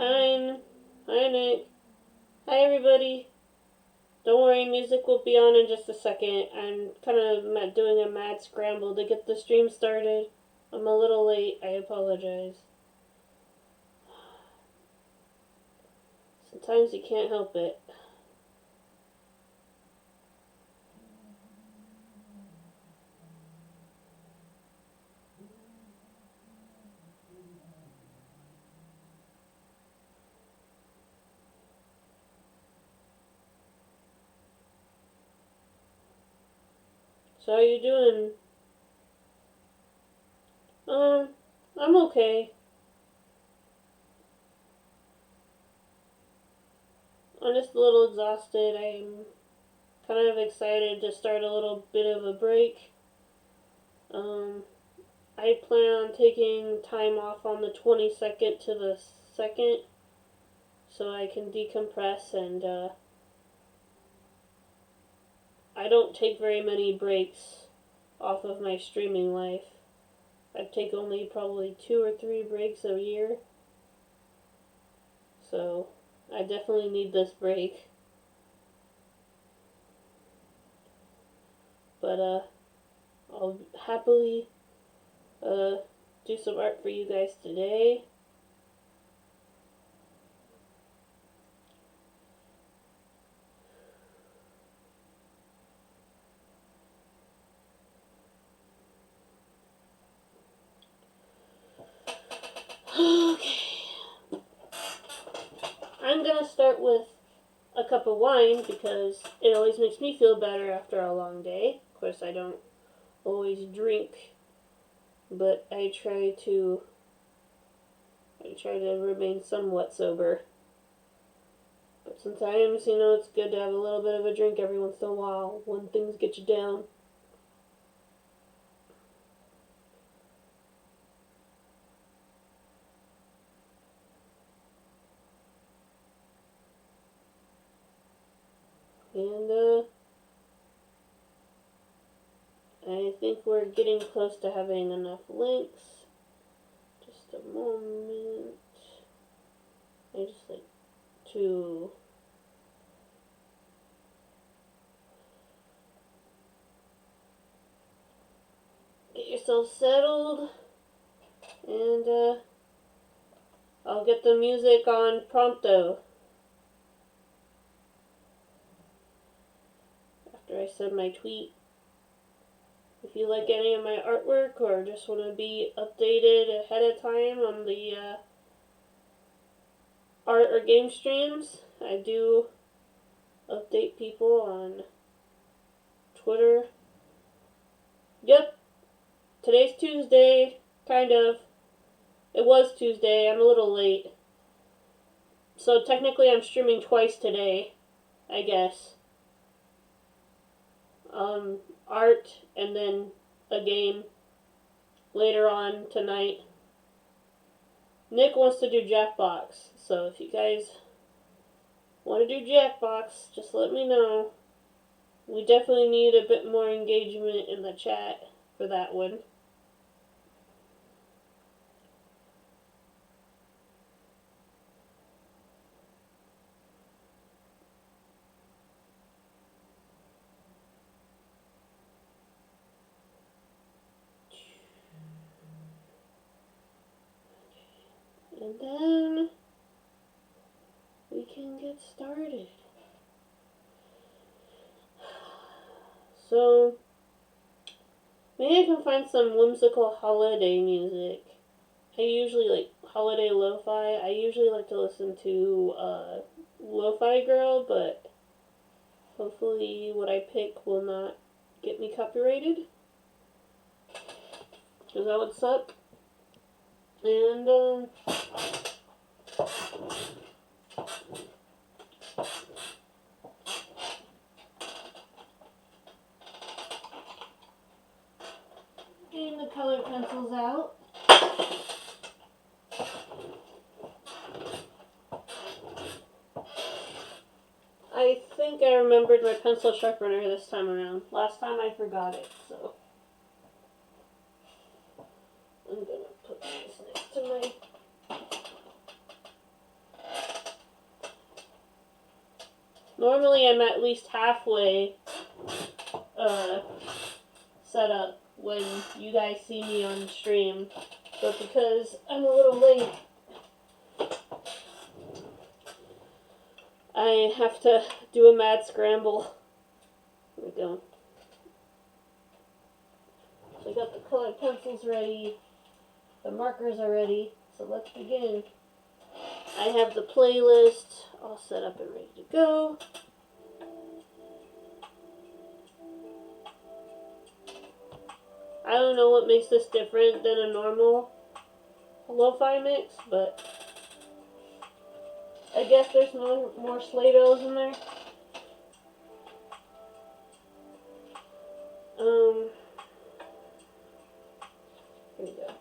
Hi, hi Nick. Hi everybody. Don't worry, music will be on in just a second. I'm kind of doing a mad scramble to get the stream started. I'm a little late. I apologize. Sometimes you can't help it. So how are you doing? I'm okay. I'm just a little exhausted. I'm kind of excited to start a little bit of a break. Um, I plan on taking time off on the 22nd to the 2nd so I can decompress and I don't take very many breaks off of my streaming life. I take only probably 2 or 3 breaks a year. So I definitely need this break. But I'll happily do some art for you guys today. Okay. I'm gonna start with a cup of wine because it always makes me feel better after a long day. Of course, I don't always drink, but I try to remain somewhat sober. But sometimes, it's good to have a little bit of a drink every once in a while when things get you down. And I think we're getting close to having enough links. Just a moment. I just like to get yourself settled, and I'll get the music on prompto after I send my tweet. If you like any of my artwork or just want to be updated ahead of time on the art or game streams, I do update people on Twitter. Yep, today's Tuesday, kind of. It was Tuesday, I'm a little late. So technically I'm streaming twice today, I guess. Art and then a game later on tonight. Nick wants to do Jackbox, so if you guys want to do Jackbox, just let me know. We definitely need a bit more engagement in the chat for that one. And then we can get started. So, maybe I can find some whimsical holiday music. I usually like holiday lo-fi. I usually like to listen to Lo-Fi Girl, but hopefully what I pick will not get me copyrighted, because that would suck. And getting the color pencils out. I think I remembered my pencil sharpener this time around. Last time I forgot it, so I'm gonna put this next to my Normally I'm at least halfway set up when you guys see me on stream, but because I'm a little late, I have to do a mad scramble. Here we go. So I got the colored pencils ready, the markers are ready, so let's begin. I have the playlist all set up and ready to go. I don't know what makes this different than a normal lo-fi mix, but I guess there's more Slados in there. Here we go.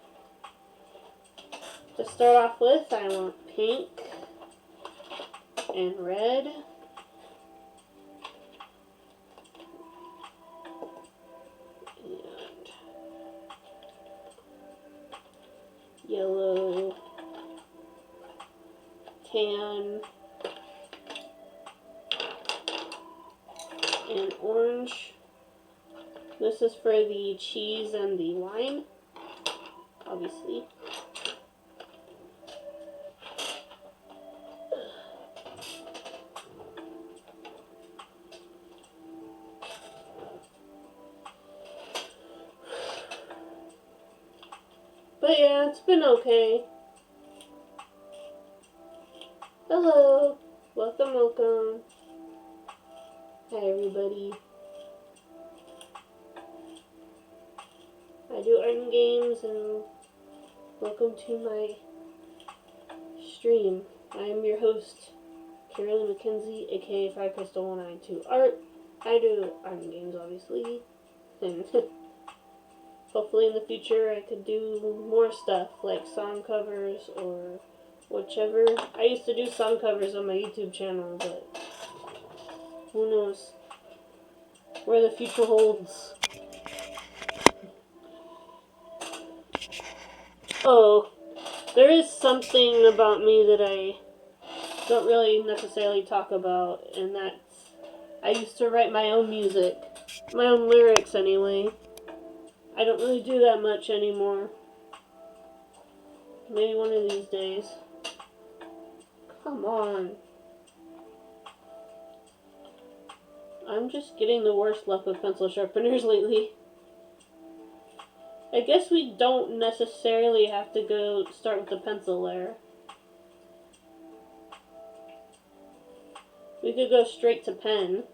To start off with, I want pink and red. And yellow, tan, and orange. This is for the cheese and the wine, obviously. But yeah, it's been okay. Hello. Welcome, welcome. Hi, everybody. I do art and games, and welcome to my stream. I am your host, Carolyn McKenzie, aka 5Crystal192 Art. I do art and games, obviously, and hopefully in the future I could do more stuff like song covers or whichever. I used to do song covers on my YouTube channel, but who knows where the future holds. Oh, there is something about me that I don't really necessarily talk about, and that's I used to write my own music, my own lyrics anyway. I don't really do that much anymore. Maybe one of these days. Come on. I'm just getting the worst luck with pencil sharpeners lately. I guess we don't necessarily have to go start with the pencil layer. We could go straight to pen,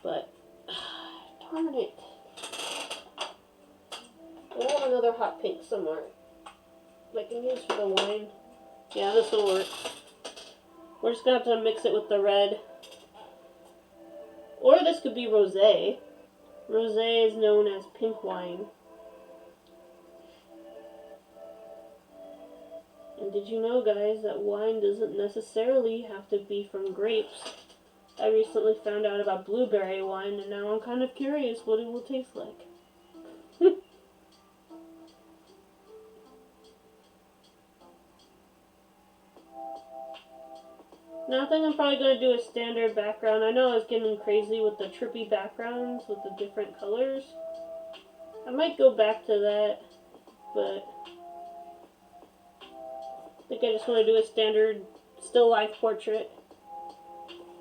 but darn it. I have another hot pink somewhere I can use for the wine. Yeah, this will work. We're just gonna have to mix it with the red. Or this could be rosé. Rosé is known as pink wine. And did you know, guys, that wine doesn't necessarily have to be from grapes? I recently found out about blueberry wine, and now I'm kind of curious what it will taste like. Now I think I'm probably going to do a standard background. I know I was getting crazy with the trippy backgrounds with the different colors. I might go back to that, but I think I just want to do a standard still life portrait.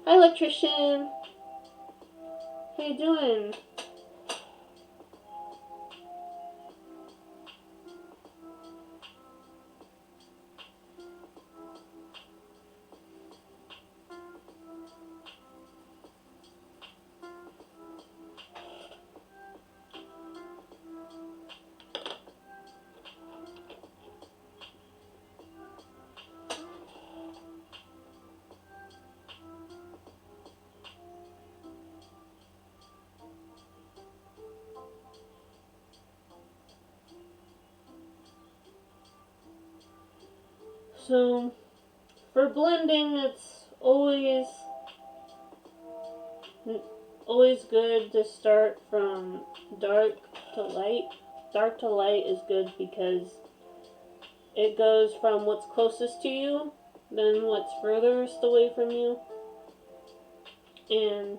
Hi, electrician. How you doing? So, for blending, it's always good to start from dark to light. Dark to light is good because it goes from what's closest to you, then what's furthest away from you. And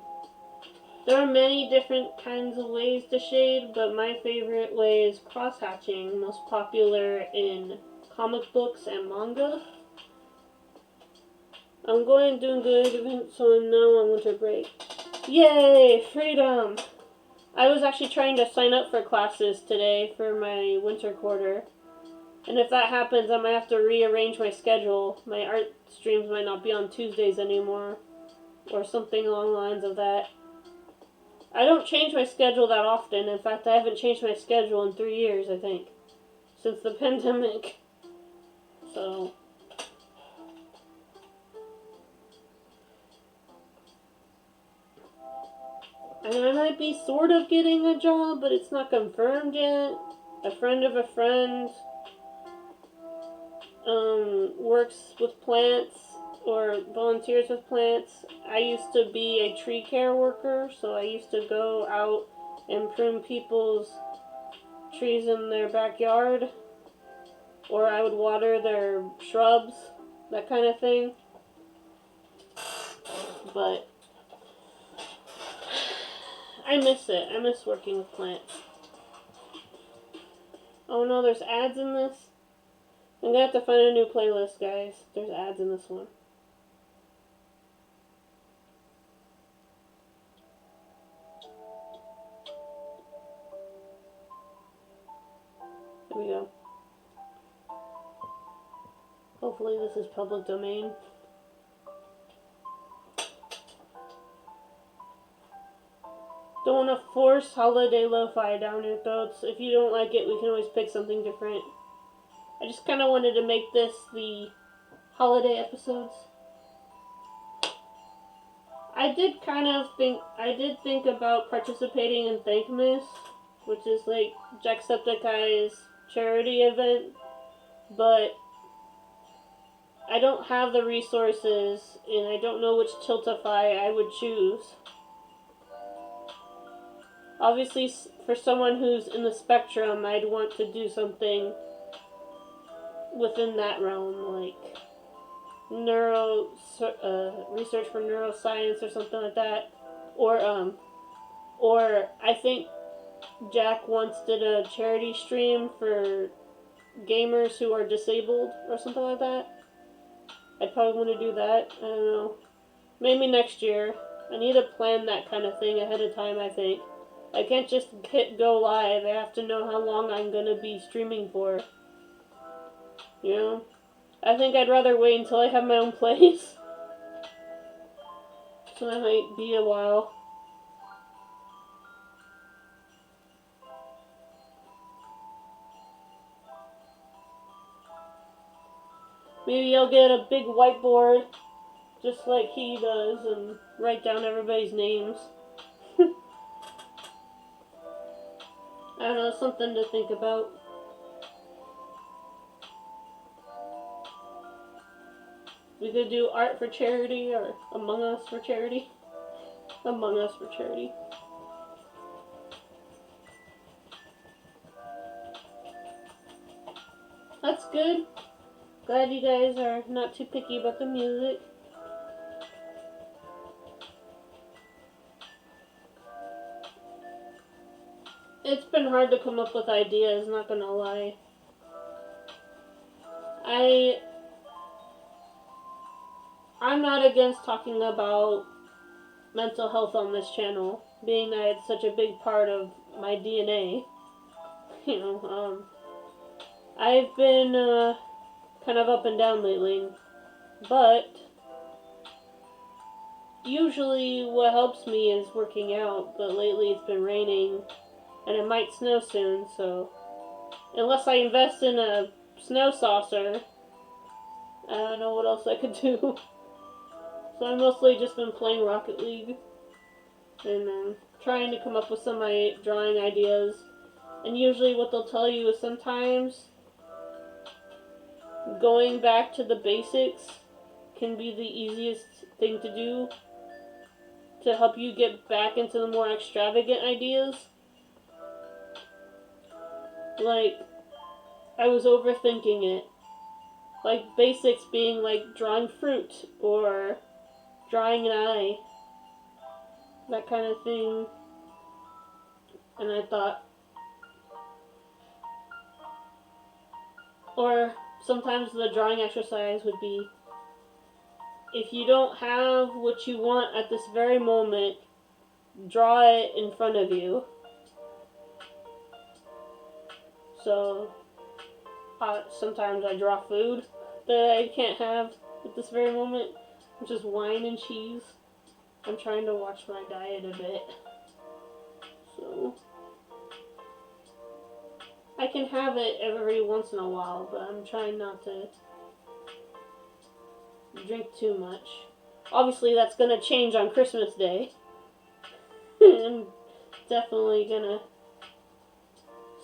there are many different kinds of ways to shade, but my favorite way is cross-hatching, most popular in comic books and manga. I'm doing good, so now on winter break. Yay, freedom! I was actually trying to sign up for classes today for my winter quarter. And if that happens, I might have to rearrange my schedule. My art streams might not be on Tuesdays anymore, or something along the lines of that. I don't change my schedule that often. In fact, I haven't changed my schedule in 3 years, I think, since the pandemic. So, and I might be sort of getting a job, but it's not confirmed yet. A friend of a friend works with plants or volunteers with plants. I used to be a tree care worker, so I used to go out and prune people's trees in their backyard, or I would water their shrubs, that kind of thing. But I miss it. I miss working with plants. Oh no, there's ads in this. I'm gonna have to find a new playlist, guys. There's ads in this one. Here we go. Hopefully this is public domain. Don't want to force holiday lo-fi down your throats. If you don't like it, we can always pick something different. I just kind of wanted to make this the holiday episodes. I did think about participating in Thankmas, which is like Jacksepticeye's charity event, but I don't have the resources, and I don't know which Tiltify I would choose. Obviously, for someone who's in the spectrum, I'd want to do something within that realm, like research for neuroscience or something like that. Or I think Jack once did a charity stream for gamers who are disabled or something like that. I'd probably want to do that. I don't know. Maybe next year. I need to plan that kind of thing ahead of time, I think. I can't just hit go live. I have to know how long I'm going to be streaming for. You know? I think I'd rather wait until I have my own place. So that might be a while. Maybe I'll get a big whiteboard, just like he does, and write down everybody's names. I don't know, something to think about. We could do art for charity, or Among Us for charity. Among Us for charity. That's good. Glad you guys are not too picky about the music. It's been hard to come up with ideas, not gonna lie. I'm not against talking about mental health on this channel, being that it's such a big part of my DNA. You know, I've been kind of up and down lately, but usually what helps me is working out, but lately it's been raining, and it might snow soon, so unless I invest in a snow saucer, I don't know what else I could do. So I've mostly just been playing Rocket League, and trying to come up with some of my drawing ideas. And usually what they'll tell you is sometimes going back to the basics can be the easiest thing to do to help you get back into the more extravagant ideas. Like, I was overthinking it. Like, basics being like drawing fruit or drawing an eye. that kind of thing. And I thought, or sometimes the drawing exercise would be, if you don't have what you want at this very moment, draw it in front of you. So sometimes I draw food that I can't have at this very moment, which is wine and cheese. I'm trying to watch my diet a bit. So I can have it every once in a while, but I'm trying not to drink too much. Obviously, that's gonna change on Christmas Day. I'm definitely gonna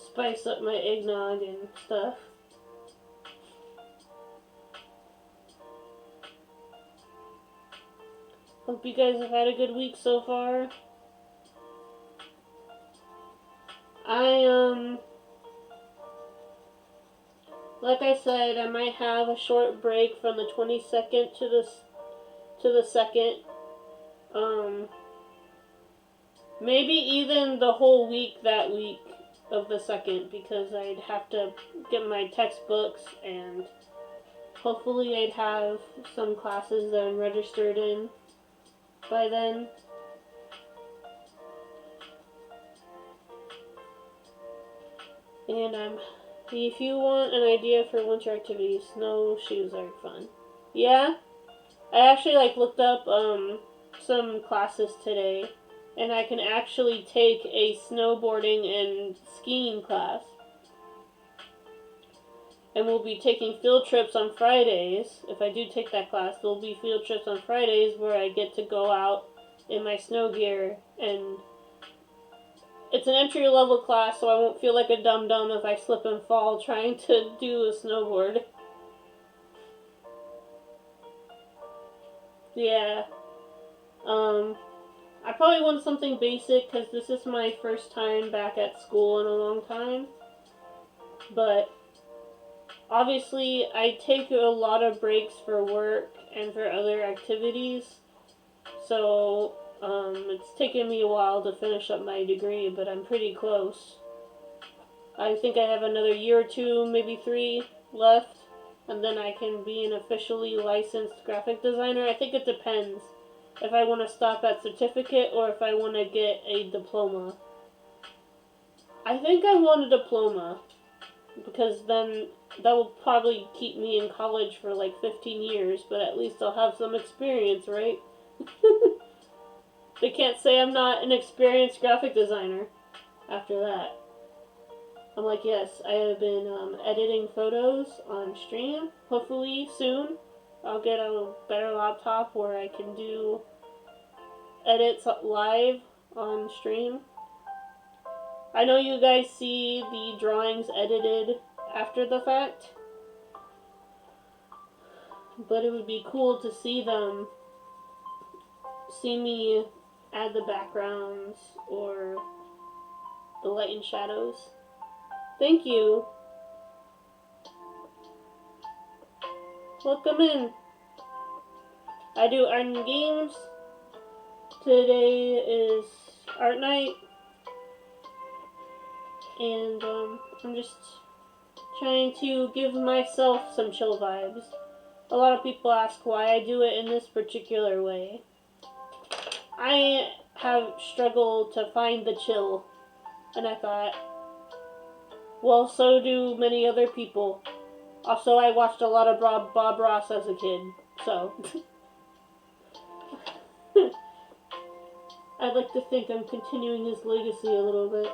spice up my eggnog and stuff. Hope you guys have had a good week so far. Like I said, I might have a short break from the 22nd to the 2nd. Maybe even the whole week that week of the 2nd, because I'd have to get my textbooks, and hopefully I'd have some classes that I'm registered in by then. And if you want an idea for winter activities, snowshoes are fun. Yeah, I actually looked up some classes today, and I can actually take a snowboarding and skiing class. And we'll be taking field trips on Fridays. If I do take that class, there'll be field trips on Fridays where I get to go out in my snow gear, and it's an entry-level class, so I won't feel like a dum-dum if I slip and fall trying to do a snowboard. Yeah. I probably want something basic because this is my first time back at school in a long time. But obviously, I take a lot of breaks for work and for other activities. So it's taken me a while to finish up my degree, but I'm pretty close. I think I have another year or two, maybe 3 left, and then I can be an officially licensed graphic designer. I think it depends if I want to stop at certificate or if I want to get a diploma. I think I want a diploma, because then that will probably keep me in college for 15 years, but at least I'll have some experience, right? They can't say I'm not an experienced graphic designer after that. I'm like, yes, I have been editing photos on stream. Hopefully soon I'll get a better laptop where I can do edits live on stream. I know you guys see the drawings edited after the fact, but it would be cool to see me add the backgrounds or the light and shadows. Thank you. Welcome in. I do art and games. Today is art night. And I'm just trying to give myself some chill vibes. A lot of people ask why I do it in this particular way. I have struggled to find the chill. And I thought, well, so do many other people. Also, I watched a lot of Bob Ross as a kid, so I'd like to think I'm continuing his legacy a little bit.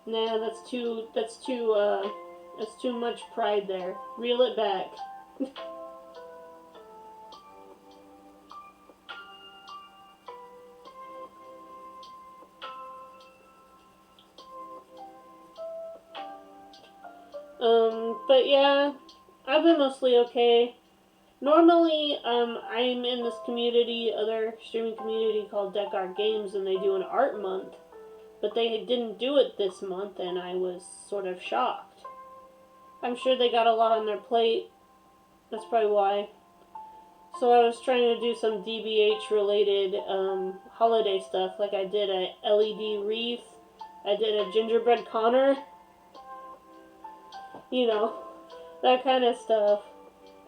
Nah, that's too much pride there. Reel it back. But yeah, I've been mostly okay. Normally, I'm in this other streaming community called Deck Art Games, and they do an art month, but they didn't do it this month, and I was sort of shocked. I'm sure they got a lot on their plate. That's probably why. So I was trying to do some DBH related holiday stuff. Like I did a LED wreath. I did a gingerbread Connor. You know, that kind of stuff.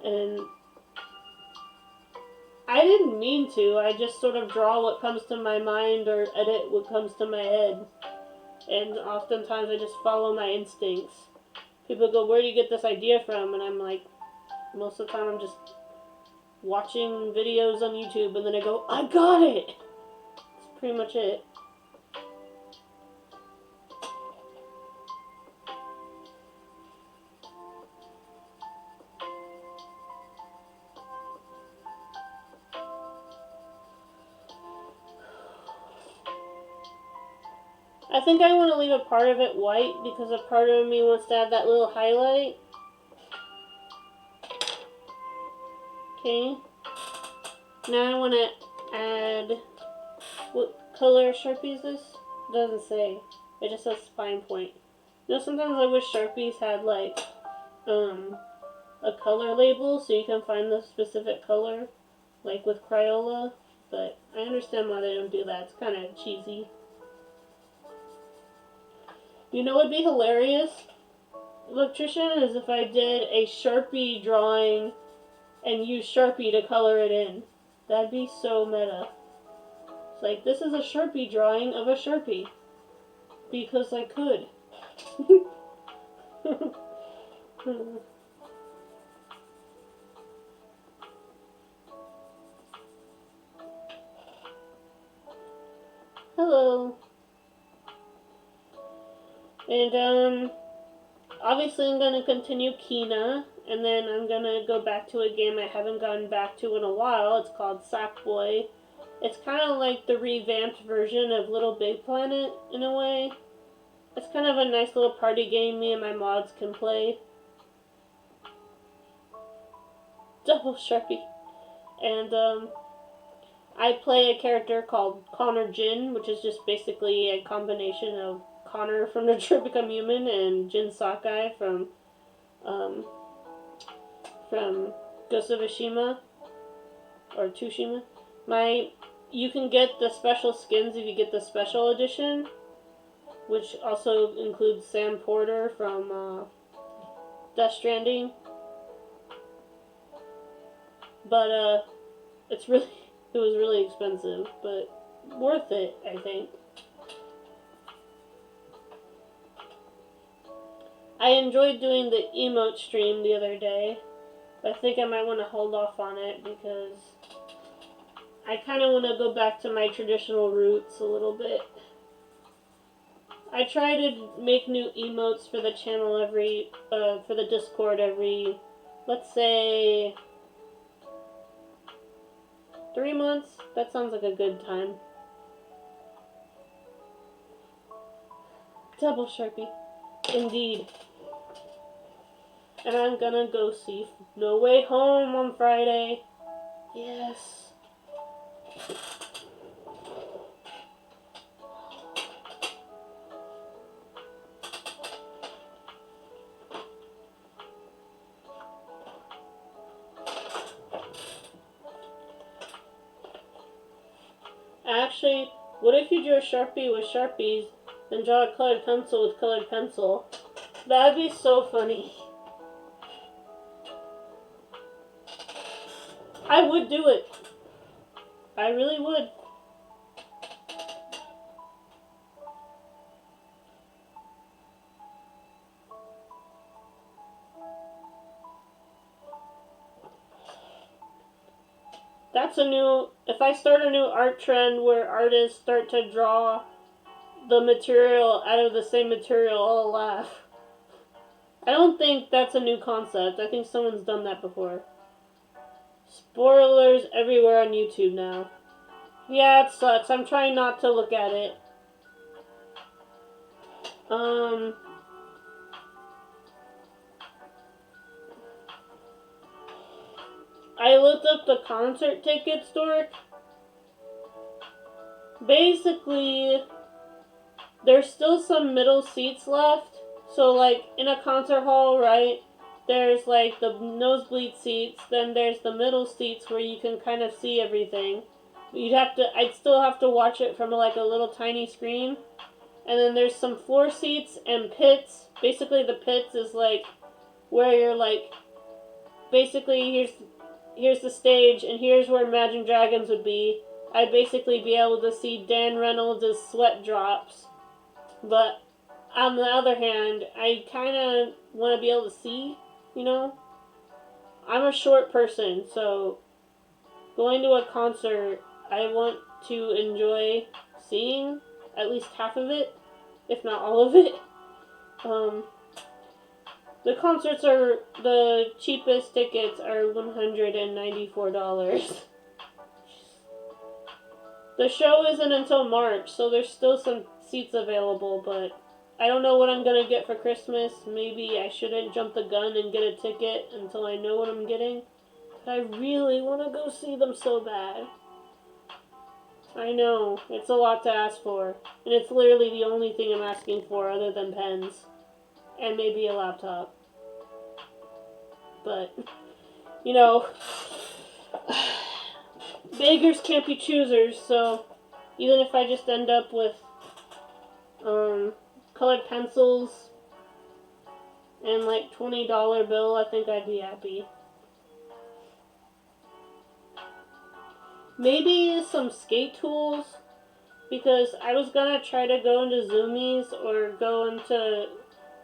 And I didn't mean to. I just sort of draw what comes to my mind or edit what comes to my head. And oftentimes I just follow my instincts. People go, where do you get this idea from? And I'm like, most of the time I'm just watching videos on YouTube and then I go, I got it! That's pretty much it. I think I want to leave a part of it white because a part of me wants to have that little highlight. Okay. Now I want to add, what color Sharpie is this? It doesn't say. It just says fine point. You know, sometimes I wish Sharpies had like a color label so you can find the specific color, like with Crayola. But I understand why they don't do that. It's kind of cheesy. You know what would be hilarious, electrician, is if I did a Sharpie drawing and used Sharpie to color it in. That'd be so meta. It's like, this is a Sharpie drawing of a Sharpie. Because I could. Hello. And, obviously I'm going to continue Kina, and then I'm going to go back to a game I haven't gone back to in a while. It's called Sackboy. It's kind of like the revamped version of Little Big Planet, in a way. It's kind of a nice little party game me and my mods can play. Double Sharpie. And, I play a character called Connor Jin, which is just basically a combination of Connor from Detroit Become Human and Jin Sakai from Ghost of Tsushima, or Tsushima. You can get the special skins if you get the special edition, which also includes Sam Porter from Death Stranding. But it was really expensive, but worth it, I think. I enjoyed doing the emote stream the other day, but I think I might want to hold off on it because I kind of want to go back to my traditional roots a little bit. I try to make new emotes for the channel for the Discord every, let's say, 3 months. That sounds like a good time. Double Sharpie. Indeed. And I'm gonna go see No Way Home on Friday. Yes. Actually, what if you drew a Sharpie with Sharpies, then draw a colored pencil with colored pencil? That'd be so funny. I would do it. I really would. If I start a new art trend where artists start to draw the material out of the same material, I'll laugh. I don't think that's a new concept. I think someone's done that before. Spoilers everywhere on YouTube now. Yeah, it sucks. I'm trying not to look at it. I looked up the concert ticket store. Basically, there's still some middle seats left. So, like, in a concert hall, right? there's like the nosebleed seats, then there's the middle seats where you can kind of see everything. I'd still have to watch it from like a little tiny screen. And then there's some floor seats and pits. Basically the pits is like where you're like, basically here's the stage and here's where Imagine Dragons would be. I'd basically be able to see Dan Reynolds' sweat drops. But on the other hand, I kind of want to be able to see, you know? I'm a short person, so going to a concert, I want to enjoy seeing at least half of it, if not all of it. The concerts are, the cheapest tickets are $194. The show isn't until March, so there's still some seats available, but I don't know what I'm going to get for Christmas. Maybe I shouldn't jump the gun and get a ticket until I know what I'm getting. But I really want to go see them so bad. I know, it's a lot to ask for. And it's literally the only thing I'm asking for other than pens. And maybe a laptop. But, you know, beggars can't be choosers, so even if I just end up with colored pencils and like $20 bill, I think I'd be happy. Maybe some skate tools, because I was gonna try to go into Zoomies or go into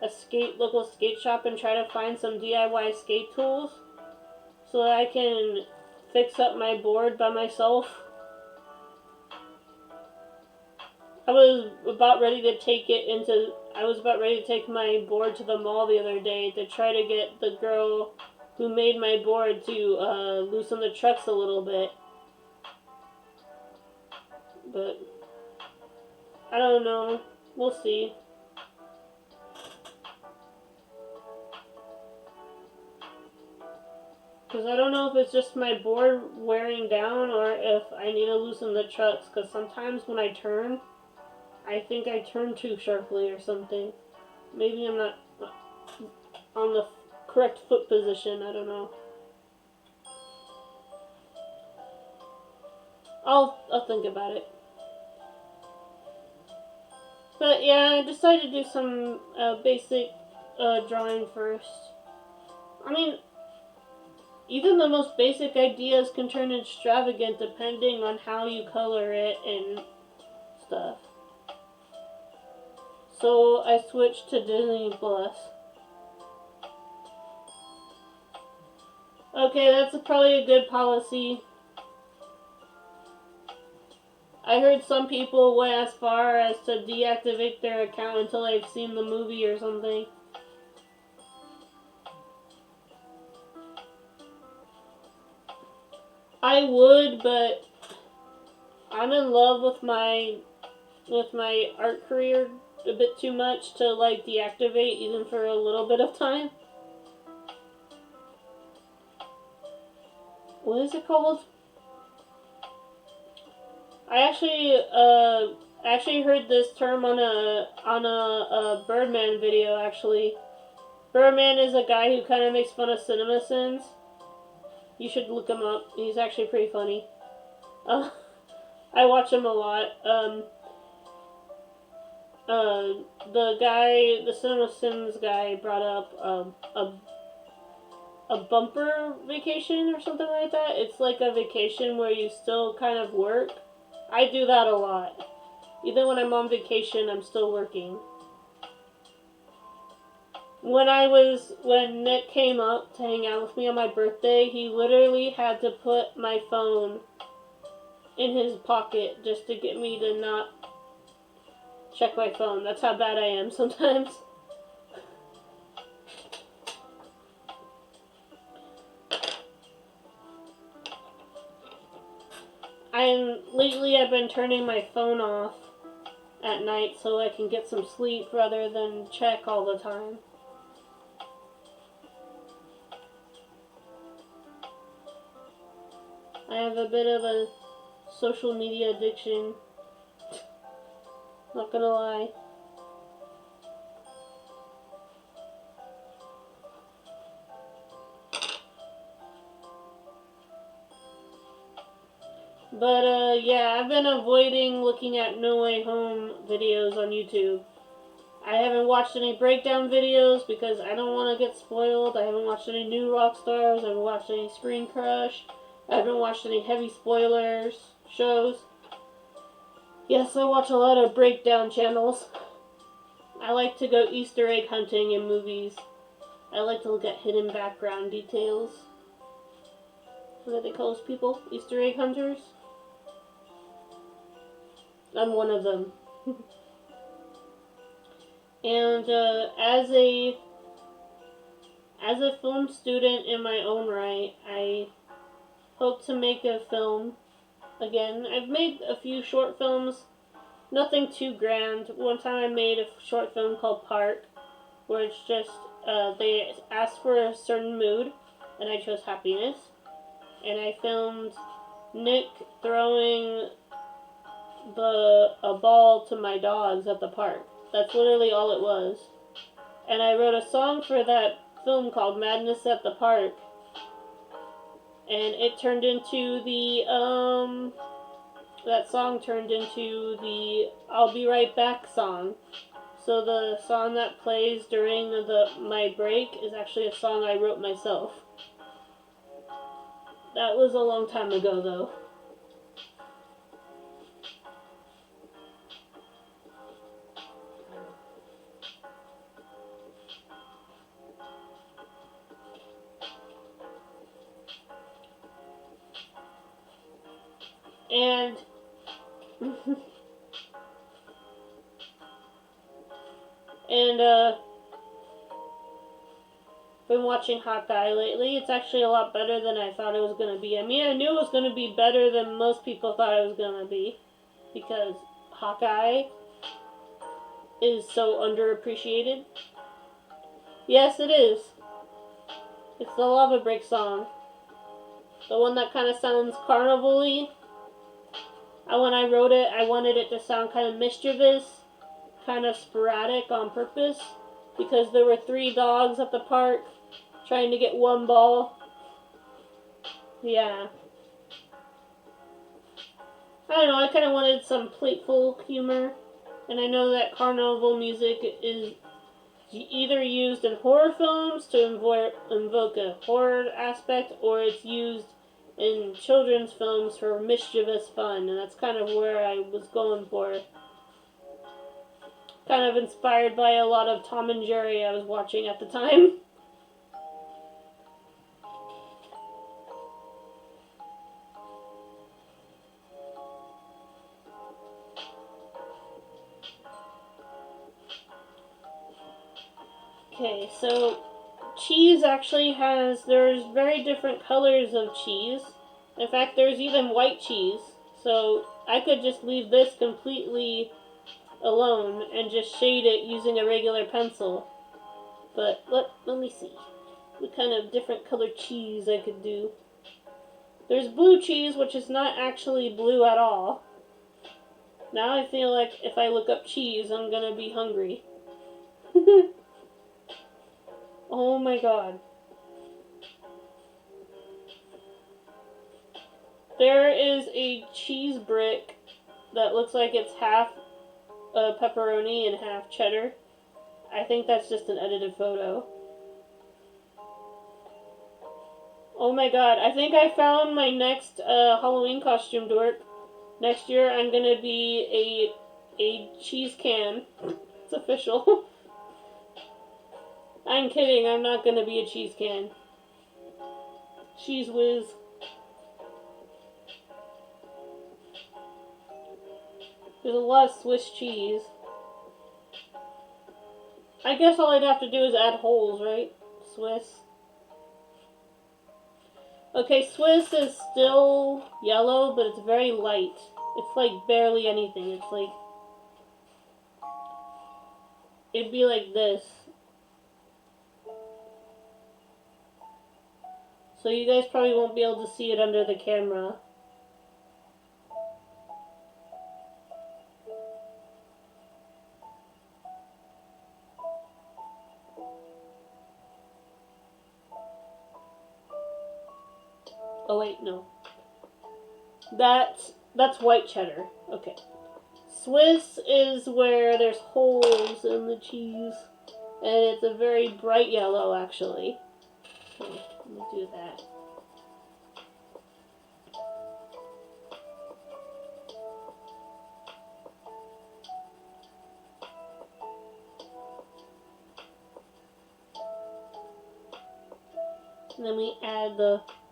a local skate shop and try to find some DIY skate tools so that I can fix up my board by myself. I was about ready to take my board to the mall the other day to try to get the girl who made my board to loosen the trucks a little bit. But I don't know. We'll see. Because I don't know if it's just my board wearing down or if I need to loosen the trucks. Because sometimes when I turn, I think I turn too sharply or something. Maybe I'm not on the correct foot position. I don't know. I'll think about it. But yeah, I decided to do some basic drawing first. I mean, even the most basic ideas can turn extravagant depending on how you color it and stuff. So I switched to Disney Plus. Okay, that's probably a good policy. I heard some people went as far as to deactivate their account until they've seen the movie or something. I would, but I'm in love with my art career a bit too much to like deactivate even for a little bit of time. What is it called? I actually heard this term on a Birdman video. Actually, Birdman is a guy who kind of makes fun of CinemaSins. You should look him up. He's actually pretty funny. I watch him a lot. The CinemaSins guy brought up a bumper vacation or something like that. It's like a vacation where you still kind of work. I do that a lot. Even when I'm on vacation, I'm still working. When Nick came up to hang out with me on my birthday, he literally had to put my phone in his pocket just to get me to not check my phone. That's how bad I am sometimes. Lately I've been turning my phone off at night so I can get some sleep rather than check all the time. I have a bit of a social media addiction. Not gonna lie. But, yeah, I've been avoiding looking at No Way Home videos on YouTube. I haven't watched any breakdown videos because I don't want to get spoiled. I haven't watched any new rock stars. I haven't watched any Screen Crush. I haven't watched any heavy spoilers shows. Yes, I watch a lot of breakdown channels. I like to go Easter egg hunting in movies. I like to look at hidden background details. What do they call those people? Easter egg hunters? I'm one of them. And as a film student in my own right, I hope to make a film again. I've made a few short films, nothing too grand. One time I made a short film called Park, where it's just they asked for a certain mood, and I chose happiness. And I filmed Nick throwing a ball to my dogs at the park. That's literally all it was. And I wrote a song for that film called Madness at the Park. And it turned into that song turned into the I'll Be Right Back song. So the song that plays during my break is actually a song I wrote myself. That was a long time ago, though. And been watching Hawkeye lately. It's actually a lot better than I thought it was going to be. I mean, I knew it was going to be better than most people thought it was going to be, because Hawkeye is so underappreciated. Yes, it is. It's the Lava Break song. The one that kind of sounds carnival-y. When I wrote it, I wanted it to sound kind of mischievous, kind of sporadic on purpose, because there were 3 dogs at the park trying to get one ball. Yeah. I don't know, I kind of wanted some playful humor, and I know that carnival music is either used in horror films to invoke a horror aspect, or it's used in children's films for mischievous fun, and that's kind of where I was going for. Kind of inspired by a lot of Tom and Jerry I was watching at the time. Okay, so cheese actually there's very different colors of cheese. In fact, there's even white cheese. So I could just leave this completely alone and just shade it using a regular pencil. But let me see what kind of different colored cheese I could do. There's blue cheese, which is not actually blue at all. Now I feel like if I look up cheese, I'm gonna be hungry. Oh my god. There is a cheese brick that looks like it's half pepperoni and half cheddar. I think that's just an edited photo. Oh my god, I think I found my next Halloween costume, dork. Next year I'm gonna be a cheese can. It's official. I'm kidding, I'm not gonna be a cheese can. Cheese whiz. There's a lot of Swiss cheese. I guess all I'd have to do is add holes, right? Swiss. Okay, Swiss is still yellow, but it's very light. It's like barely anything. It's like... it'd be like this. So you guys probably won't be able to see it under the camera. Oh wait, no. That's white cheddar. Okay. Swiss is where there's holes in the cheese, and it's a very bright yellow actually. So let me do that. And then we add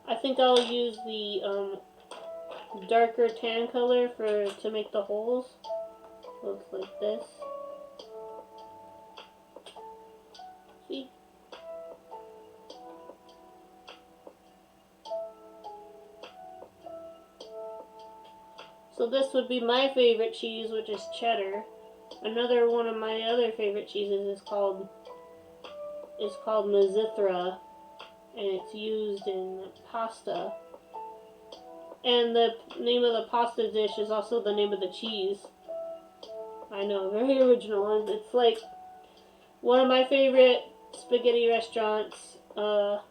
I think I'll use the darker tan color to make the holes. Looks like this. See? So this would be my favorite cheese, which is cheddar. Another one of my other favorite cheeses is called Mizithra, and it's used in pasta. And the name of the pasta dish is also the name of the cheese. I know, very original. It's like one of my favorite spaghetti restaurants, the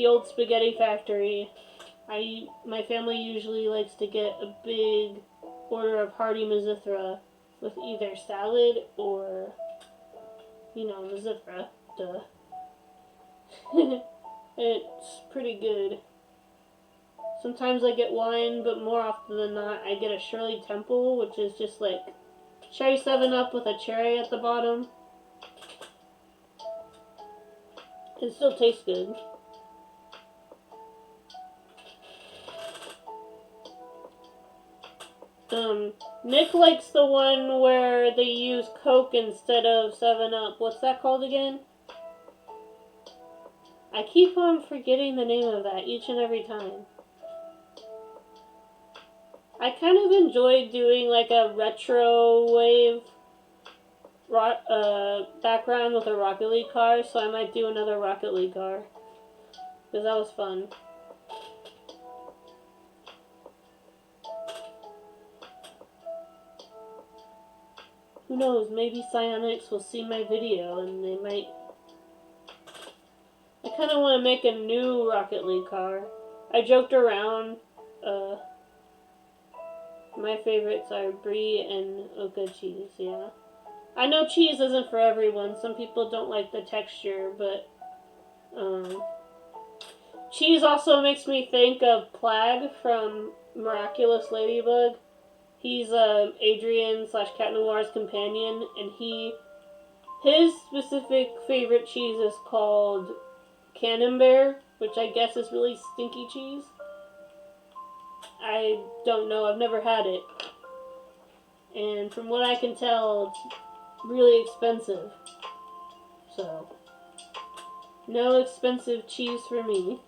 old Spaghetti Factory. My family usually likes to get a big order of hearty Mizithra with either salad or, Mizithra. Duh. It's pretty good. Sometimes I get wine, but more often than not, I get a Shirley Temple, which is just like cherry 7-Up with a cherry at the bottom. It still tastes good. Nick likes the one where they use Coke instead of 7-Up. What's that called again? I keep on forgetting the name of that each and every time. I kind of enjoyed doing like a retro wave background with a Rocket League car, so I might do another Rocket League car. Because that was fun. Who knows, maybe Psyonix will see my video and they might... I kind of want to make a new Rocket League car. I joked around, my favorites are Brie and Oka cheese, yeah. I know cheese isn't for everyone. Some people don't like the texture, but cheese also makes me think of Plag from Miraculous Ladybug. He's Adrian/Cat Noir's companion, and his specific favorite cheese is called Camembert, which I guess is really stinky cheese. I don't know, I've never had it. And from what I can tell, it's really expensive. So, no expensive cheese for me.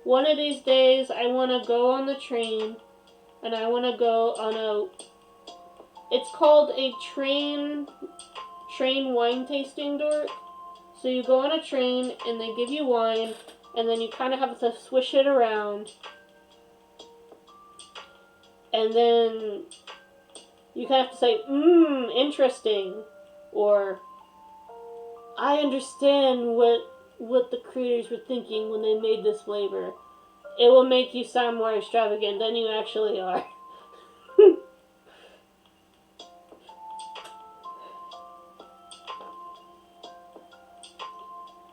One of these days, I want to go on the train, and I want to go on it's called a train wine tasting dork. So you go on a train, and they give you wine, and then you kind of have to swish it around. And then you kind of have to say, interesting. Or, I understand what the creators were thinking when they made this flavor. It will make you sound more extravagant than you actually are.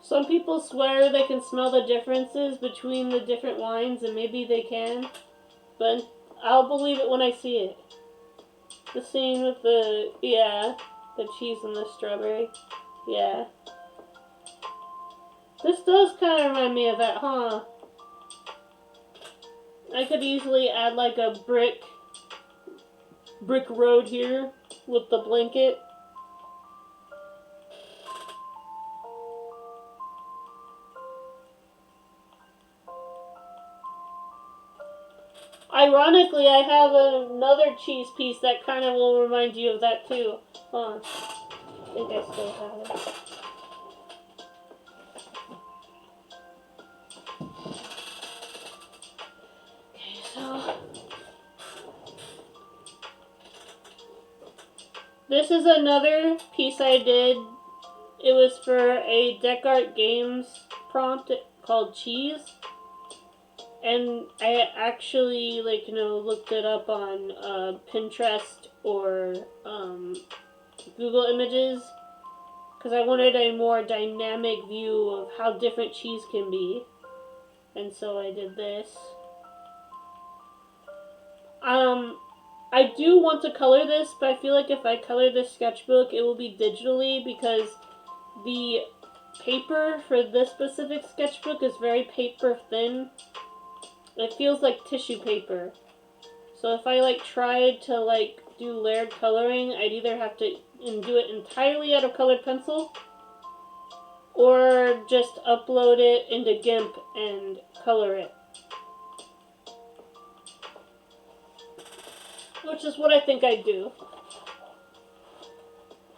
Some people swear they can smell the differences between the different wines, and maybe they can, but I'll believe it when I see it. The scene with the cheese and the strawberry, yeah. This does kind of remind me of that, huh? I could easily add like a brick road here with the blanket. Ironically, I have another cheese piece that kind of will remind you of that too. Hold on. I think I still have it. Okay, so this is another piece I did. It was for a Deck Art Games prompt called Cheese. And I actually, like, looked it up on Pinterest or Google Images because I wanted a more dynamic view of how different cheese can be. And so I did this. I do want to color this, but I feel like if I color this sketchbook, it will be digitally because the paper for this specific sketchbook is very paper thin. It feels like tissue paper. So if I like tried to like do layered coloring, I'd either have to do it entirely out of colored pencil or just upload it into GIMP and color it. Which is what I think I'd do.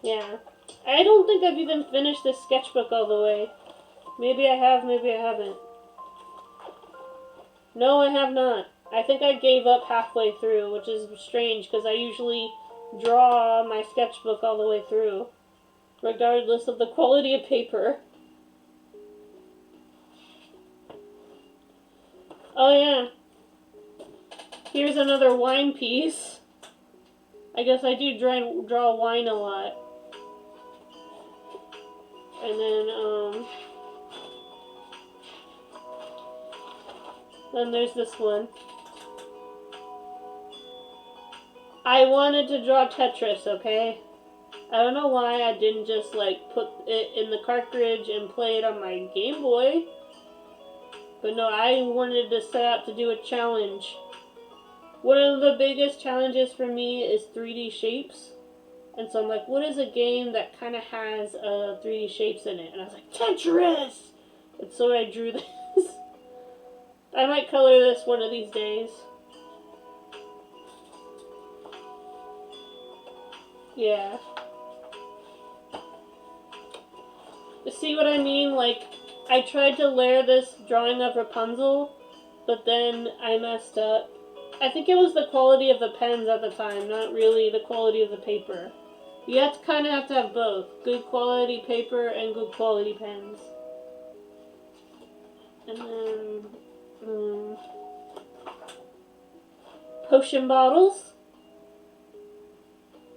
Yeah. I don't think I've even finished this sketchbook all the way. Maybe I have, maybe I haven't. No, I have not. I think I gave up halfway through, which is strange because I usually draw my sketchbook all the way through, regardless of the quality of paper. Oh yeah. Here's another wine piece. I guess I do draw wine a lot. And then there's this one. I wanted to draw Tetris, okay? I don't know why I didn't just like put it in the cartridge and play it on my Game Boy. But no, I wanted to set out to do a challenge. One of the biggest challenges for me is 3D shapes. And so I'm like, what is a game that kind of has 3D shapes in it? And I was like, Tetris! And so I drew this. I might color this one of these days. Yeah. See what I mean? Like, I tried to layer this drawing of Rapunzel, but then I messed up. I think it was the quality of the pens at the time, not really the quality of the paper. You kind of have to have both. Good quality paper and good quality pens. And then, potion bottles.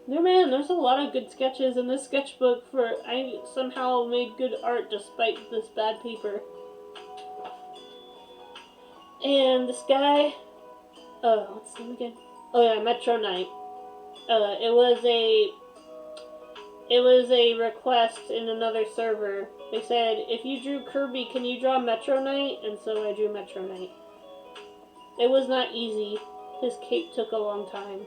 No man, there's a lot of good sketches in this sketchbook I somehow made good art despite this bad paper. And this guy, what's his name again? Oh yeah, Metro Knight. It was a request in another server. They said, if you drew Kirby, can you draw Metro Knight? And so I drew Metro Knight. It was not easy. His cape took a long time.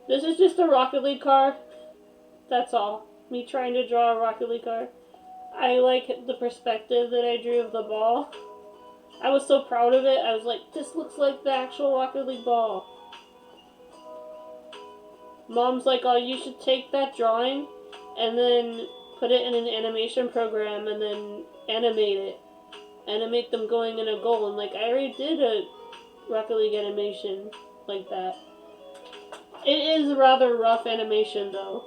This is just a Rocket League car. That's all. Me trying to draw a Rocket League car. I like the perspective that I drew of the ball. I was so proud of it. I was like, this looks like the actual Rocket League ball. Mom's like, oh, you should take that drawing and then put it in an animation program and then animate it. Animate them going in a goal. And like, I already did a Rocket League animation like that. It is rather rough animation though.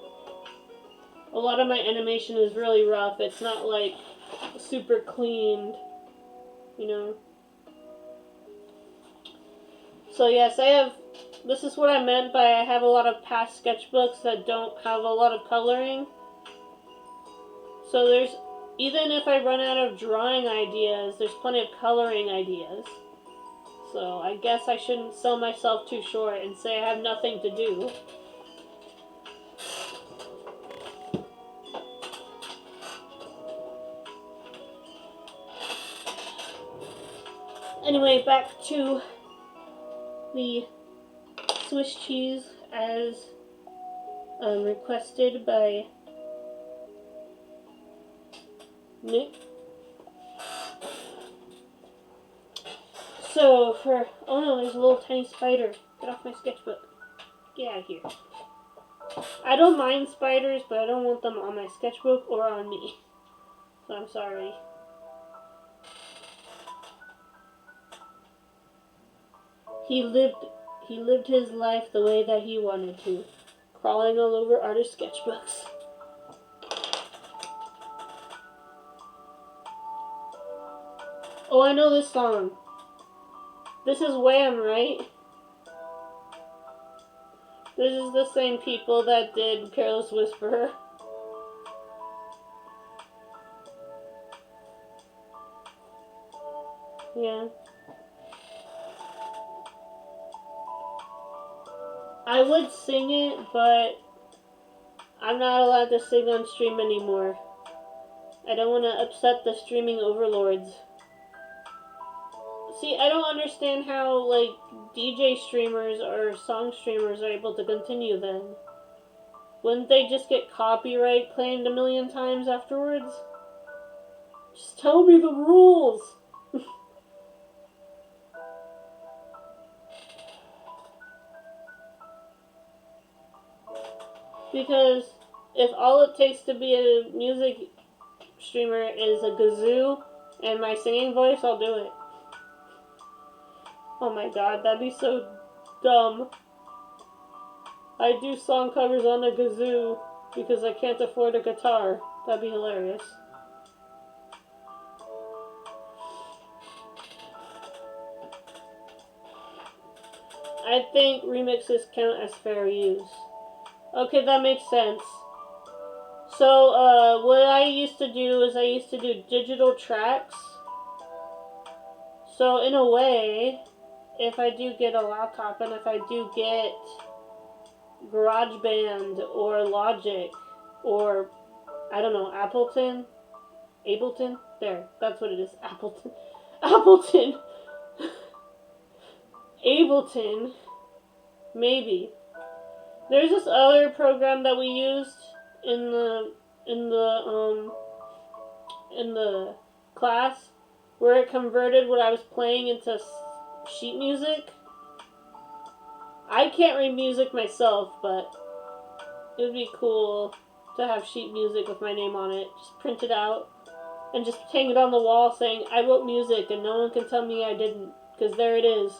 A lot of my animation is really rough. It's not like super cleaned, you know. So yes, this is what I meant by I have a lot of past sketchbooks that don't have a lot of coloring. So even if I run out of drawing ideas, there's plenty of coloring ideas. So I guess I shouldn't sell myself too short and say I have nothing to do. Anyway, back to the Swiss cheese as requested by Nick. So oh no, there's a little tiny spider. Get off my sketchbook. Get out of here. I don't mind spiders, but I don't want them on my sketchbook or on me. So I'm sorry. He lived his life the way that he wanted to, crawling all over artist sketchbooks. Oh, I know this song. This is Wham, right? This is the same people that did Careless Whisperer. Yeah. I would sing it, but I'm not allowed to sing on stream anymore. I don't want to upset the streaming overlords. See, I don't understand how, like, DJ streamers or song streamers are able to continue then. Wouldn't they just get copyright claimed a million times afterwards? Just tell me the rules! Because if all it takes to be a music streamer is a kazoo and my singing voice, I'll do it. Oh my god, that'd be so dumb. I do song covers on a kazoo because I can't afford a guitar. That'd be hilarious. I think remixes count as fair use. Okay, that makes sense. So, what I used to do is I used to do digital tracks. So, in a way, if I do get a laptop and if I do get GarageBand or Logic or, I don't know, Ableton? There, that's what it is, Ableton. Ableton. Maybe. There's this other program that we used in the class where it converted what I was playing into sheet music. I can't read music myself, but it would be cool to have sheet music with my name on it. Just print it out and just hang it on the wall saying, I wrote music and no one can tell me I didn't, because there it is.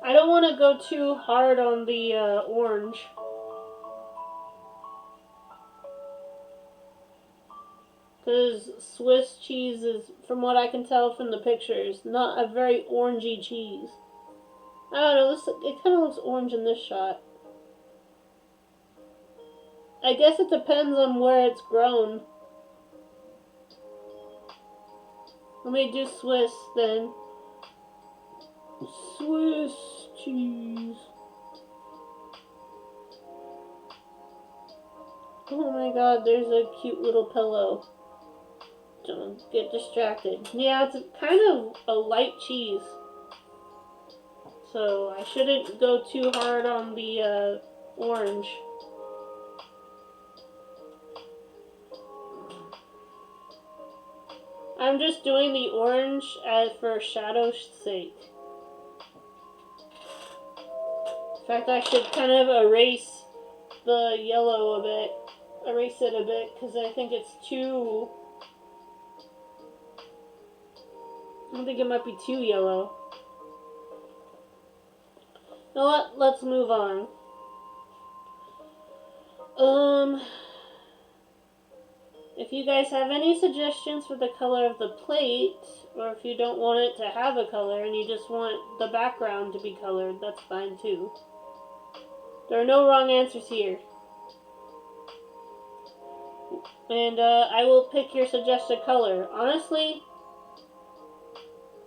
I don't want to go too hard on the orange. Because Swiss cheese is, from what I can tell from the pictures, not a very orangey cheese. I don't know, it kind of looks orange in this shot. I guess it depends on where it's grown. Let me do Swiss then. Swiss cheese. Oh my god, there's a cute little pillow. Don't get distracted. Yeah, it's kind of a light cheese. So I shouldn't go too hard on the orange. I'm just doing the orange for shadow's sake. In fact, I should kind of erase the yellow a bit. Erase it a bit, because I think it's too... I think it might be too yellow. You know what? Let's move on. If you guys have any suggestions for the color of the plate, or if you don't want it to have a color and you just want the background to be colored, that's fine too. There are no wrong answers here. And I will pick your suggested color. Honestly,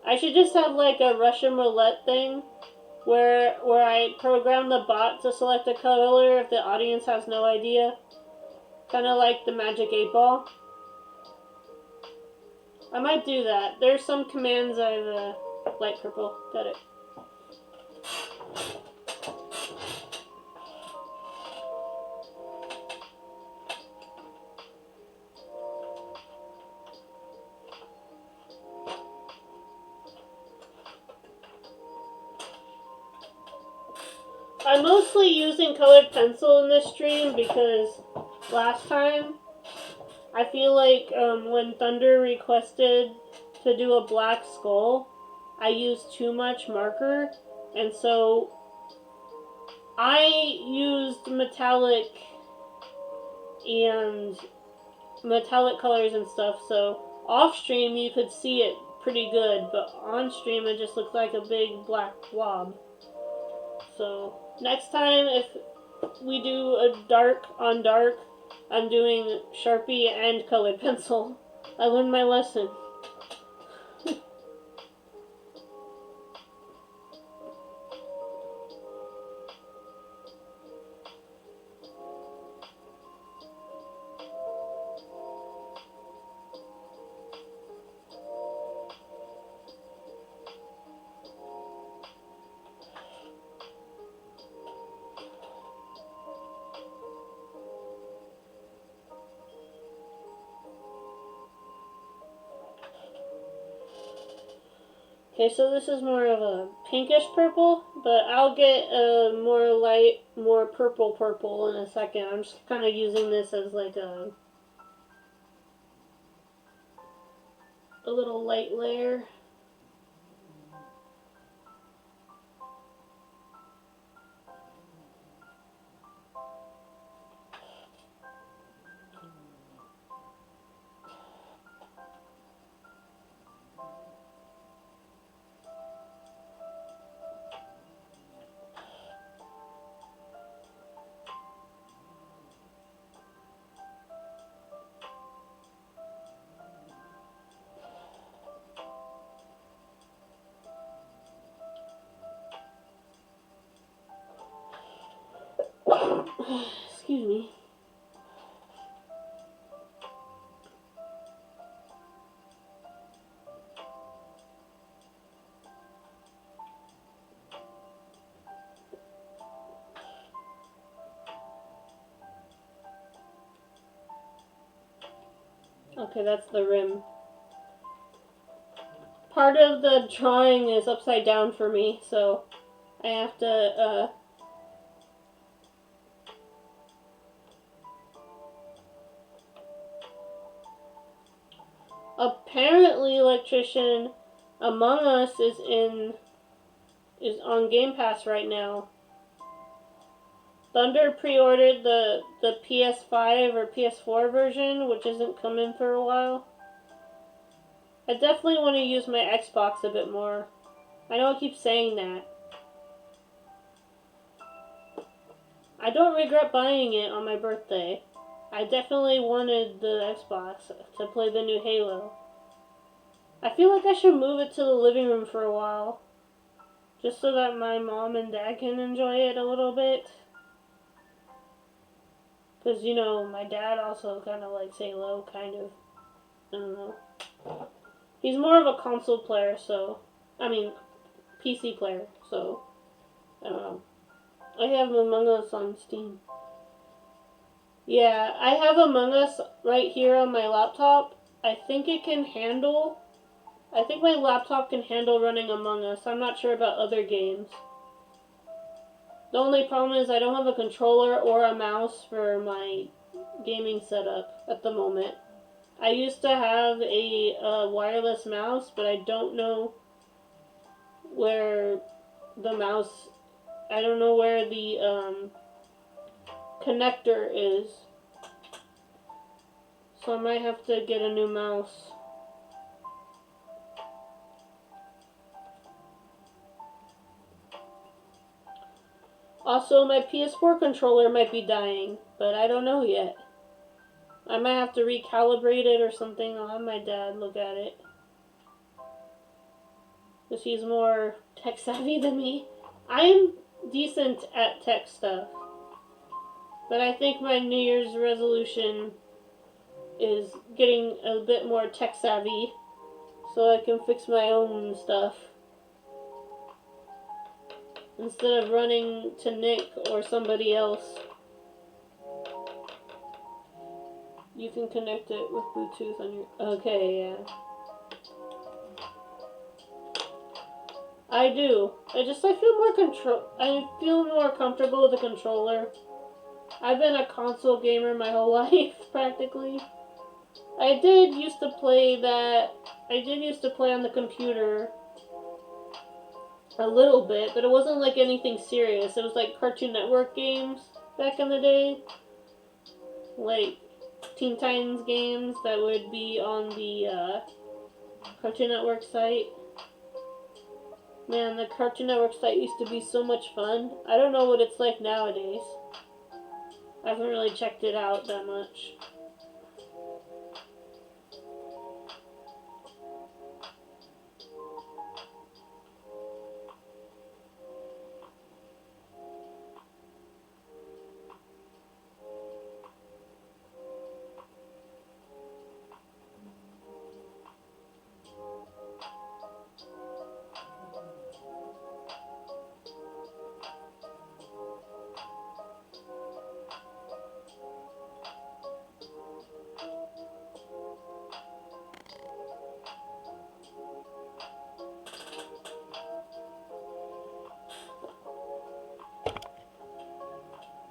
I should just have like a Russian roulette thing where I program the bot to select a color if the audience has no idea. Kind of like the Magic 8-Ball. I might do that. There's some commands I've... light purple. Got it. I'm mostly using colored pencil in this stream because last time I feel like when Thunder requested to do a black skull, I used too much marker, and so I used metallic colors and stuff, so off stream you could see it pretty good, but on stream it just looked like a big black blob. So next time if we do a dark on dark, I'm doing Sharpie and colored pencil. I learned my lesson. Okay, so this is more of a pinkish purple, but I'll get a more light, more purple in a second. I'm just kind of using this as like a little light layer. Excuse me. Okay, that's the rim. Part of the drawing is upside down for me, so I have to, apparently Electrician Among Us is on Game Pass right now. Thunder pre-ordered the PS5 or PS4 version, which isn't coming for a while. I definitely want to use my Xbox a bit more. I know I keep saying that. I don't regret buying it on my birthday. I definitely wanted the Xbox to play the new Halo. I feel like I should move it to the living room for a while, just so that my mom and dad can enjoy it a little bit. Because, you know, my dad also kind of likes Halo, kind of. I don't know. He's more of a console player, so... I mean, PC player, so... I don't know. I have Among Us on Steam. Yeah, I have Among Us right here on my laptop. I think it can handle... I think my laptop can handle running Among Us. I'm not sure about other games. The only problem is I don't have a controller or a mouse for my gaming setup at the moment. I used to have a wireless mouse, but I don't know where the mouse... I don't know where the connector is. So I might have to get a new mouse. Also, my PS4 controller might be dying, but I don't know yet. I might have to recalibrate it or something. I'll have my dad look at it. Because he's more tech savvy than me. I am decent at tech stuff. But I think my New Year's resolution is getting a bit more tech savvy so I can fix my own stuff. Instead of running to Nick or somebody else. You can connect it with Bluetooth on your... Okay, yeah. I do. I feel more comfortable with the controller. I've been a console gamer my whole life, practically. I did used to play that. I did used to play on the computer a little bit, but it wasn't like anything serious. It was like Cartoon Network games back in the day, like Teen Titans games that would be on the Cartoon Network site. Man, the Cartoon Network site used to be so much fun. I don't know what it's like nowadays. I haven't really checked it out that much.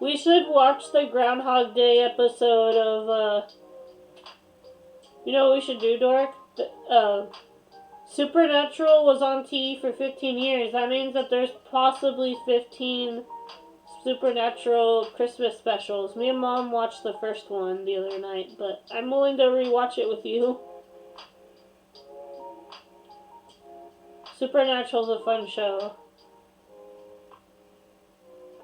We should watch the Groundhog Day episode of, you know what we should do, Dork? Supernatural was on TV for 15 years. That means that there's possibly 15 Supernatural Christmas specials. Me and Mom watched the first one the other night, but I'm willing to rewatch it with you. Supernatural's a fun show.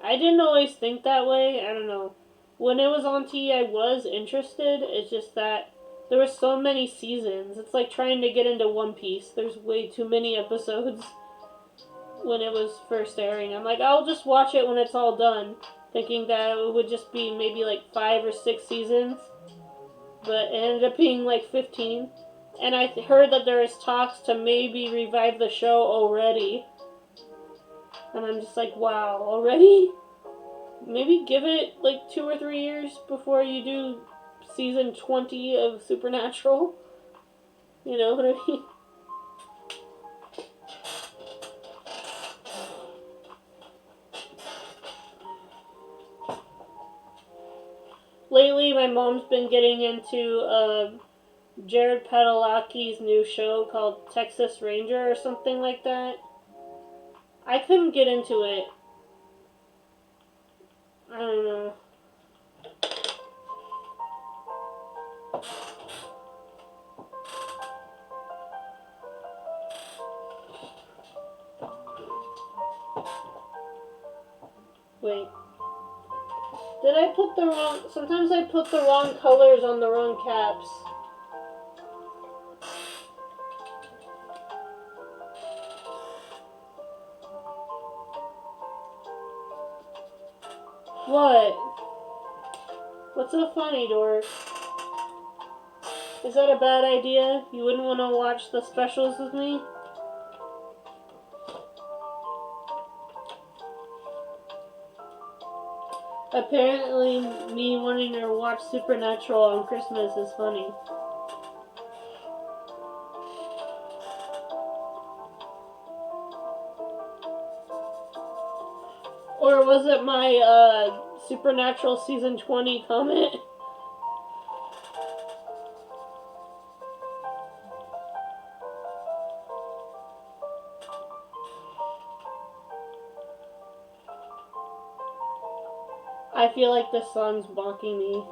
I didn't always think that way. I don't know. When it was on TV, I was interested. It's just that there were so many seasons. It's like trying to get into One Piece. There's way too many episodes when it was first airing. I'm like, I'll just watch it when it's all done, thinking that it would just be maybe like 5 or 6 seasons. But it ended up being like 15. And I heard that there is talks to maybe revive the show already. And I'm just like, wow, already? Maybe give it like 2 or 3 years before you do season 20 of Supernatural. You know what I mean? Lately, my mom's been getting into Jared Padalecki's new show called Texas Ranger or something like that. I couldn't get into it. I don't know. Wait. Did I put the wrong... Sometimes I put the wrong colors on the wrong caps. What? What's so funny, Dork? Is that a bad idea? You wouldn't want to watch the specials with me? Apparently, me wanting to watch Supernatural on Christmas is funny. Or was it my Supernatural Season 20 comment? I feel like this song's mocking me.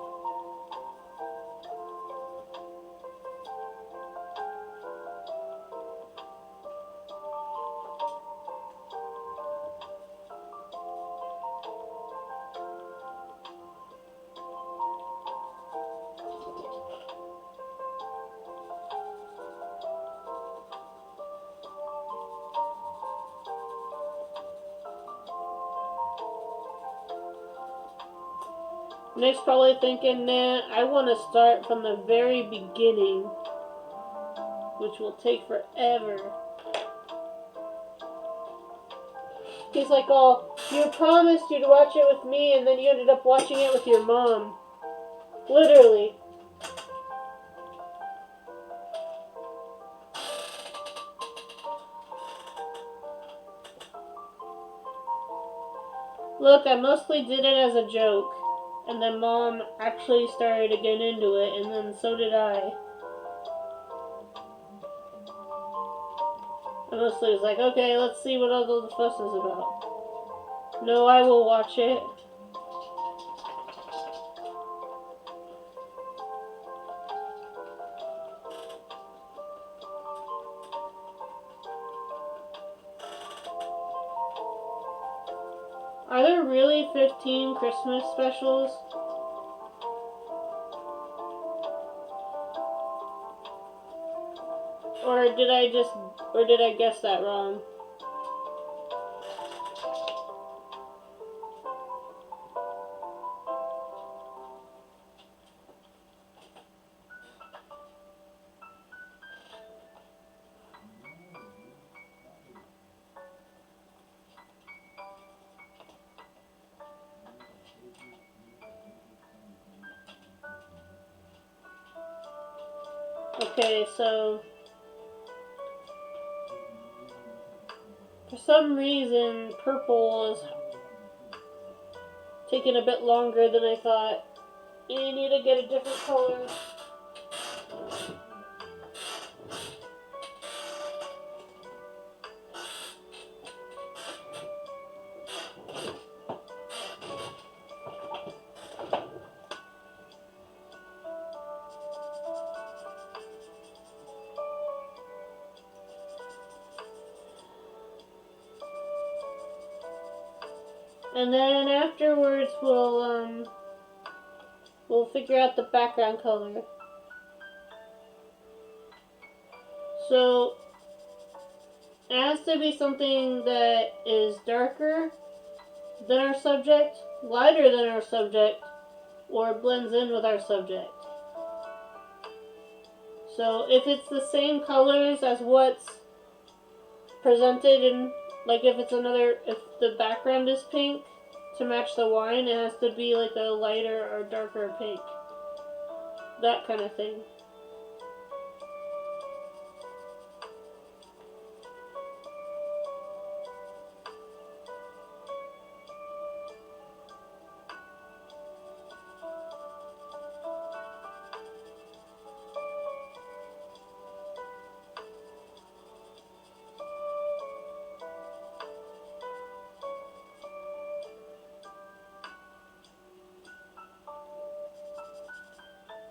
Nick's probably thinking, nah, I want to start from the very beginning, which will take forever. He's like, oh, you promised you'd watch it with me, and then you ended up watching it with your mom. Literally. Look, I mostly did it as a joke. And then Mom actually started to get into it, and then so did I. I mostly was like, okay, let's see what all the fuss is about. No, I will watch it. Are there really 15 Christmas specials? Or did I guess that wrong? Okay, so for some reason, purple is taking a bit longer than I thought. You need to get a different color. And then afterwards we'll figure out the background color. So it has to be something that is darker than our subject, lighter than our subject, or blends in with our subject. So if it's the same colors as what's presented in, like if the background is pink to match the wine, it has to be like a lighter or darker pink. That kind of thing.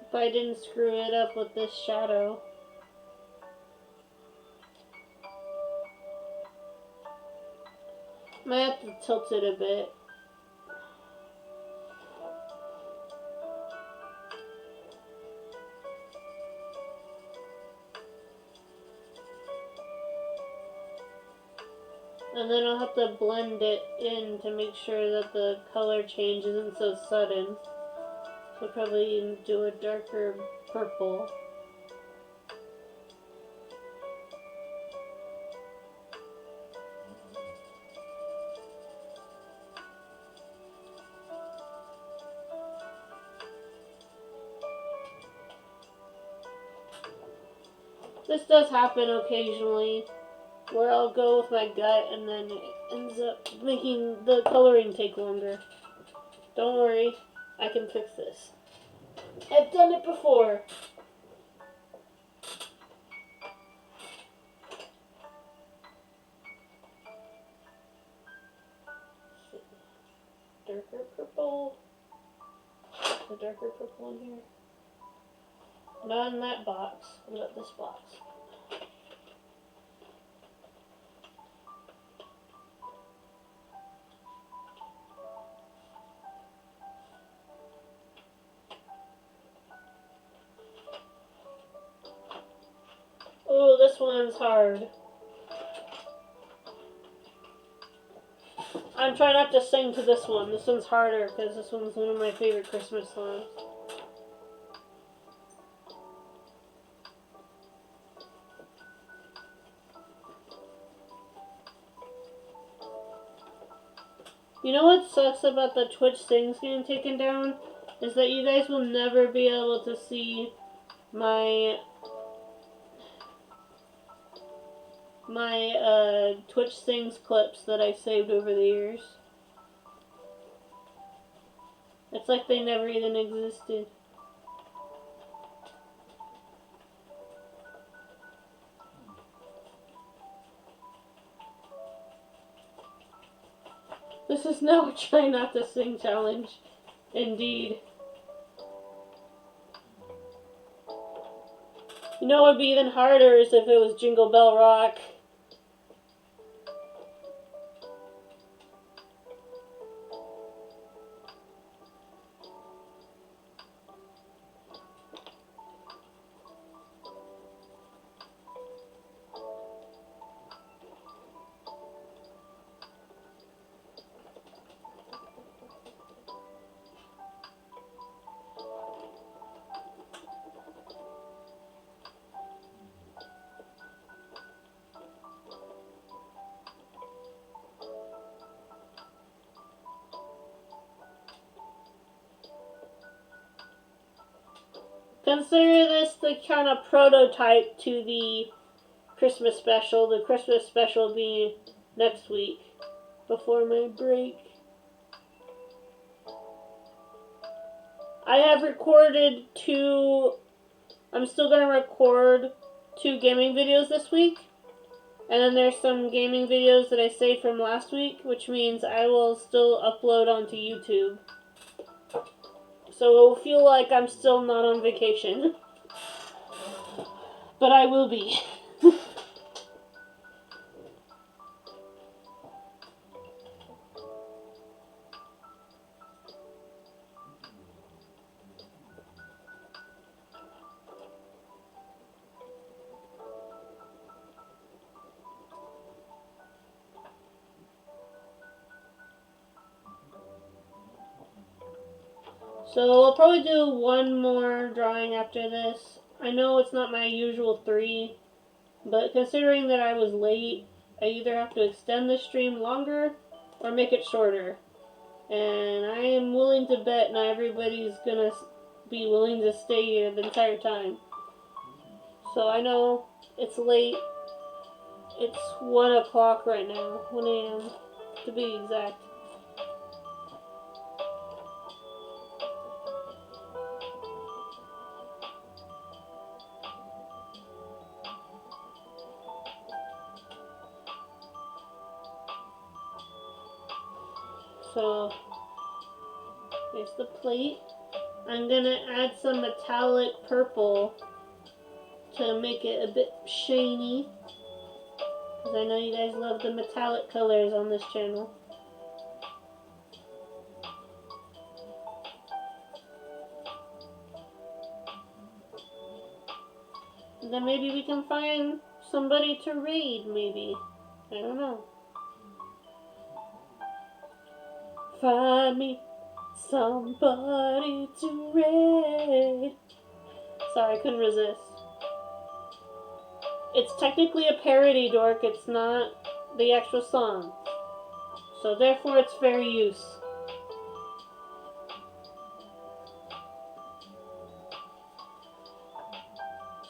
If I didn't screw it up with this shadow. Might have to tilt it a bit. And then I'll have to blend it in to make sure that the color change isn't so sudden. So probably do a darker purple. This does happen occasionally, where I'll go with my gut and then it ends up making the coloring take longer. Don't worry, I can fix this. I've done it before. Darker purple. The darker purple in here. Not in that box. What about this box? Oh, this one's hard. I'm trying not to sing to this one. This one's harder because this one's one of my favorite Christmas songs. You know what sucks about the Twitch things getting taken down? Is that you guys will never be able to see my Twitch things clips that I saved over the years. It's like they never even existed. This is no try not to sing challenge. Indeed. You know what would be even harder is if it was Jingle Bell Rock. Consider this the kind of prototype to the Christmas special. The Christmas special being next week, before my break. I have recorded I'm still going to record 2 gaming videos this week. And then there's some gaming videos that I saved from last week, which means I will still upload onto YouTube. So it will feel like I'm still not on vacation. But I will be. So I'll probably do one more drawing after this. I know it's not my usual 3, but considering that I was late, I either have to extend the stream longer or make it shorter. And I am willing to bet not everybody's gonna be willing to stay here the entire time. So I know it's late. It's 1 o'clock right now, 1 a.m. to be exact. So, here's the plate. I'm gonna add some metallic purple to make it a bit shiny, because I know you guys love the metallic colors on this channel. And then maybe we can find somebody to raid, maybe. I don't know. Find me somebody to raid. Sorry, I couldn't resist. It's technically a parody, Dork. It's not the actual song. So therefore it's fair use.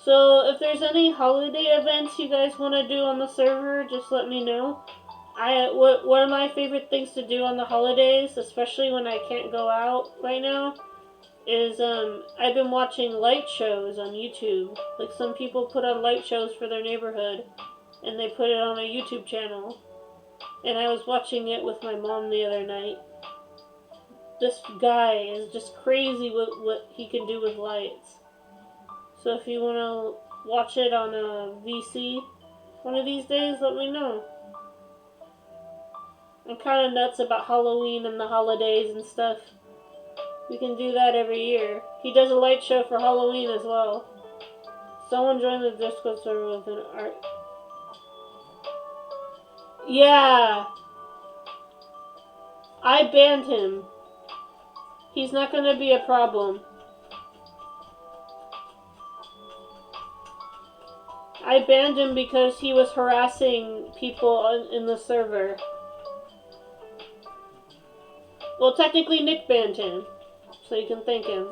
So if there's any holiday events you guys want to do on the server, just let me know. One of my favorite things to do on the holidays, especially when I can't go out right now, is I've been watching light shows on YouTube. Like, some people put on light shows for their neighborhood, and they put it on a YouTube channel. And I was watching it with my mom the other night. This guy is just crazy with what he can do with lights. So if you want to watch it on a VC one of these days, let me know. I'm kind of nuts about Halloween and the holidays and stuff. We can do that every year. He does a light show for Halloween as well. Someone joined the Discord server with an art. Yeah. I banned him. He's not going to be a problem. I banned him because he was harassing people in the server. Well, technically Nick banned him, so you can thank him.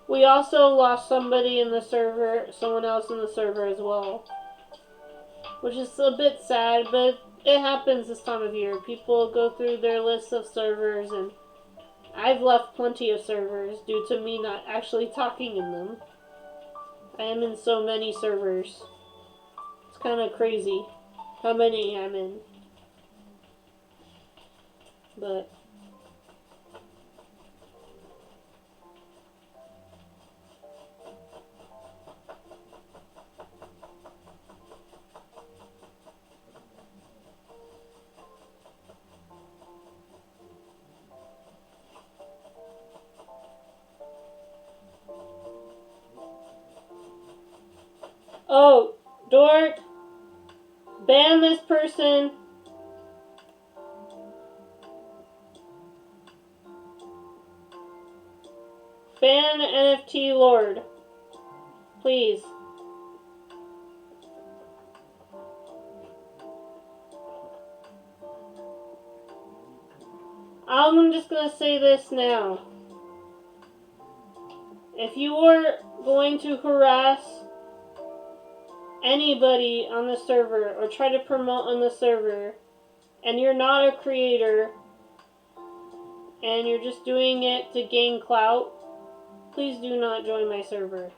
We also lost somebody in the server, someone else in the server as well. Which is a bit sad, but It happens this time of year. People go through their lists of servers, and I've left plenty of servers due to me not actually talking in them. I am in so many servers. It's kind of crazy how many I'm in. But oh, Dork, ban this person. Ban NFT Lord. Please. I'm just gonna say this now. If you are going to harass anybody on the server or try to promote on the server, and you're not a creator, and you're just doing it to gain clout, please do not join my server.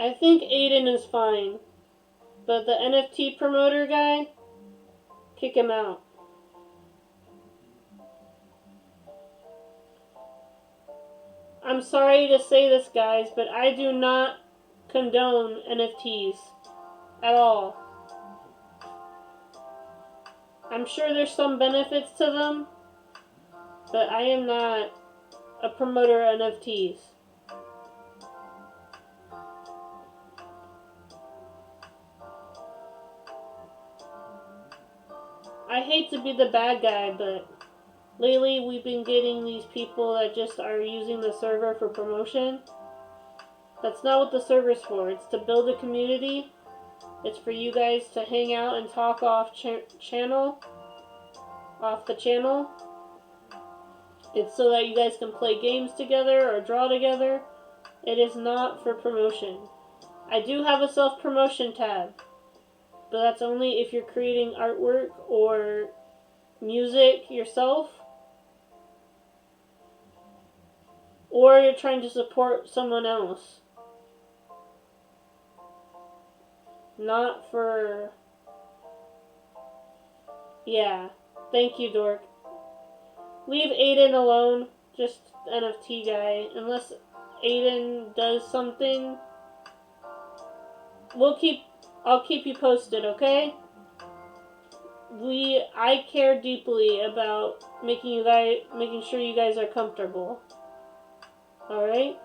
I think Aiden is fine, but the NFT promoter guy, kick him out. I'm sorry to say this, guys, but I do not condone NFTs at all. I'm sure there's some benefits to them, but I am not a promoter of NFTs. I hate to be the bad guy, but lately we've been getting these people that just are using the server for promotion. That's not what the server's for. It's to build a community. It's for you guys to hang out and talk off the channel. It's so that you guys can play games together or draw together. It is not for promotion. I do have a self-promotion tab, but that's only if you're creating artwork or music yourself, or you're trying to support someone else. Not for... Yeah. Thank you, Dork. Leave Aiden alone. Just NFT guy. Unless Aiden does something, I'll keep you posted, okay? I care deeply about making sure you guys are comfortable. Alright?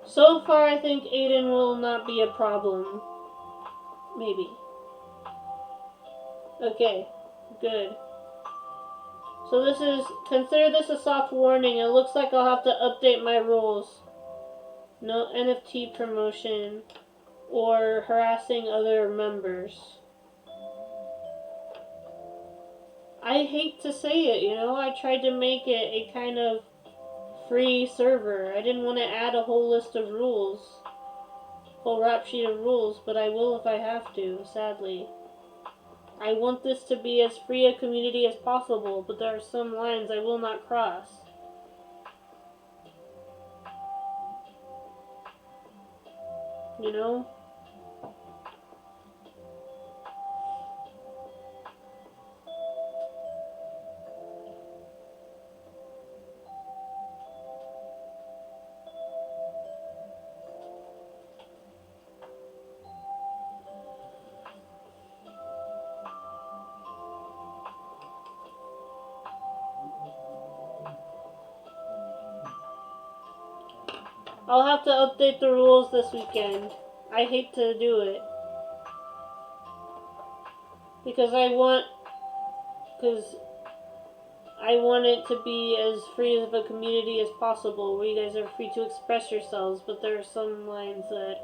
So far, I think Aiden will not be a problem. Maybe. Okay, good. So consider this a soft warning. It looks like I'll have to update my rules. No NFT promotion or harassing other members. I hate to say it, I tried to make it a kind of free server. I didn't want to add a whole list of rules. Whole rap sheet of rules, but I will if I have to, sadly. I want this to be as free a community as possible, but there are some lines I will not cross. You know? I'll have to update the rules this weekend. I hate to do it. Because I want it to be as free of a community as possible, where you guys are free to express yourselves, but there are some lines that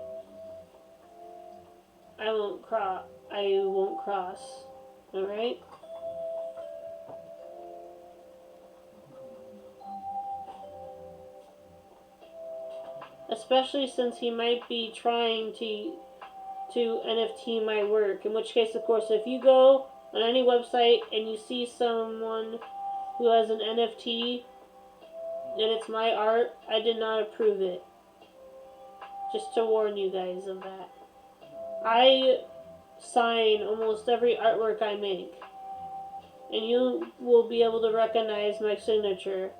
I won't cross. Alright? Especially since he might be trying to NFT my work. In which case, of course, if you go on any website and you see someone who has an NFT and it's my art, I did not approve it. Just to warn you guys of that. I sign almost every artwork I make, and you will be able to recognize my signature.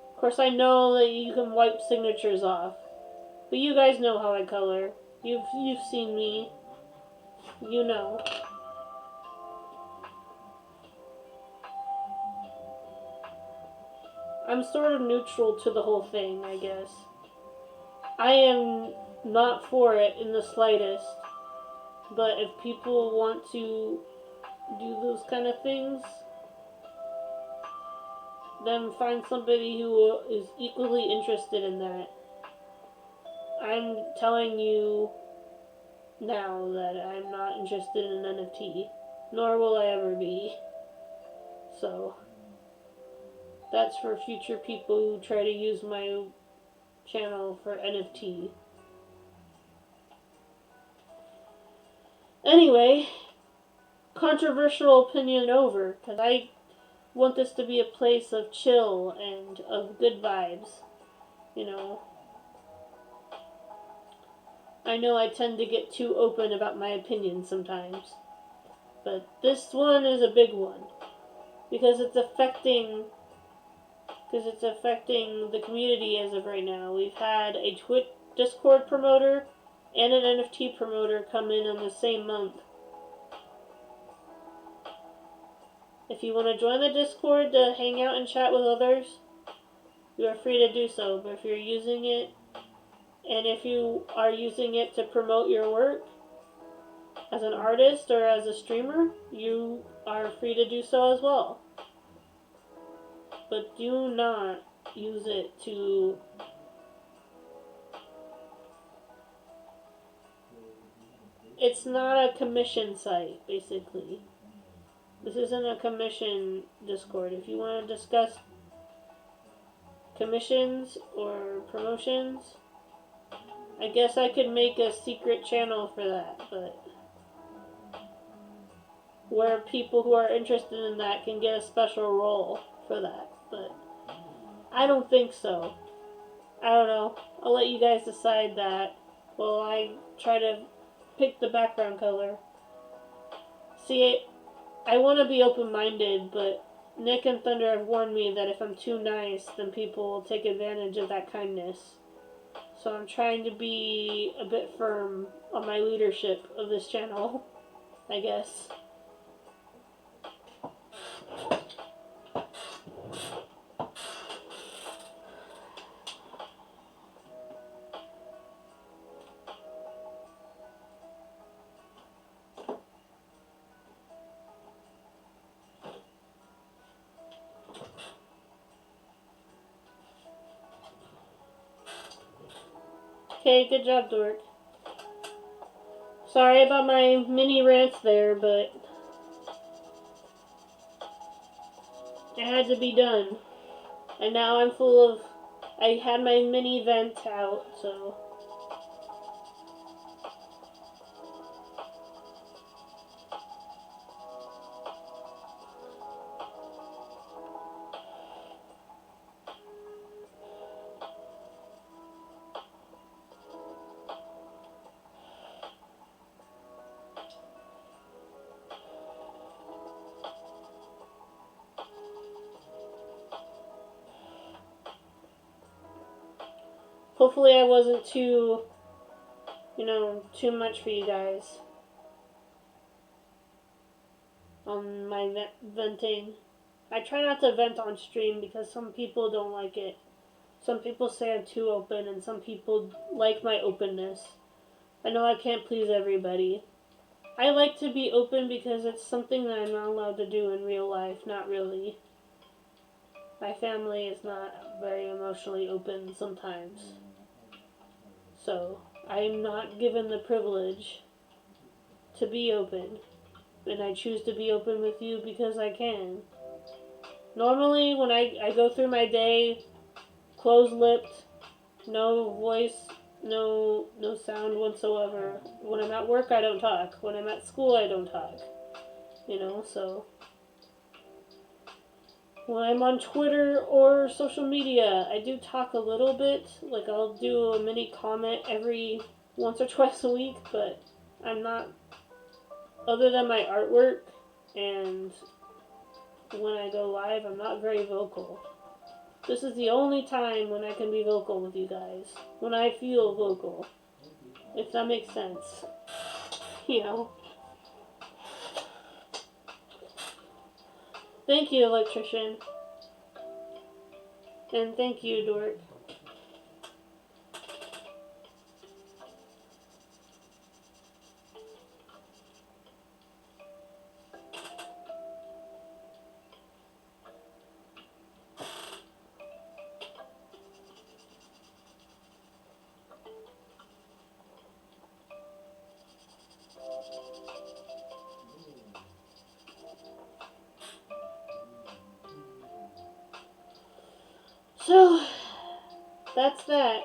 Of course, I know that you can wipe signatures off, but you guys know how I color. You've seen me. You know. I'm sort of neutral to the whole thing, I guess. I am not for it in the slightest, but if people want to do those kind of things, then find somebody who is equally interested in that. I'm telling you now that I'm not interested in NFT, nor will I ever be. So, that's for future people who try to use my channel for NFT. Anyway, controversial opinion over, because I want this to be a place of chill and of good vibes, you know. I know I tend to get too open about my opinions sometimes, but this one is a big one, because it's affecting the community as of right now. We've had a Discord promoter and an NFT promoter come in the same month. If you want to join the Discord to hang out and chat with others, you are free to do so. But if you're using it, and if you are using it to promote your work as an artist or as a streamer, you are free to do so as well. But do not use it to it's not a commission site, basically. This isn't a commission Discord. If you want to discuss commissions or promotions, I guess I could make a secret channel for that, but where people who are interested in that can get a special role for that, but I don't think so. I don't know. I'll let you guys decide that while I try to pick the background color. See, I want to be open-minded, but Nick and Thunder have warned me that if I'm too nice, then people will take advantage of that kindness. So I'm trying to be a bit firm on my leadership of this channel, I guess. Okay, good job, Dork. Sorry about my mini rants there, but it had to be done. And now I'm full of... I had my mini vent out, so... Hopefully I wasn't too much for you guys on my venting. I try not to vent on stream because some people don't like it. Some people say I'm too open, and some people like my openness. I know I can't please everybody. I like to be open because it's something that I'm not allowed to do in real life, not really. My family is not very emotionally open sometimes. So, I'm not given the privilege to be open. And I choose to be open with you because I can. Normally, when I go through my day, closed-lipped, no voice, no sound whatsoever. When I'm at work, I don't talk. When I'm at school, I don't talk. So when I'm on Twitter or social media, I do talk a little bit. Like, I'll do a mini comment every once or twice a week, but I'm not, other than my artwork and when I go live, I'm not very vocal. This is the only time when I can be vocal with you guys. When I feel vocal. If that makes sense. Thank you, Electrician. And thank you, Dork. So, that's that.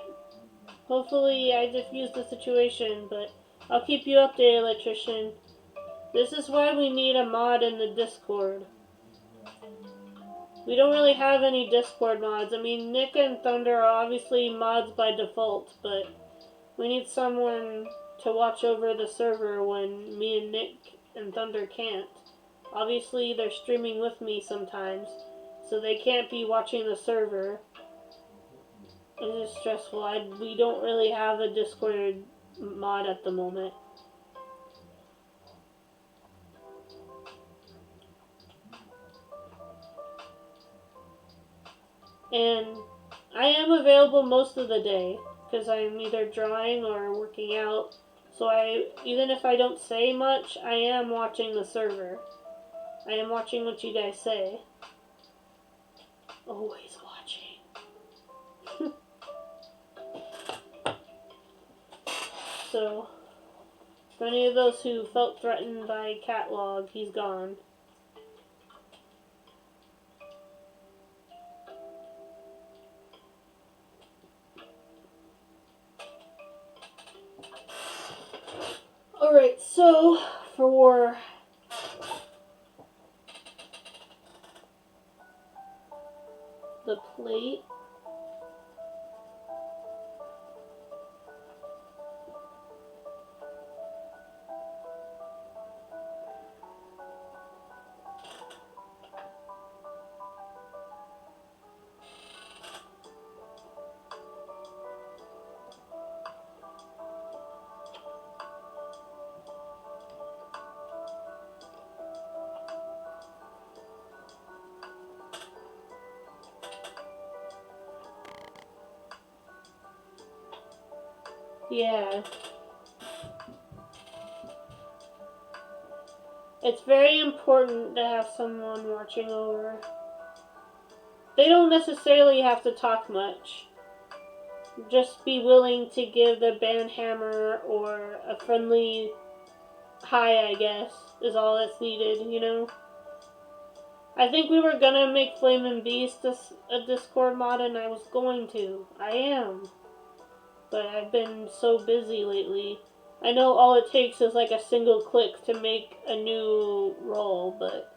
Hopefully I diffused the situation, but I'll keep you updated, Electrician. This is why we need a mod in the Discord. We don't really have any Discord mods. I mean, Nick and Thunder are obviously mods by default, but we need someone to watch over the server when me and Nick and Thunder can't. Obviously, they're streaming with me sometimes, so they can't be watching the server. It is stressful. We don't really have a Discord mod at the moment. And I am available most of the day because I'm either drawing or working out. So even if I don't say much, I am watching the server. I am watching what you guys say. Always watching. So, for any of those who felt threatened by Catalog, he's gone. Alright, so for the plate, yeah. It's very important to have someone watching over. They don't necessarily have to talk much. Just be willing to give the band hammer or a friendly hi, I guess, is all that's needed, I think we were gonna make Flamin' Beast a Discord mod, and I was going to. I am. But I've been so busy lately. I know all it takes is like a single click to make a new role, but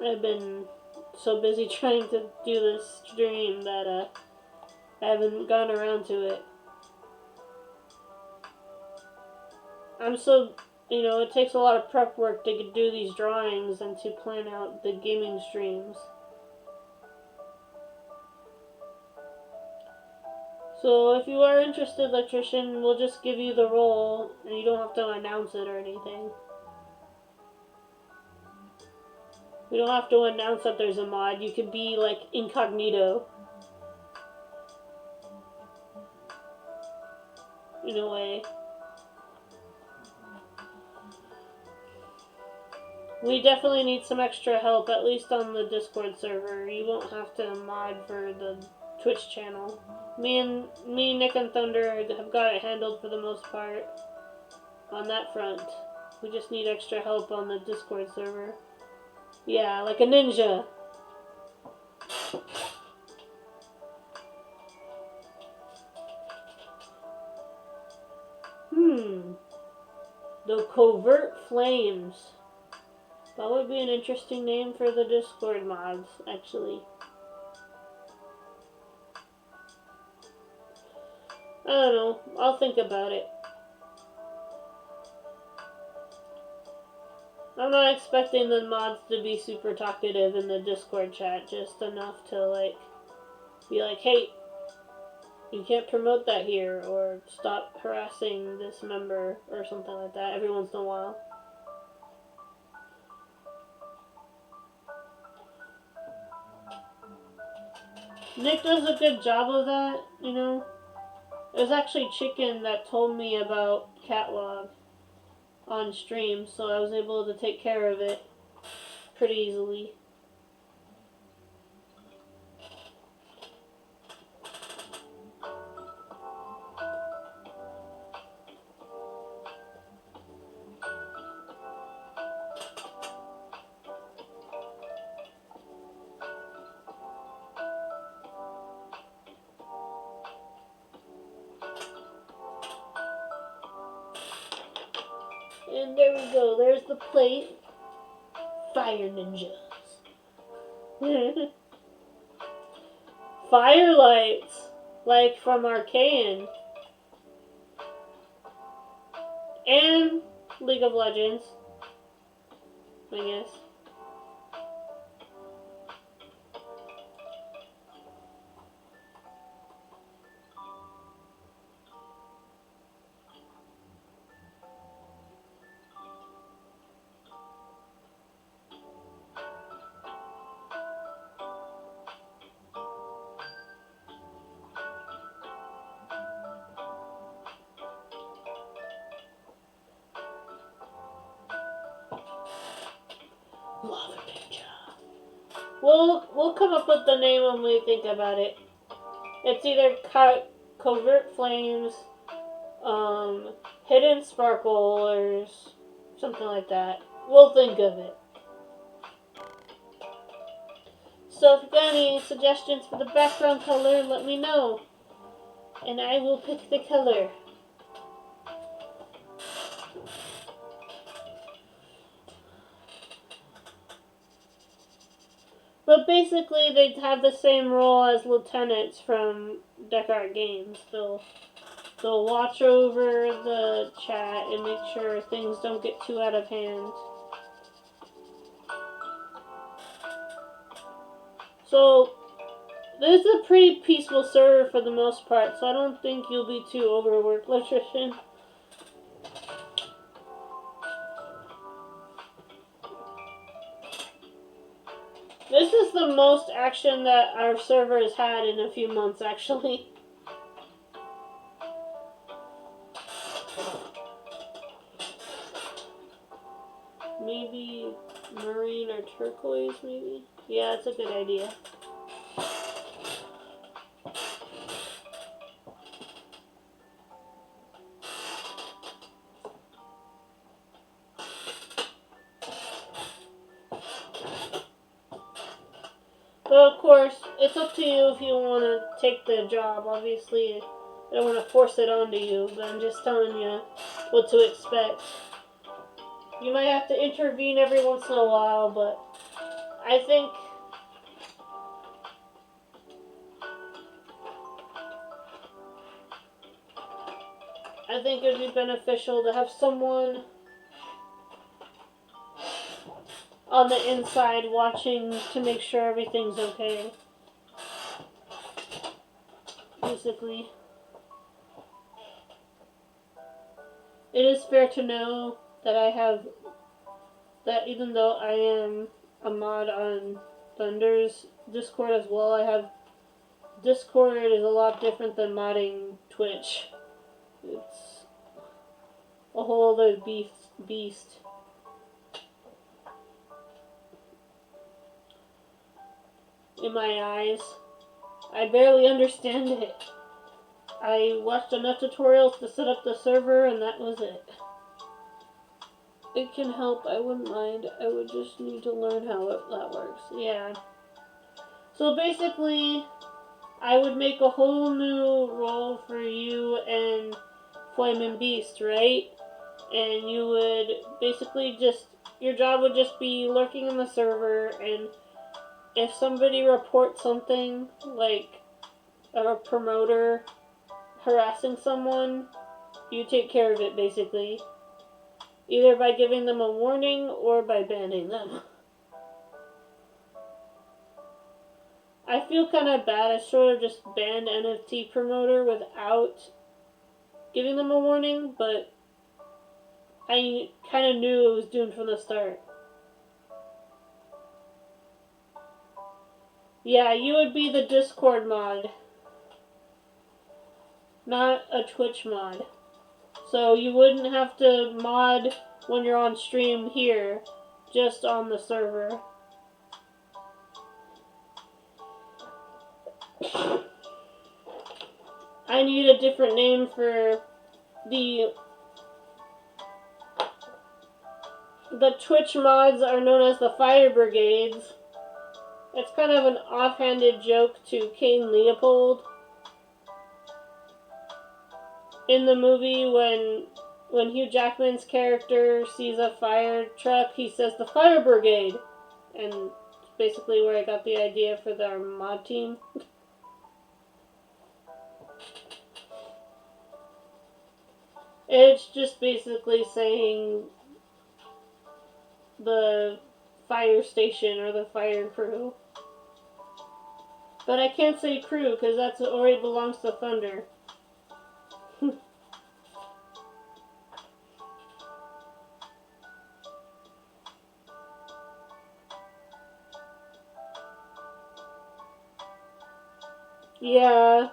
I've been so busy trying to do this stream that I haven't gone around to it. It takes a lot of prep work to do these drawings and to plan out the gaming streams. So if you are interested, Electrician, we'll just give you the role, and you don't have to announce it or anything. We don't have to announce that there's a mod. You can be like incognito. In a way. We definitely need some extra help, at least on the Discord server. You won't have to mod for the Twitch channel. Me, Nick, and Thunder have got it handled for the most part on that front. We just need extra help on the Discord server. Yeah, like a ninja. The Covert Flames. That would be an interesting name for the Discord mods, actually. I don't know. I'll think about it. I'm not expecting the mods to be super talkative in the Discord chat, just enough to, like, be like, hey, you can't promote that here, or stop harassing this member, or something like that every once in a while. Nick does a good job of that, you know. It was actually Chicken that told me about Catalog on stream, so I was able to take care of it pretty easily. And there we go. There's the plate. Fire ninjas. Firelights. Like from Arcane. And League of Legends. I guess. Lava Ninja. We'll come up with the name when we think about it. It's either Covert Flames, Hidden Sparkle, or something like that. We'll think of it. So if you've got any suggestions for the background color, let me know. And I will pick the color. But basically, they have the same role as lieutenants from Descartes Games. They'll watch over the chat and make sure things don't get too out of hand. So, this is a pretty peaceful server for the most part, so I don't think you'll be too overworked, Electrician. This is the most action that our server has had in a few months, actually. Maybe marine or turquoise, maybe? Yeah, that's a good idea. But of course, it's up to you if you want to take the job. Obviously, I don't want to force it onto you, but I'm just telling you what to expect. You might have to intervene every once in a while, but I think it would be beneficial to have someone on the inside watching to make sure everything's okay. Basically. It is fair to know that even though I am a mod on Thunder's Discord as well. I have Discord is a lot different than modding Twitch. It's a whole other beast. In my eyes, I barely understand it. I watched enough tutorials to set up the server, and that was it. It can help, I wouldn't mind. I would just need to learn how that works. Yeah. So basically, I would make a whole new role for you and Flamin' Beast, right? And you would basically just, your job would just be lurking in the server, and if somebody reports something, like a promoter harassing someone, you take care of it, basically. Either by giving them a warning or by banning them. I feel kind of bad. I sort of just banned NFT promoter without giving them a warning, but I kind of knew it was doomed from the start. Yeah, you would be the Discord mod, not a Twitch mod. So you wouldn't have to mod when you're on stream here, just on the server. I need a different name for the Twitch mods are known as the Fire Brigades. It's kind of an offhanded joke to Cain Leopold. In the movie, when Hugh Jackman's character sees a fire truck, he says the Fire Brigade. And it's basically where I got the idea for our mod team. It's just basically saying the fire station or the fire crew. But I can't say crew because that already belongs to Thunder. Yeah.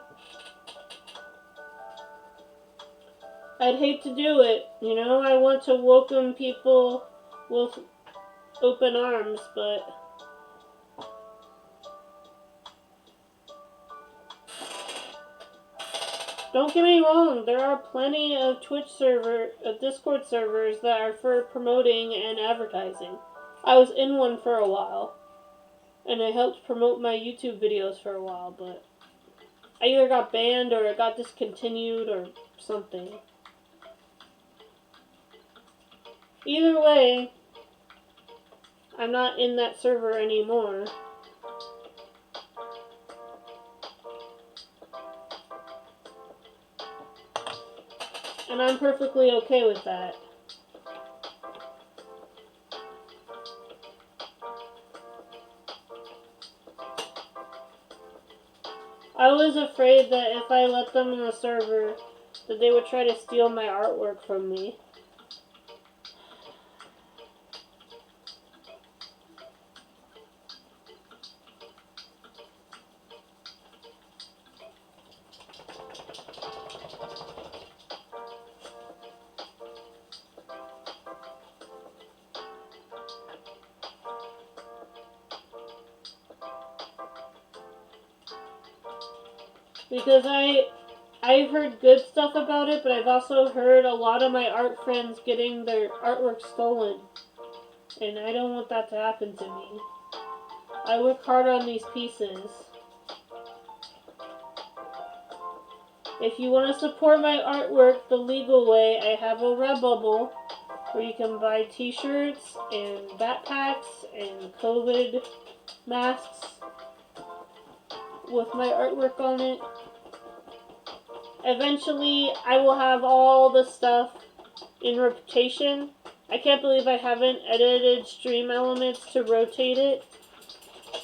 I'd hate to do it, you know? I want to welcome people with open arms, but don't get me wrong, there are plenty of Discord servers that are for promoting and advertising. I was in one for a while, and I helped promote my YouTube videos for a while, but I either got banned or it got discontinued or something. Either way, I'm not in that server anymore. And I'm perfectly okay with that. I was afraid that if I let them in the server, that they would try to steal my artwork from me. Because I've heard good stuff about it, but I've also heard a lot of my art friends getting their artwork stolen. And I don't want that to happen to me. I work hard on these pieces. If you want to support my artwork the legal way, I have a Redbubble where you can buy t-shirts and backpacks and COVID masks with my artwork on it. Eventually, I will have all the stuff in rotation. I can't believe I haven't edited stream elements to rotate it.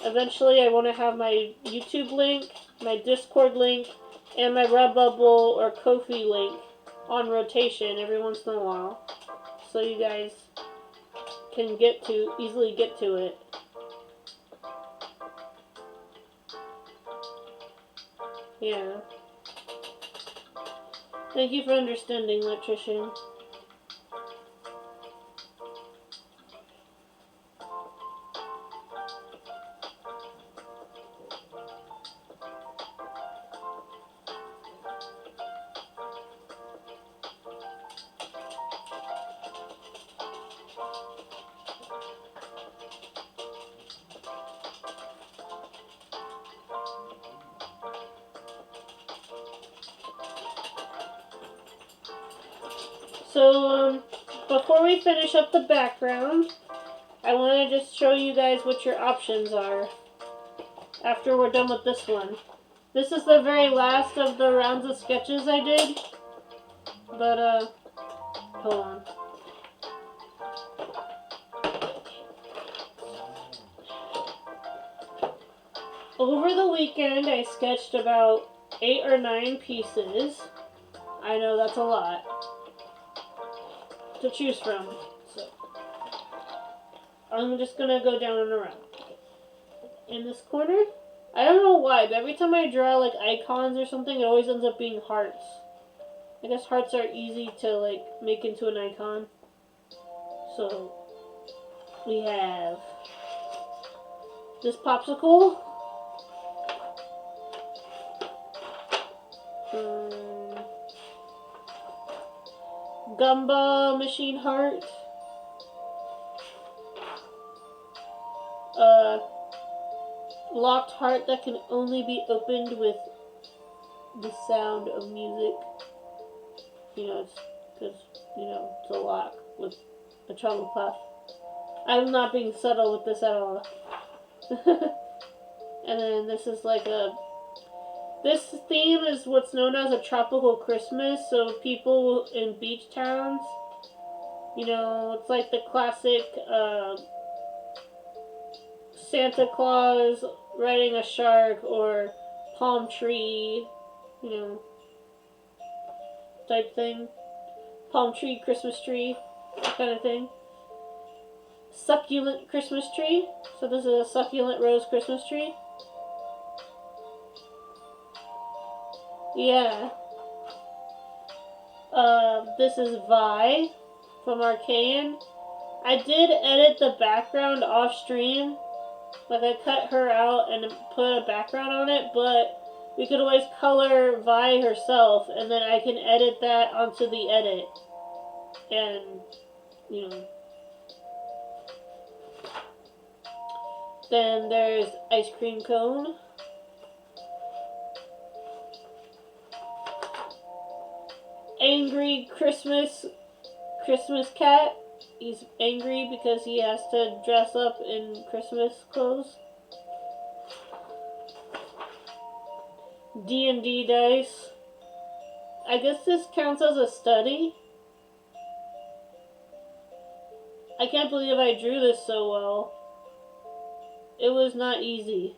Eventually, I want to have my YouTube link, my Discord link, and my Redbubble or Ko-fi link on rotation every once in a while, so you guys can easily get to it. Yeah. Thank you for understanding, electrician. So, before we finish up the background, I want to just show you guys what your options are after we're done with this one. This is the very last of the rounds of sketches I did, but, hold on. Over the weekend, I sketched about 8 or 9 pieces. I know that's a lot to choose from, so I'm just gonna go down and around. In this corner, I don't know why, but every time I draw like icons or something, it always ends up being hearts. I guess hearts are easy to like make into an icon. So we have this popsicle. Gumball machine heart. Locked heart that can only be opened with the sound of music. You know, it's because, you know, it's a lock with a chocolate puff. I'm not being subtle with this at all. And then this is like this theme is what's known as a tropical Christmas, so people in beach towns, you know, it's like the classic Santa Claus riding a shark or palm tree, you know, type thing. Palm tree, Christmas tree, kind of thing. Succulent Christmas tree. So this is a succulent rose Christmas tree. Yeah. This is Vi from Arcane. I did edit the background off stream. Like I cut her out and put a background on it, but we could always color Vi herself and then I can edit that onto the edit. And, you know. Then there's ice cream cone. Angry Christmas cat. He's angry because he has to dress up in Christmas clothes. D&D dice. I guess this counts as a study. I can't believe I drew this so well. It was not easy.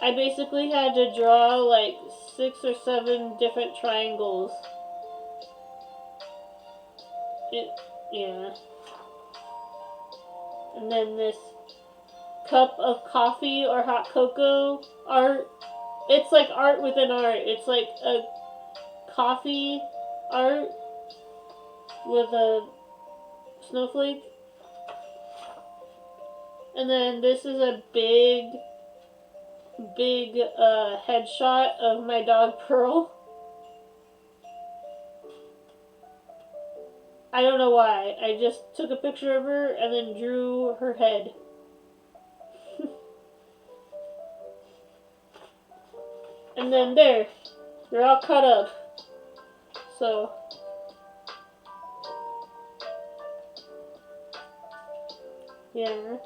I basically had to draw like 6 or 7 different triangles. Yeah. And then this cup of coffee or hot cocoa art. It's like art within art. It's like a coffee art with a snowflake. And then this is a big headshot of my dog Pearl. I don't know why. I just took a picture of her and then drew her head. And then there. They're all cut up. So. Yeah.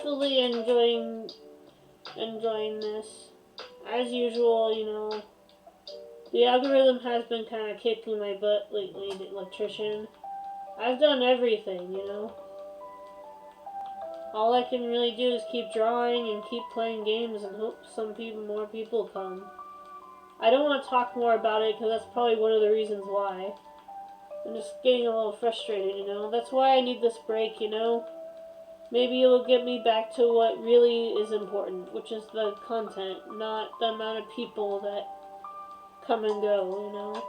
fully enjoying this. As usual, you know, the algorithm has been kind of kicking my butt lately, the electrician. I've done everything, you know. All I can really do is keep drawing and keep playing games and hope more people come. I don't want to talk more about it because that's probably one of the reasons why. I'm just getting a little frustrated, you know. That's why I need this break, you know. Maybe it will get me back to what really is important, which is the content, not the amount of people that come and go, you know.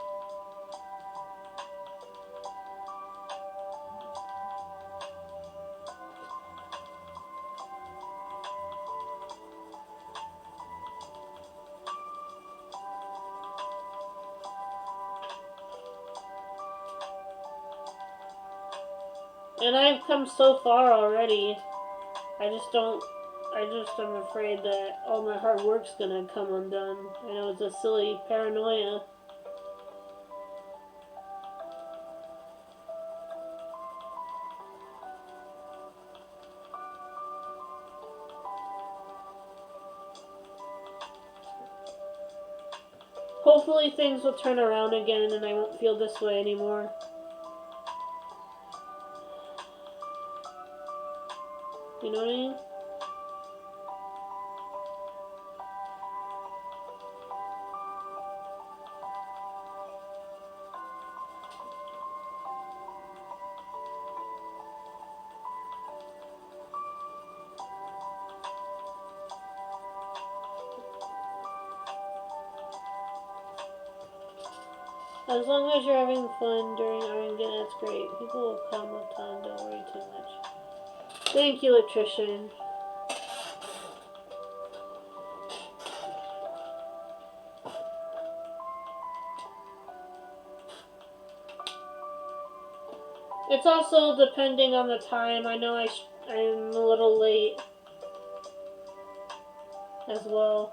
And I've come so far already. I'm afraid that all my hard work's gonna come undone. I know it's a silly paranoia. Hopefully things will turn around again and I won't feel this way anymore. You know what I mean? As long as you're having fun during Armageddon, that's great. People will come with time, don't worry too much. Thank you, electrician. It's also depending on the time. I know I'm a little late as well.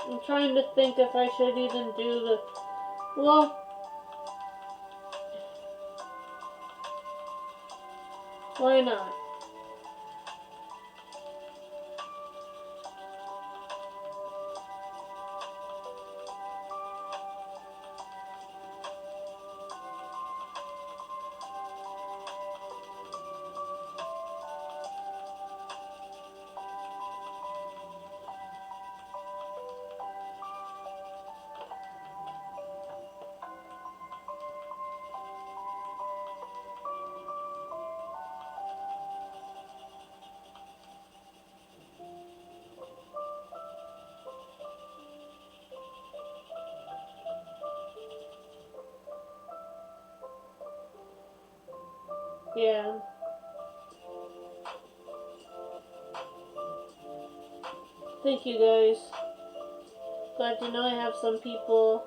I'm trying to think if I should even do the... Well... Why not? Yeah. Thank you guys. Glad to know I have some people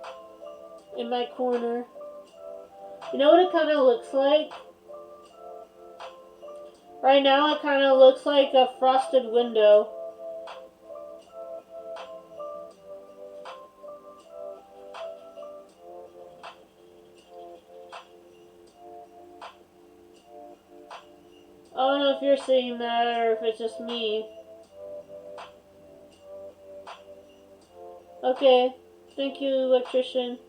in my corner. You know what it kind of looks like? Right now it kind of looks like a frosted window. I don't know if you're seeing that or if it's just me. Okay. Thank you, electrician.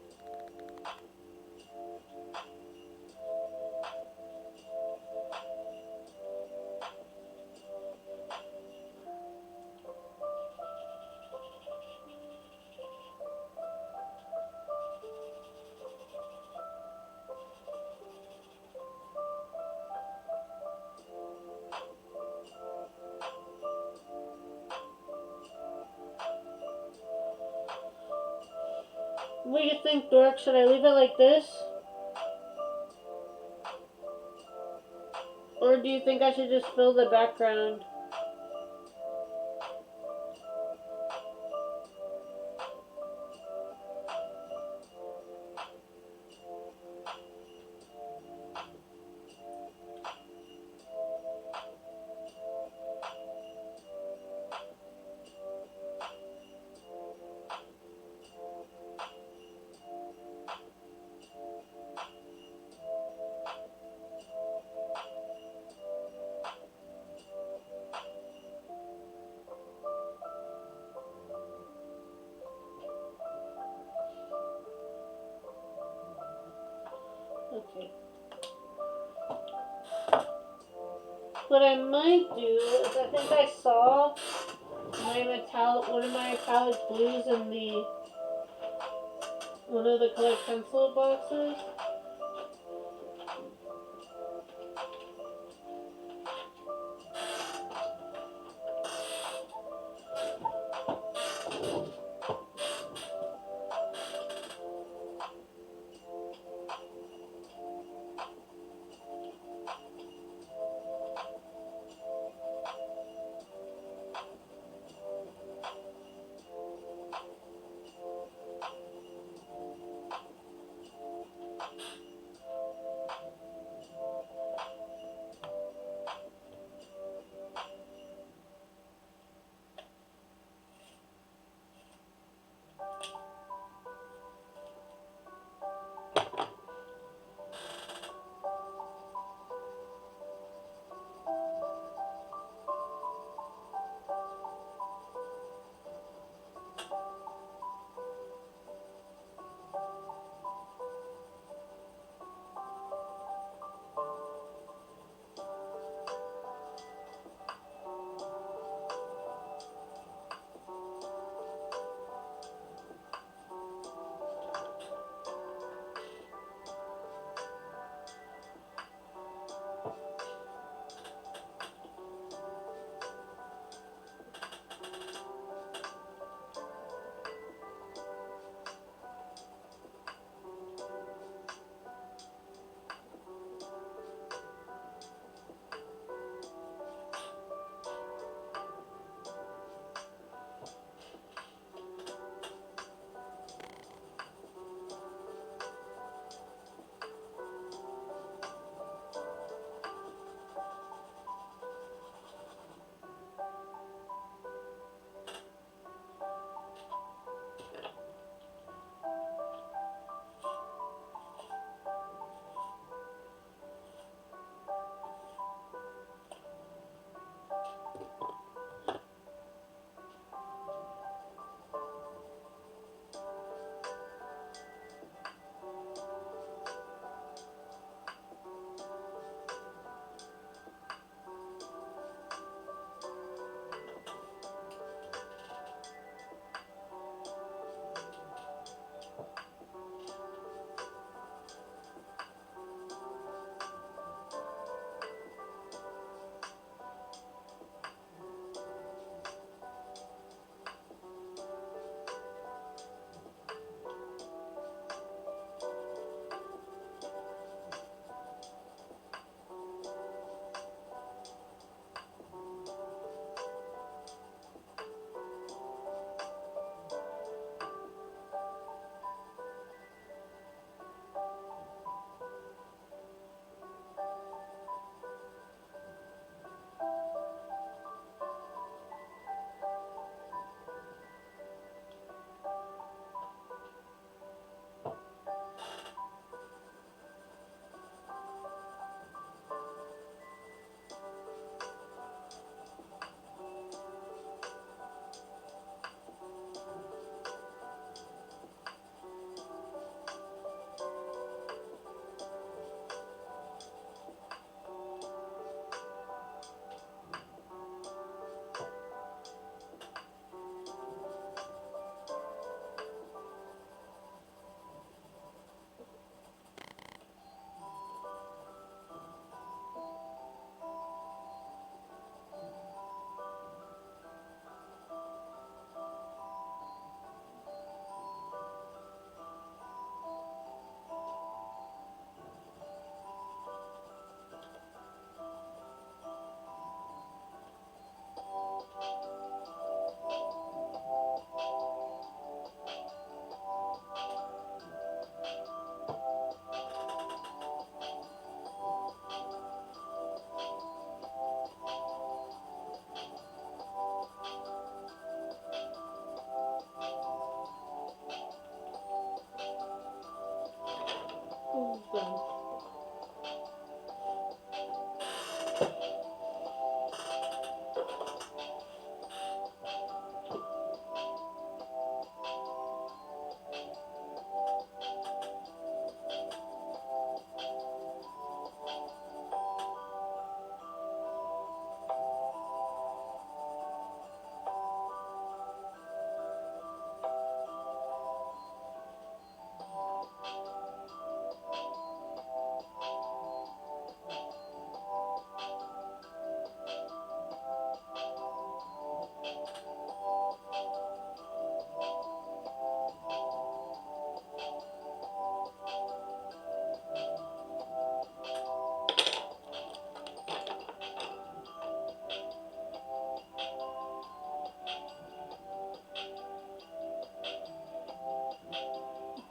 What do you think, Dork? Should I leave it like this? Or do you think I should just fill the background? Okay. What I might do is I think I saw one of my metallic blues in the one of the colored pencil boxes.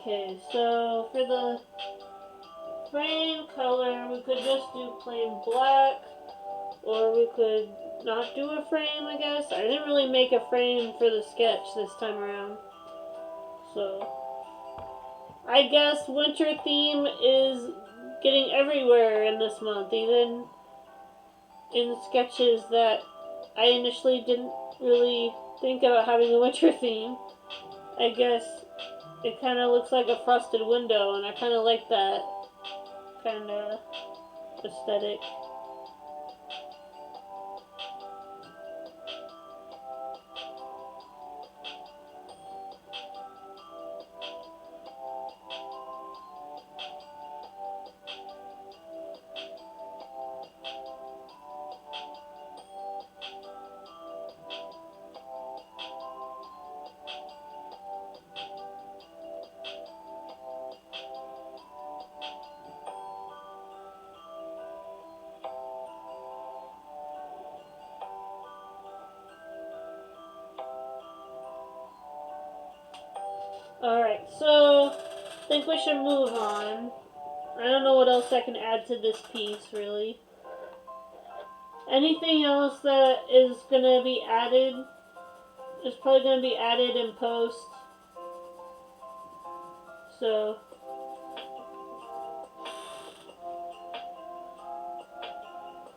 Okay, so for the frame color, we could just do plain black, or we could not do a frame, I guess. I didn't really make a frame for the sketch this time around. So, I guess winter theme is getting everywhere in this month, even in sketches that I initially didn't really think about having a winter theme. I guess it kind of looks like a frosted window, and I kind of like that kind of aesthetic. Alright, so I think we should move on. I don't know what else I can add to this piece, really. Anything else that is going to be added is probably going to be added in post. So,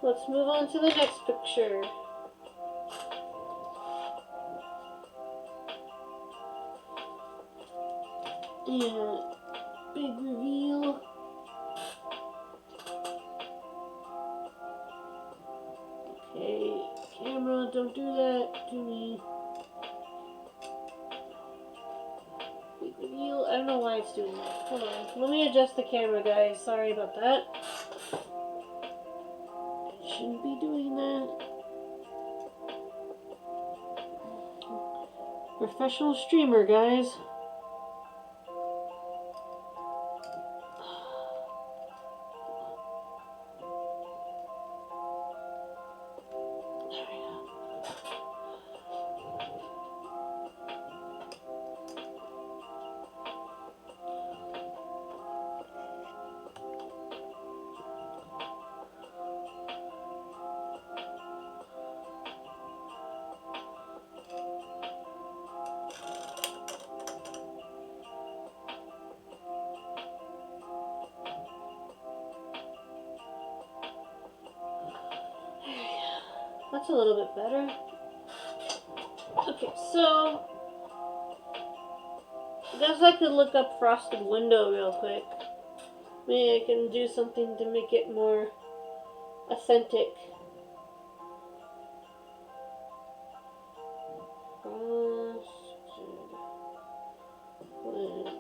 let's move on to the next picture. And big reveal. Okay, camera, don't do that to me. Big reveal. I don't know why it's doing that. Hold on. Let me adjust the camera, guys. Sorry about that. I shouldn't be doing that. Professional streamer, guys. That's a little bit better. Okay, so I guess I could look up frosted window real quick. Maybe I can do something to make it more authentic. Frosted window.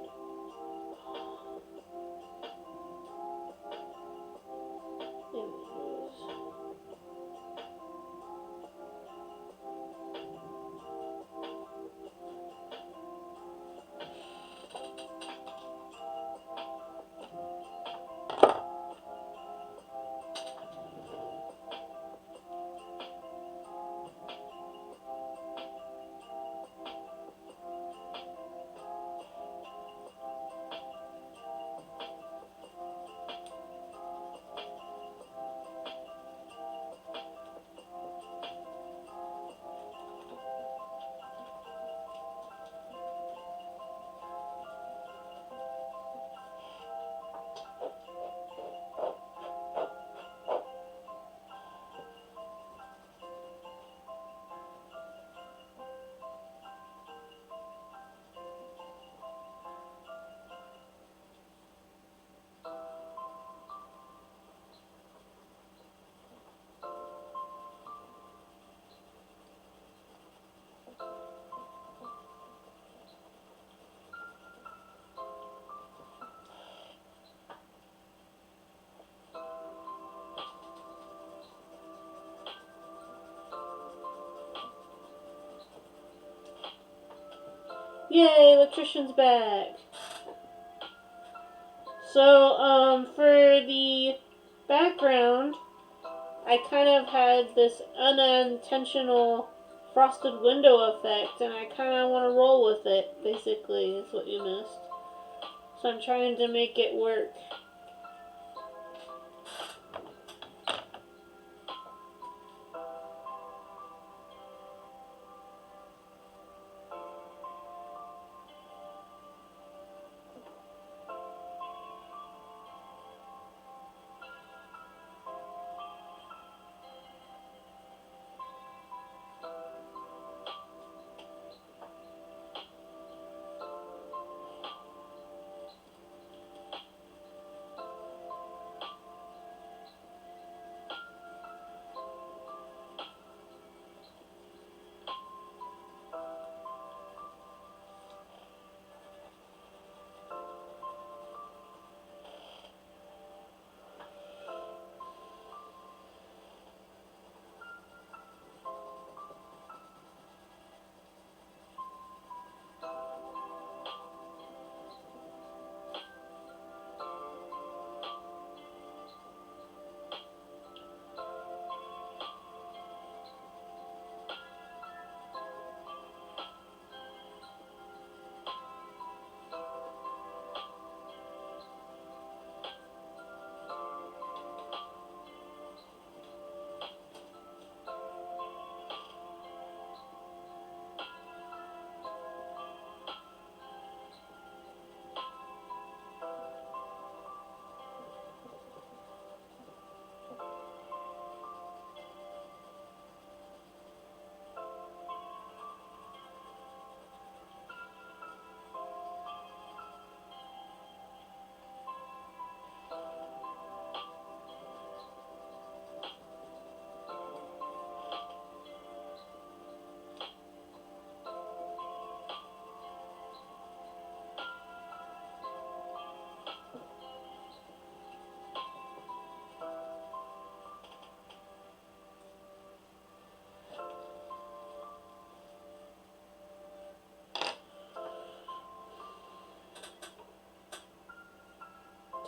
Yay, electrician's back. So, for the background, I kind of had this unintentional frosted window effect, and I kind of want to roll with it, basically, is what you missed. So I'm trying to make it work.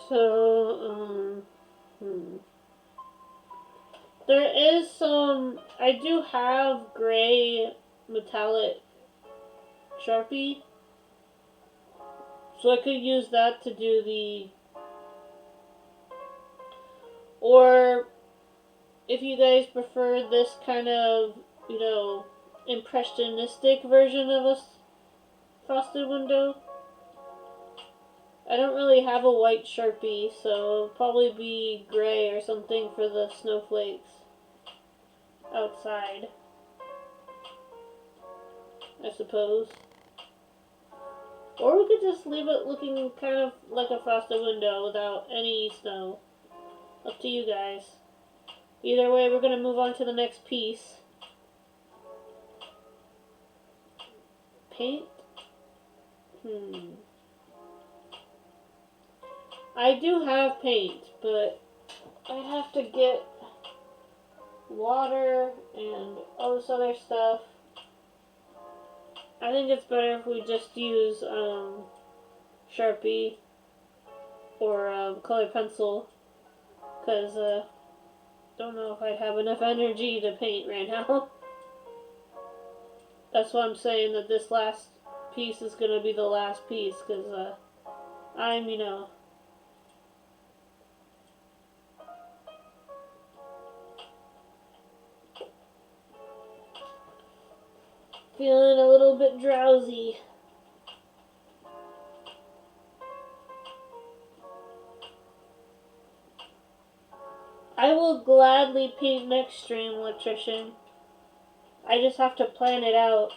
So, there is some, I do have gray metallic Sharpie, so I could use that to do the, or if you guys prefer this kind of, impressionistic version of a frosted window. I don't really have a white Sharpie, so it'll probably be gray or something for the snowflakes outside, I suppose. Or we could just leave it looking kind of like a frosted window without any snow. Up to you guys. Either way, we're going to move on to the next piece. Paint? I do have paint, but I have to get water and all this other stuff. I think it's better if we just use Sharpie or colored pencil, because don't know if I have enough energy to paint right now. That's why I'm saying that this last piece is going to be the last piece, because I'm, feeling a little bit drowsy. I will gladly paint next stream, Electrician. I just have to plan it out.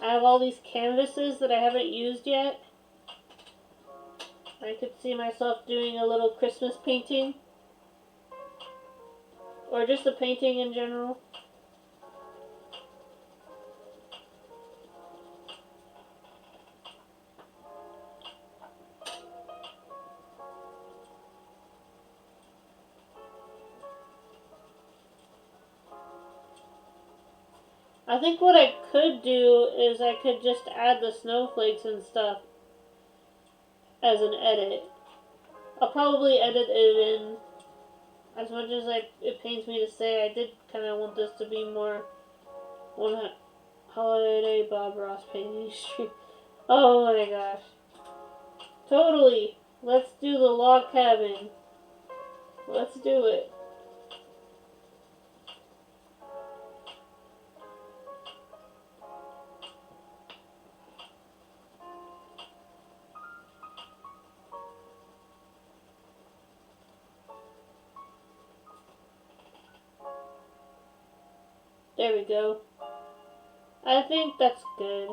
I have all these canvases that I haven't used yet. I could see myself doing a little Christmas painting. Or just a painting in general. I think what I could do is I could just add the snowflakes and stuff as an edit. I'll probably edit it in. As much as it pains me to say, I did kind of want this to be more one holiday Bob Ross painting stream. Oh my gosh. Totally. Let's do the log cabin. Let's do it. There we go. I think that's good.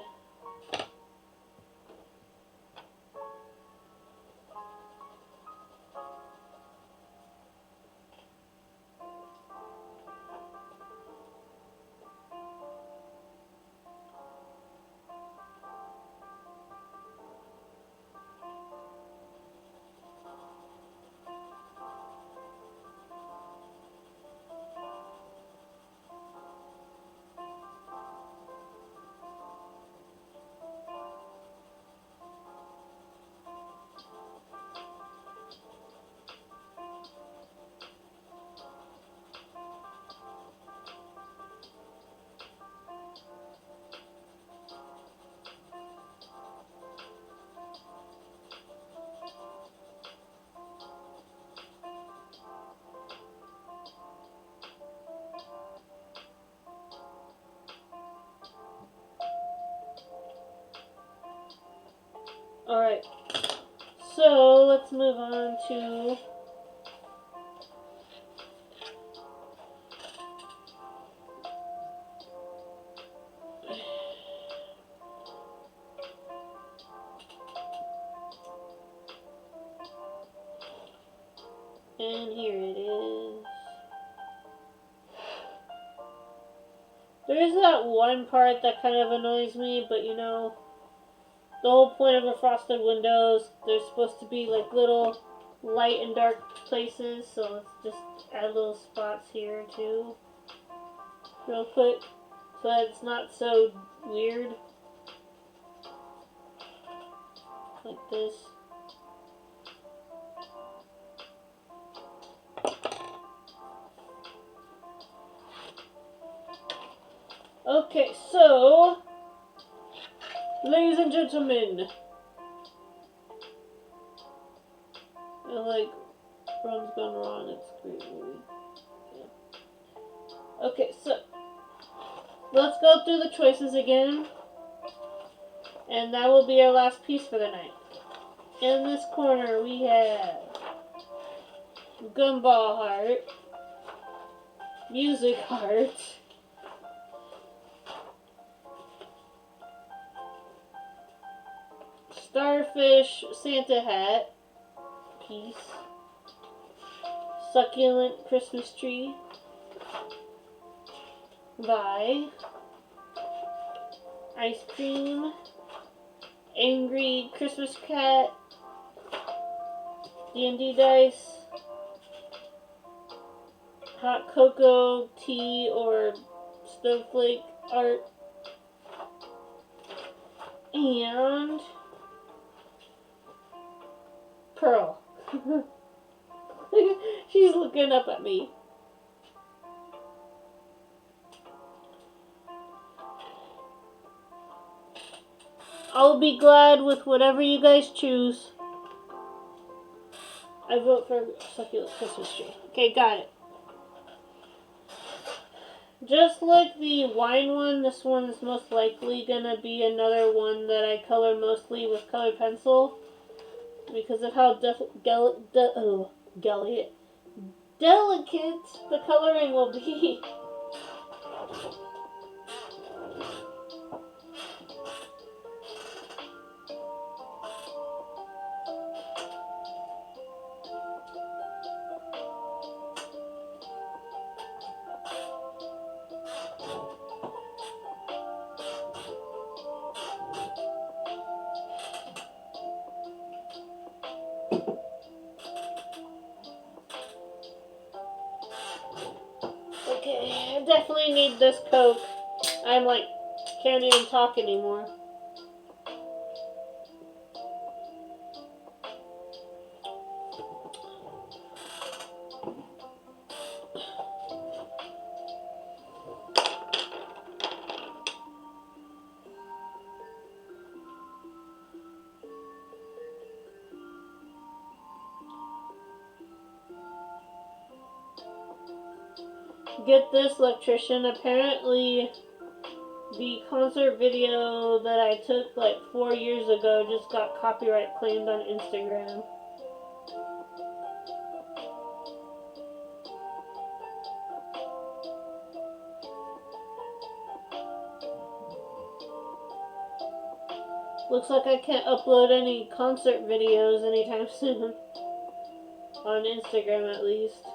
Alright. So, let's move on to... And here it is. There is that one part that kind of annoys me, but you know, the whole point of a frosted windows, there's supposed to be like little light and dark places, so let's just add little spots here too, real quick, so that it's not so weird, like this. Okay, so, ladies and gentlemen, like, Run's Gone Wrong, it's a great movie. Yeah. Okay, so, let's go through the choices again, and that will be our last piece for the night. In this corner, we have Gumball Heart, Music Heart, Starfish Santa Hat piece, Succulent Christmas Tree by Ice Cream, Angry Christmas Cat, D&D Dice, Hot Cocoa Tea or Snowflake Art, and Pearl. She's looking up at me. I'll be glad with whatever you guys choose. I vote for Succulent Christmas Tree. Okay, got it. Just like the wine one, this one is most likely gonna be another one that I color mostly with colored pencil because of how delicate the coloring will be. Okay, I definitely need this Coke. I'm like, can't even talk anymore. Get this, electrician. Apparently, the concert video that I took like 4 years ago just got copyright claimed on Instagram. Looks like I can't upload any concert videos anytime soon. On Instagram, at least.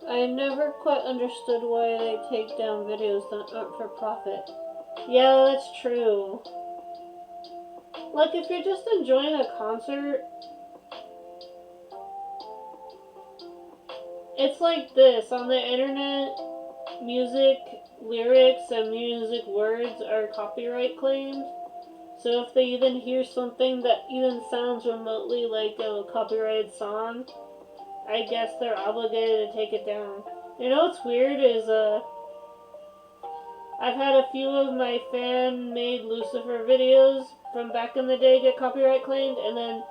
I never quite understood why they take down videos that aren't for profit. Yeah, that's true. Like, if you're just enjoying a concert, it's like this. On the internet, music lyrics and music words are copyright claimed. So if they even hear something that even sounds remotely like a copyrighted song, I guess they're obligated to take it down. You know what's weird is, I've had a few of my fan-made Lucifer videos from back in the day get copyright claimed, and then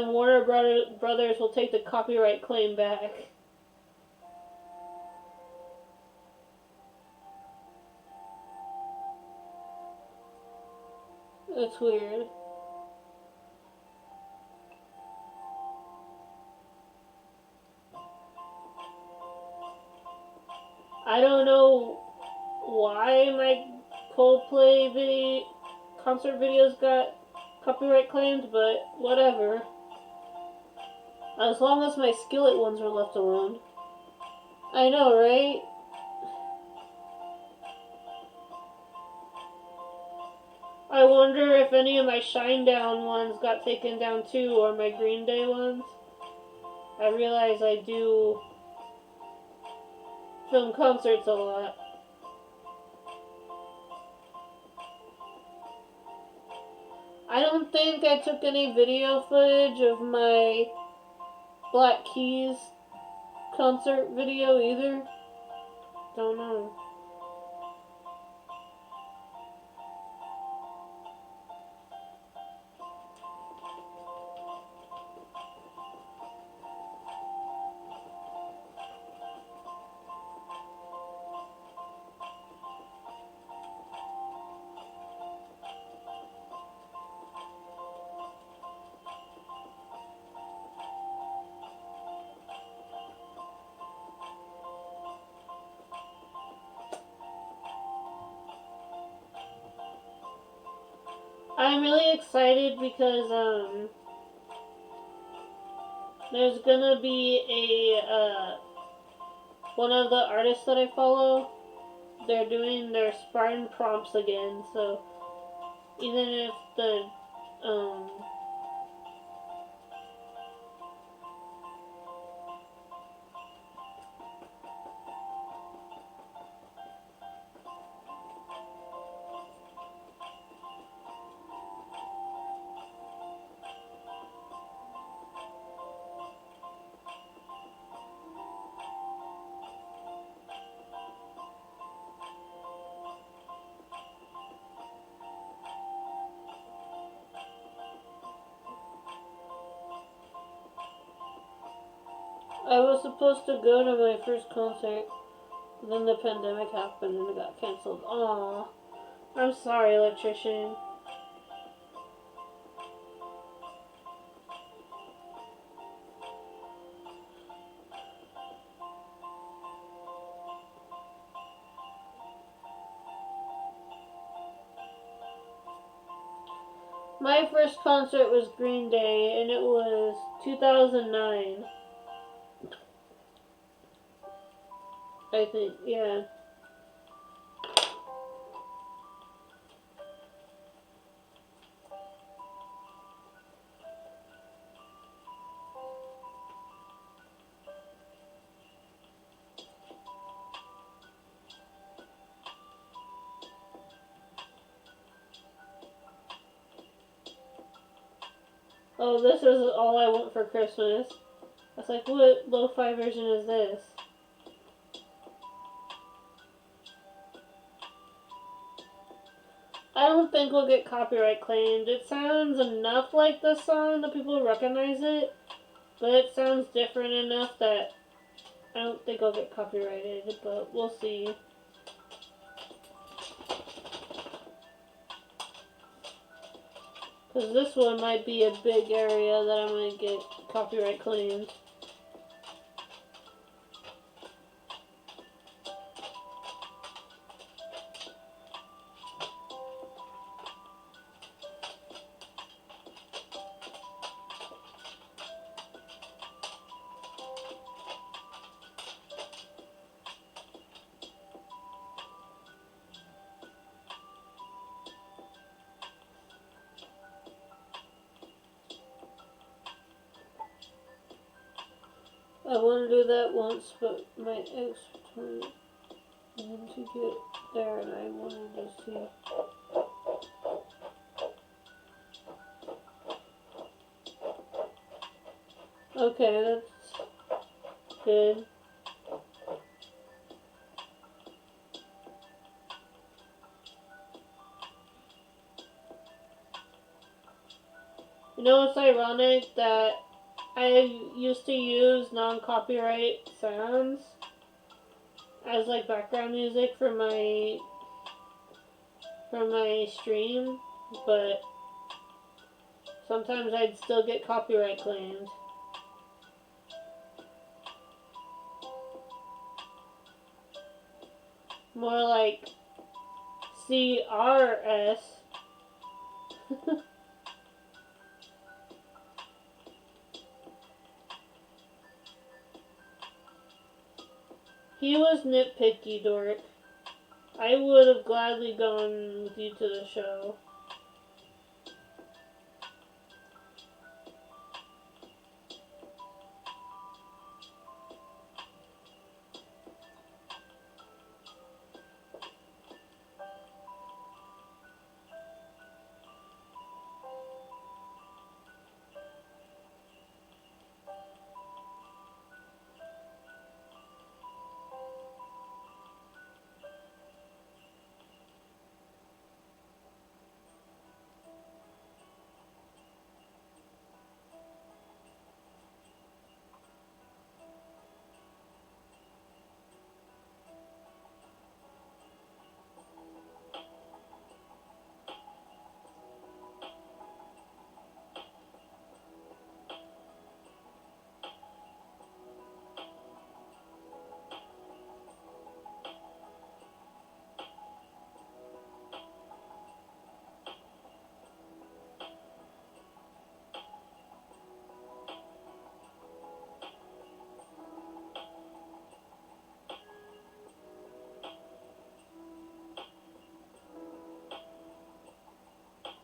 Warner Brothers will take the copyright claim back. It's weird. I don't know why my Coldplay concert videos got copyright claimed, but whatever. As long as my Skillet ones were left alone. I know, right? I wonder if any of my Shinedown ones got taken down too, or my Green Day ones. I realize I do film concerts a lot. I don't think I took any video footage of my Black Keys concert video either. Don't know. I'm really excited because there's gonna be a one of the artists that I follow. They're doing their Spartan prompts again, so even if the I was supposed to go to my first concert, then the pandemic happened and it got canceled. Aww. I'm sorry, electrician. My first concert was Green Day, and it was 2009. I think, yeah. Oh, this is all I want for Christmas. I was like, what lo-fi version is this? I don't think we'll get copyright claimed. It sounds enough like the song that people recognize it, but it sounds different enough that I don't think I'll get copyrighted, but we'll see. Because this one might be a big area that I might get copyright claimed. I want to do that once, but my ex told me to get there, and I wanted to see. Okay, that's good. You know, it's ironic that I used to use non-copyright sounds as like background music for my stream, but sometimes I'd still get copyright claimed. More like CRS. He was nitpicky, dork. I would have gladly gone with you to the show.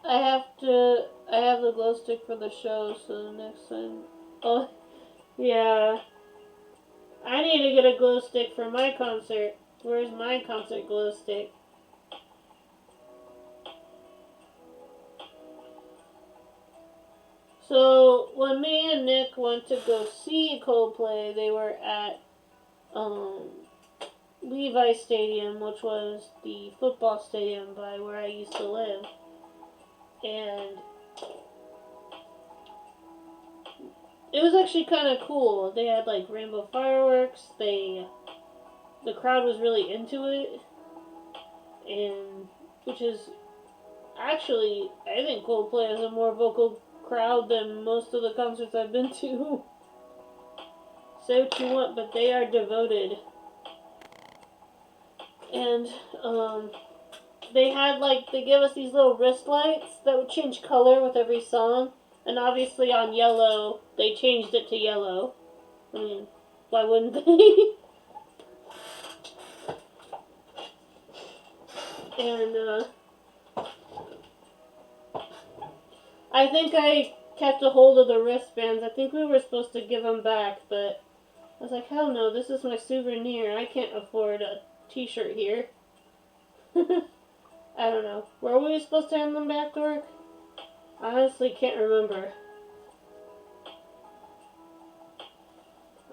I have the glow stick for the show, so the next time. Oh, yeah. I need to get a glow stick for my concert. Where's my concert glow stick? So, when me and Nick went to go see Coldplay, they were at Levi Stadium, which was the football stadium by where I used to live. And it was actually kind of cool. They had like rainbow fireworks. The crowd was really into it, and which is actually, I think Coldplay has a more vocal crowd than most of the concerts I've been to. Say what you want, but they are devoted. And they give us these little wrist lights that would change color with every song. And obviously on yellow, they changed it to yellow. I mean, why wouldn't they? And I think I kept a hold of the wristbands. I think we were supposed to give them back, but I was like, hell no, this is my souvenir. I can't afford a t-shirt here. I don't know. Were we supposed to hand them back, Dork? I honestly can't remember.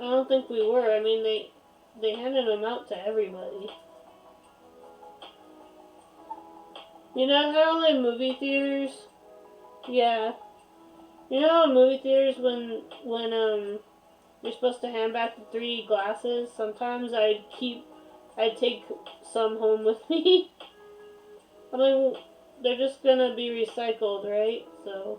I don't think we were. I mean, they handed them out to everybody. You know how in movie theaters? Yeah. You know how in movie theaters when you're supposed to hand back the 3D glasses? Sometimes I'd take some home with me. I mean, they're just gonna be recycled, right? So.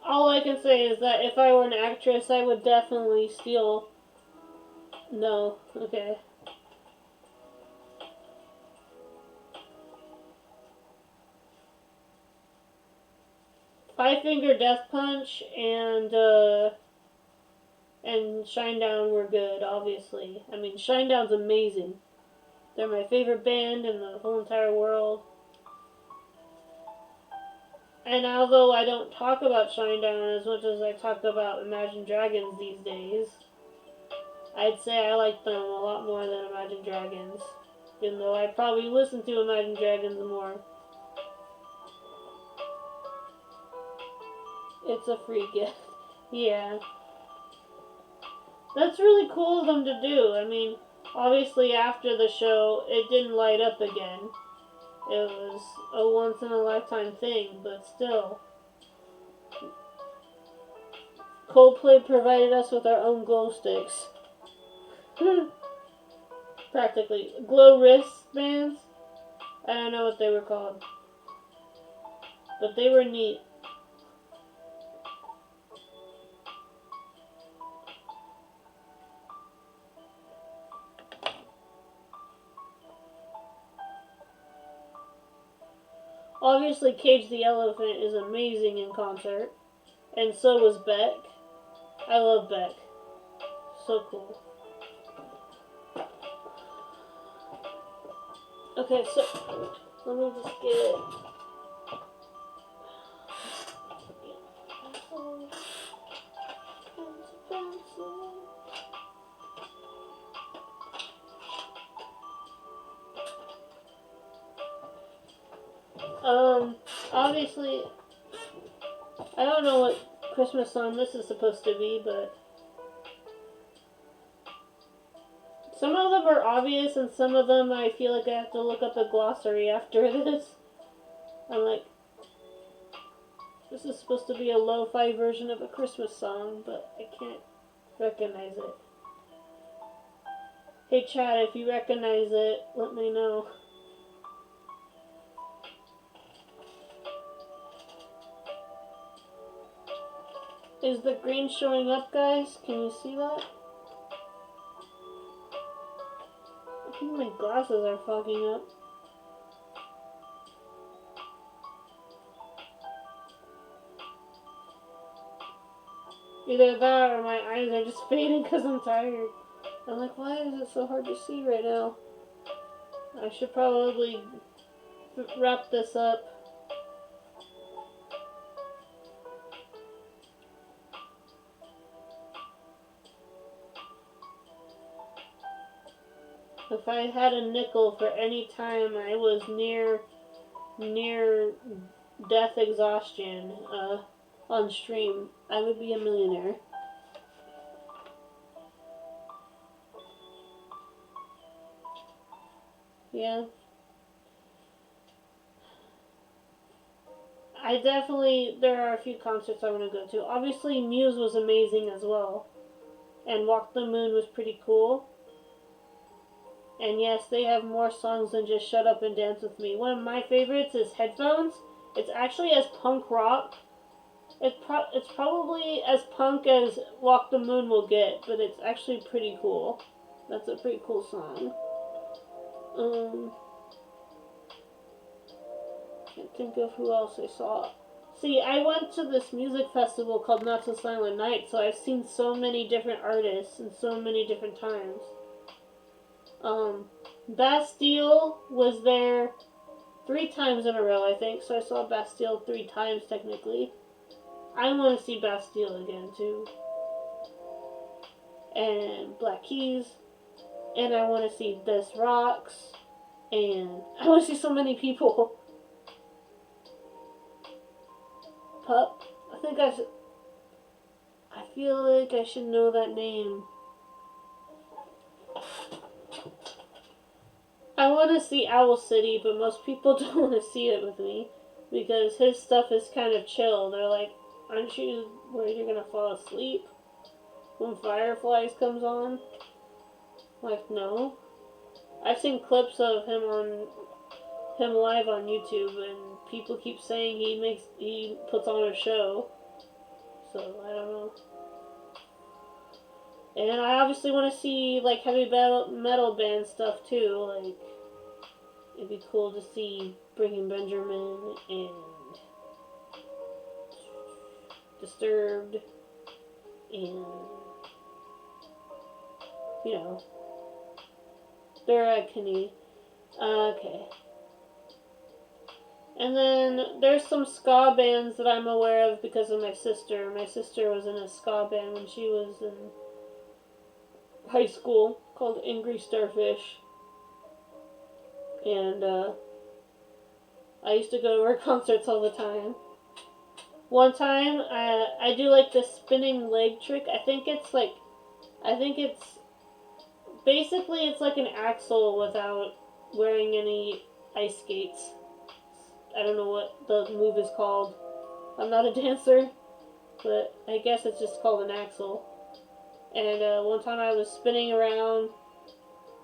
All I can say is that if I were an actress, I would definitely steal. No. Okay. Five Finger Death Punch and Shinedown were good, obviously. I mean, Shinedown's amazing. They're my favorite band in the whole entire world. And although I don't talk about Shinedown as much as I talk about Imagine Dragons these days, I'd say I like them a lot more than Imagine Dragons. Even though I probably listen to Imagine Dragons more. It's a free gift. Yeah. That's really cool of them to do. I mean, obviously after the show, it didn't light up again. It was a once-in-a-lifetime thing, but still. Coldplay provided us with our own glow sticks. Practically. Glow wristbands? I don't know what they were called. But they were neat. Obviously, Cage the Elephant is amazing in concert. And so was Beck. I love Beck. So cool. Okay, so let me just get it. Obviously, I don't know what Christmas song this is supposed to be, but some of them are obvious and some of them I feel like I have to look up a glossary after this. I'm like, this is supposed to be a lo-fi version of a Christmas song, but I can't recognize it. Hey chat, if you recognize it, let me know. Is the green showing up, guys? Can you see that? I think my glasses are fogging up. Either that or my eyes are just fading because I'm tired. I'm like, why is it so hard to see right now? I should probably wrap this up. If I had a nickel for any time I was near death exhaustion on stream, I would be a millionaire. Yeah. There are a few concerts I want to go to. Obviously, Muse was amazing as well. And Walk the Moon was pretty cool. And yes, they have more songs than just Shut Up and Dance With Me. One of my favorites is Headphones. It's actually as punk rock. It's probably as punk as Walk the Moon will get, but it's actually pretty cool. That's a pretty cool song. Can't think of who else I saw See, I went to this music festival called Not So Silent Night, so I've seen so many different artists in so many different times. Bastille was there 3 times in a row, I think, so I saw Bastille 3 times technically. I want to see Bastille again too. And Black Keys, and I want to see This Rocks, and I want to see so many people. Pup, I feel like I should know that name. I want to see Owl City, but most people don't want to see it with me because his stuff is kind of chill. They're like, aren't you worried you're gonna fall asleep when Fireflies comes on? Like, no. I've seen clips of him live on YouTube, and people keep saying he puts on a show. So I don't know. And I obviously want to see like heavy metal band stuff too. Like, it'd be cool to see Breaking Benjamin and Disturbed and, you know, Barakani. Okay. And then there's some ska bands that I'm aware of because of my sister. My sister was in a ska band when she was in high school called Angry Starfish. And I used to go to her concerts all the time. One time, I do like the spinning leg trick. I think it's basically it's like an axle without wearing any ice skates. I don't know what the move is called. I'm not a dancer, but I guess it's just called an axle. And one time I was spinning around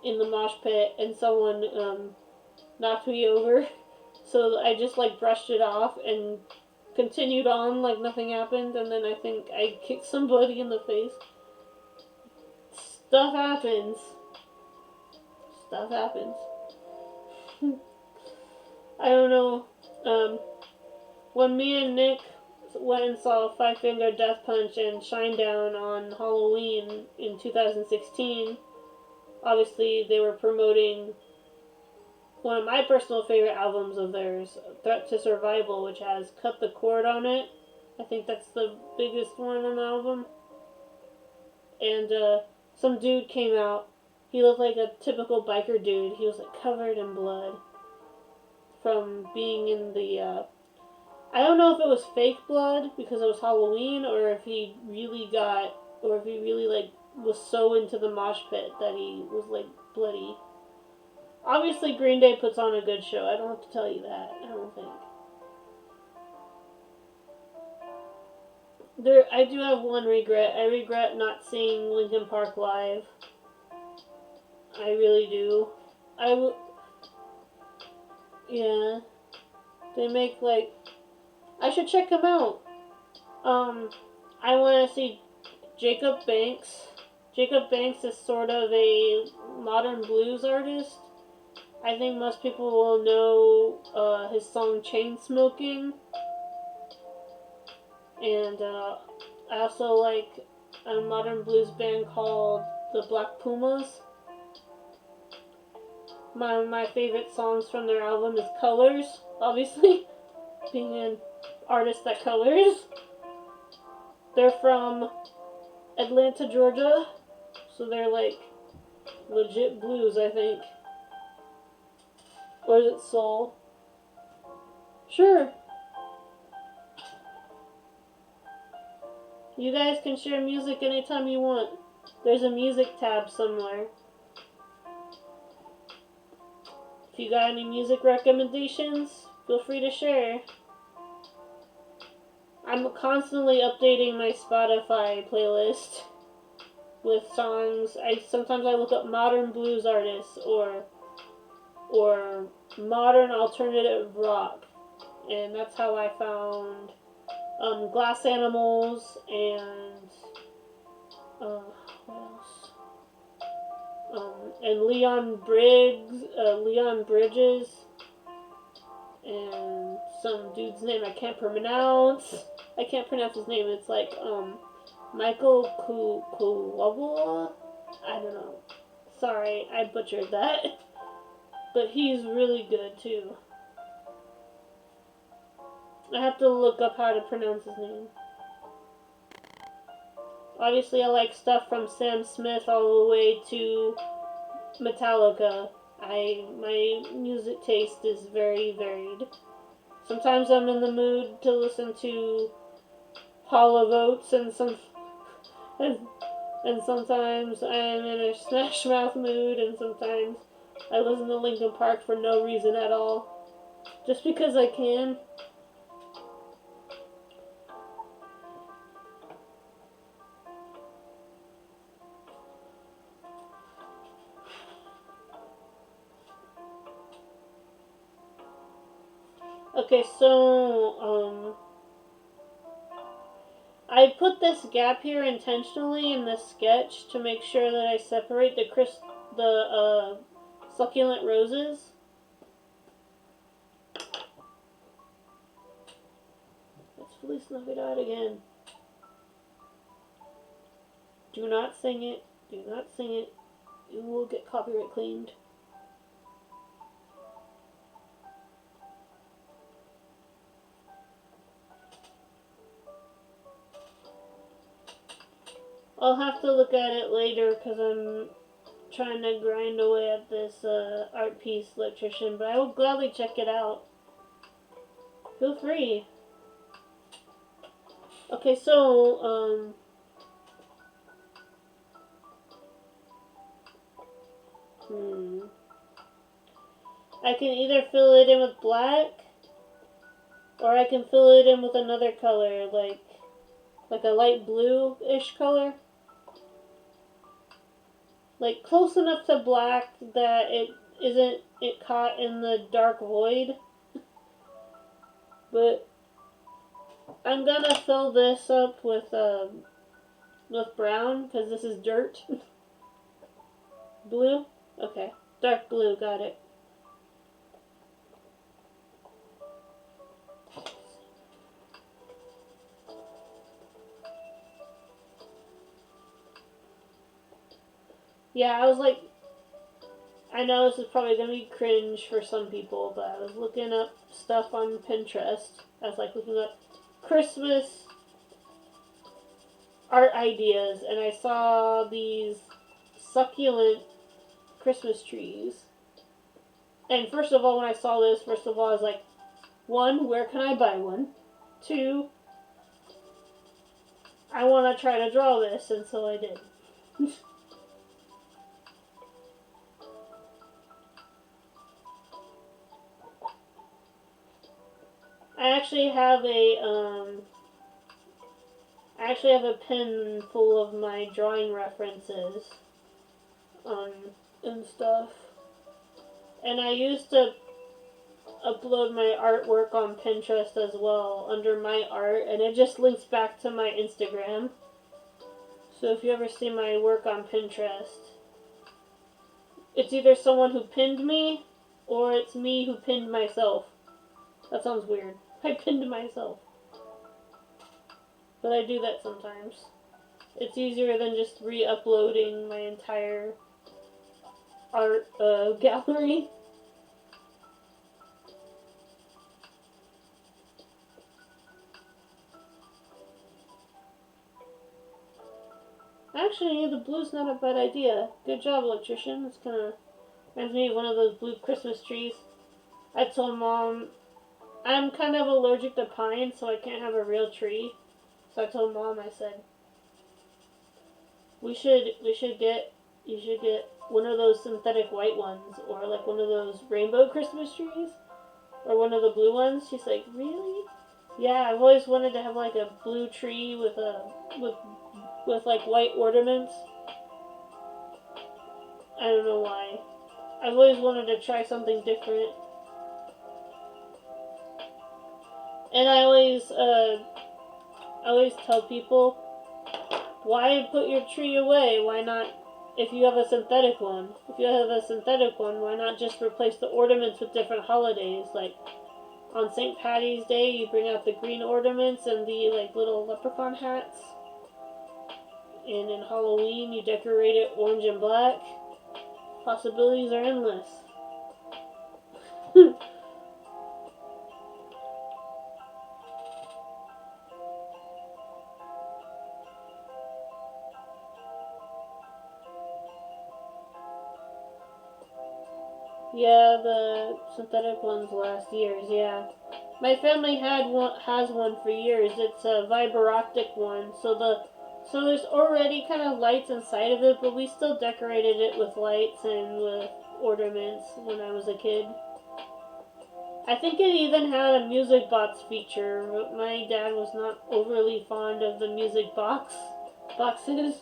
in the mosh pit and someone knocked me over. So I just like brushed it off and continued on like nothing happened, and then I think I kicked somebody in the face. Stuff happens. Stuff happens. I don't know. When me and Nick went and saw Five Finger Death Punch and Shinedown on Halloween in 2016, obviously they were promoting one of my personal favorite albums of theirs, Threat to Survival, which has Cut the Cord on it. I think that's the biggest one on the album. And some dude came out. He looked like a typical biker dude. He was like covered in blood from being in the I don't know if it was fake blood because it was Halloween, or if he really like was so into the mosh pit that he was like bloody. Obviously, Green Day puts on a good show. I don't have to tell you that. I don't think. I do have one regret. I regret not seeing Linkin Park live. I really do. Yeah. They make like. I should check them out. I want to see Jacob Banks. Jacob Banks is sort of a modern blues artist. I think most people will know his song Chain Smoking. And I also like a modern blues band called the Black Pumas. My favorite songs from their album is Colors, obviously, being an artist that colors. They're from Atlanta, Georgia, so they're like legit blues, I think. Or is it soul? Sure. You guys can share music anytime you want. There's a music tab somewhere. If you got any music recommendations, feel free to share. I'm constantly updating my Spotify playlist with songs. Sometimes I look up modern blues artists or modern alternative rock, and that's how I found Glass Animals and what else? And Leon Bridges, and some dude's name I can't pronounce. I can't pronounce his name. It's like Michael Kuwabula. I don't know. Sorry, I butchered that. But he's really good too. I have to look up how to pronounce his name. Obviously, I like stuff from Sam Smith all the way to Metallica. My music taste is very varied. Sometimes I'm in the mood to listen to Hall of Oates, and sometimes I'm in a Smash Mouth mood, and sometimes I listen to Linkin Park for no reason at all, just because I can. Okay, so, I put this gap here intentionally in this sketch to make sure that I separate the succulent roses. It's Feliz Navidad again. Do not sing it. Do not sing it. You will get copyright claimed. I'll have to look at it later because I'm trying to grind away at this art piece, electrician, but I will gladly check it out. Feel free. Okay, so, I can either fill it in with black, or I can fill it in with another color, like a light blue-ish color. Like, close enough to black that it isn't caught in the dark void. But I'm gonna fill this up with brown, because this is dirt. Blue? Okay. Dark blue, got it. Yeah, I was like, I know this is probably going to be cringe for some people, but I was looking up stuff on Pinterest. I was like looking up Christmas art ideas, and I saw these succulent Christmas trees. And first of all, when I saw this, I was like, 1, where can I buy one? 2, I want to try to draw this, and so I did. I actually have a pen full of my drawing references, and stuff. And I used to upload my artwork on Pinterest as well, under my art, and it just links back to my Instagram. So if you ever see my work on Pinterest, it's either someone who pinned me, or it's me who pinned myself. That sounds weird. I pinned myself. But I do that sometimes. It's easier than just re-uploading my entire art gallery. Actually, the blue's not a bad idea. Good job, electrician. It's kind of reminds me of one of those blue Christmas trees. I told Mom, I'm kind of allergic to pine, so I can't have a real tree. So I told Mom, I said, you should get one of those synthetic white ones, or like one of those rainbow Christmas trees, or one of the blue ones. She's like, really? Yeah, I've always wanted to have like a blue tree with like white ornaments. I don't know why. I've always wanted to try something different. And I always tell people, why put your tree away? Why not, if you have a synthetic one, why not just replace the ornaments with different holidays? Like, on St. Patty's Day, you bring out the green ornaments and the like little leprechaun hats. And in Halloween, you decorate it orange and black. Possibilities are endless. Yeah, the synthetic ones last years, yeah. My family has one for years. It's a fiber-optic one, so there's already kind of lights inside of it, but we still decorated it with lights and with ornaments when I was a kid. I think it even had a music box feature, but my dad was not overly fond of the music boxes.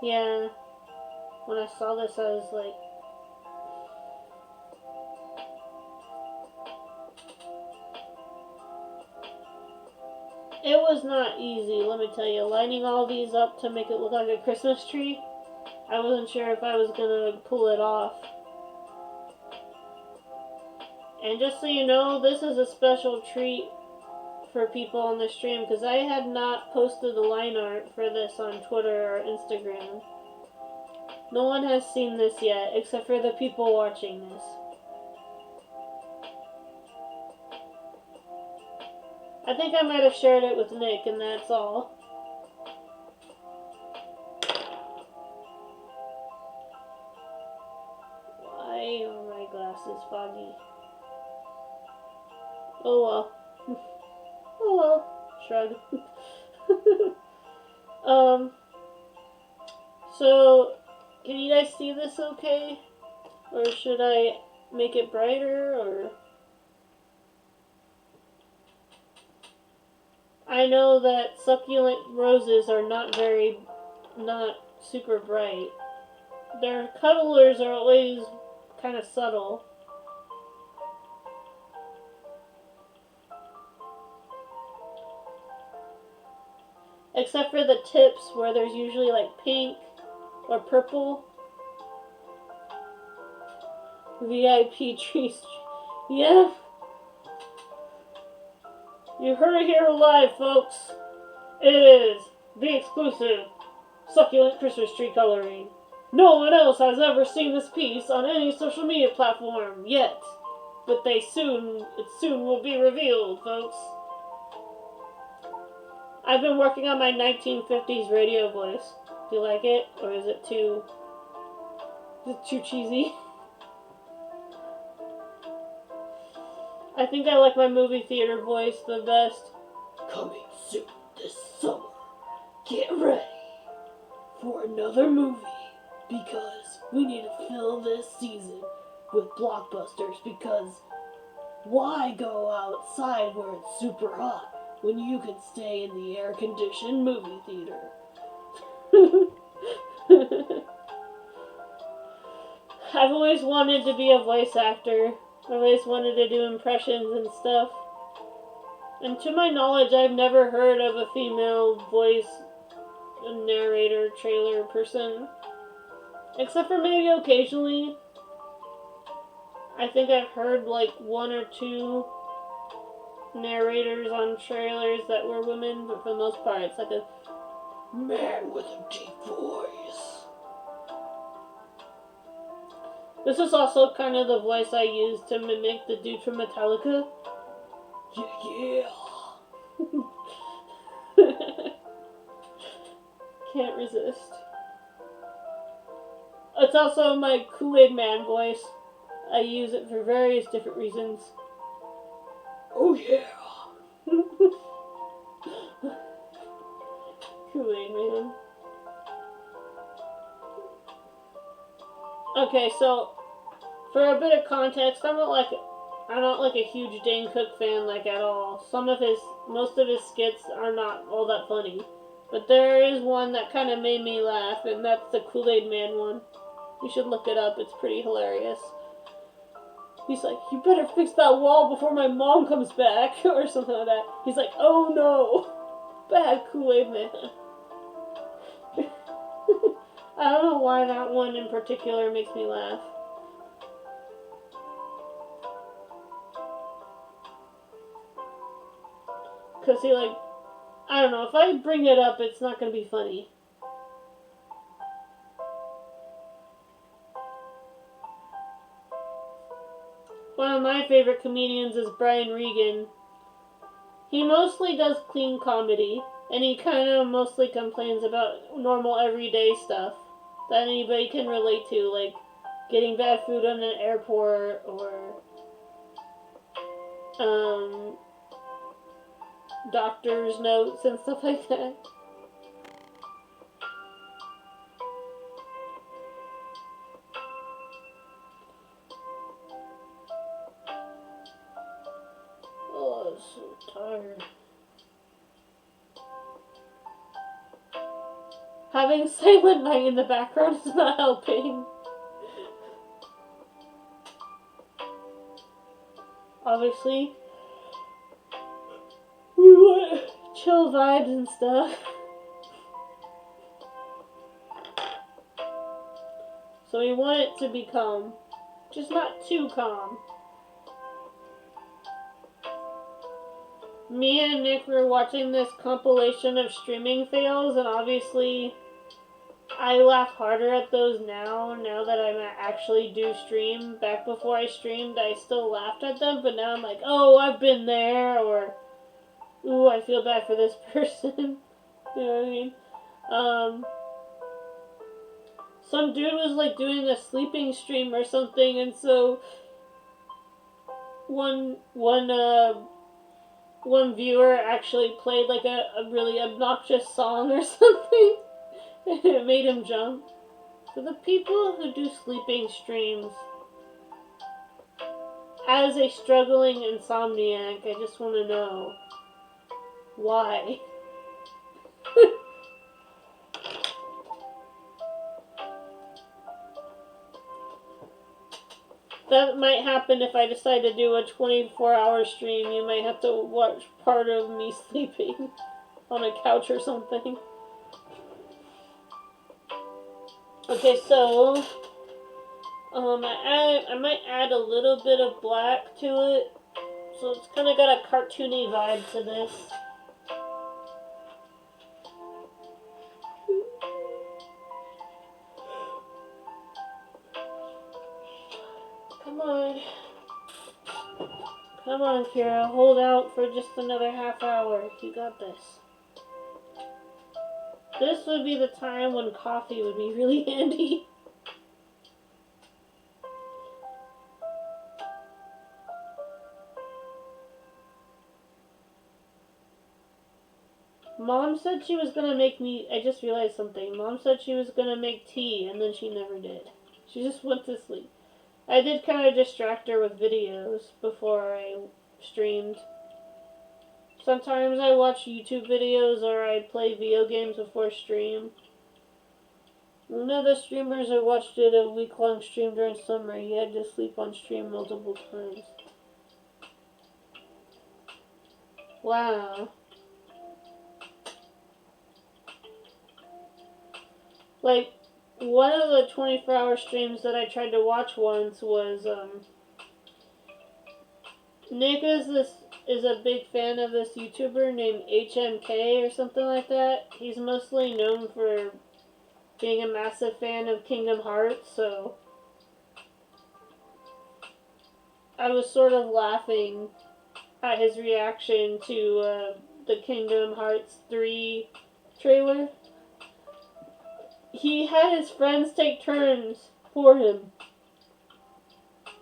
Yeah, when I saw this, I was like, it was not easy, let me tell you. Lining all these up to make it look like a Christmas tree, I wasn't sure if I was gonna pull it off. And just so you know, this is a special treat for people on the stream, because I had not posted the line art for this on Twitter or Instagram. No one has seen this yet, except for the people watching this. I think I might have shared it with Nick, and that's all. Why are my glasses foggy? Oh well. Oh well. Shrug. So, can you guys see this okay? Or should I make it brighter, or... I know that succulent roses are not super bright. Their colors are always kind of subtle. Except for the tips, where there's usually like pink or purple. VIP trees. Yeah. You heard it here live, folks. It is the exclusive succulent Christmas tree coloring. No one else has ever seen this piece on any social media platform yet. But it soon will be revealed, folks. I've been working on my 1950s radio voice. Do you like it? Or is it too cheesy? I think I like my movie theater voice the best. Coming soon this summer. Get ready for another movie, because we need to fill this season with blockbusters, because why go outside where it's super hot when you can stay in the air-conditioned movie theater? I've always wanted to be a voice actor. I've always wanted to do impressions and stuff. And to my knowledge, I've never heard of a female voice narrator, trailer person. Except for maybe occasionally. I think I've heard like one or two narrators on trailers that were women, but for the most part it's like a man with a deep voice. This is also kind of the voice I use to mimic the dude from Metallica. Yeah. Can't resist. It's also my Kool-Aid Man voice. I use it for various different reasons. Oh yeah! Kool-Aid Man. Okay, so for a bit of context, I'm not like a huge Dane Cook fan like at all. Most of his skits are not all that funny. But there is one that kind of made me laugh, and that's the Kool-Aid Man one. You should look it up. It's pretty hilarious. He's like, you better fix that wall before my mom comes back, or something like that. He's like, oh no, bad Kool-Aid Man. I don't know why that one in particular makes me laugh. Because he like, I don't know, if I bring it up, it's not going to be funny. One of my favorite comedians is Brian Regan. He mostly does clean comedy, and he kind of mostly complains about normal everyday stuff that anybody can relate to, like getting bad food on an airport, or doctor's notes and stuff like that. Oh, I'm so tired. Having Silent Night in the background is not helping. Obviously, we want chill vibes and stuff. So we want it to be calm. Just not too calm. Me and Nick were watching this compilation of streaming fails, and obviously I laugh harder at those now that I actually do stream. Back before I streamed, I still laughed at them, but now I'm like, oh, I've been there, or, ooh, I feel bad for this person. You know what I mean? Some dude was like doing a sleeping stream or something, and so one viewer actually played like a really obnoxious song or something. It made him jump. For the people who do sleeping streams, as a struggling insomniac, I just want to know why. That might happen if I decide to do a 24-hour stream. You might have to watch part of me sleeping on a couch or something. Okay, so I might add a little bit of black to it, so it's kind of got a cartoony vibe to this. Come on, Kira, hold out for just another half hour. You got this. This would be the time when coffee would be really handy. Mom said she was gonna make me, I just realized something. Mom said she was gonna make tea, and then she never did. She just went to sleep. I did kind of distract her with videos before I streamed. Sometimes I watch YouTube videos or I play video games before stream. One of the streamers I watched did a week-long stream during summer. He had to sleep on stream multiple times. Wow. Like, one of the 24-hour streams that I tried to watch once was, Nick is a big fan of this YouTuber named HMK or something like that. He's mostly known for being a massive fan of Kingdom Hearts, so I was sort of laughing at his reaction to the Kingdom Hearts 3 trailer. He had his friends take turns for him,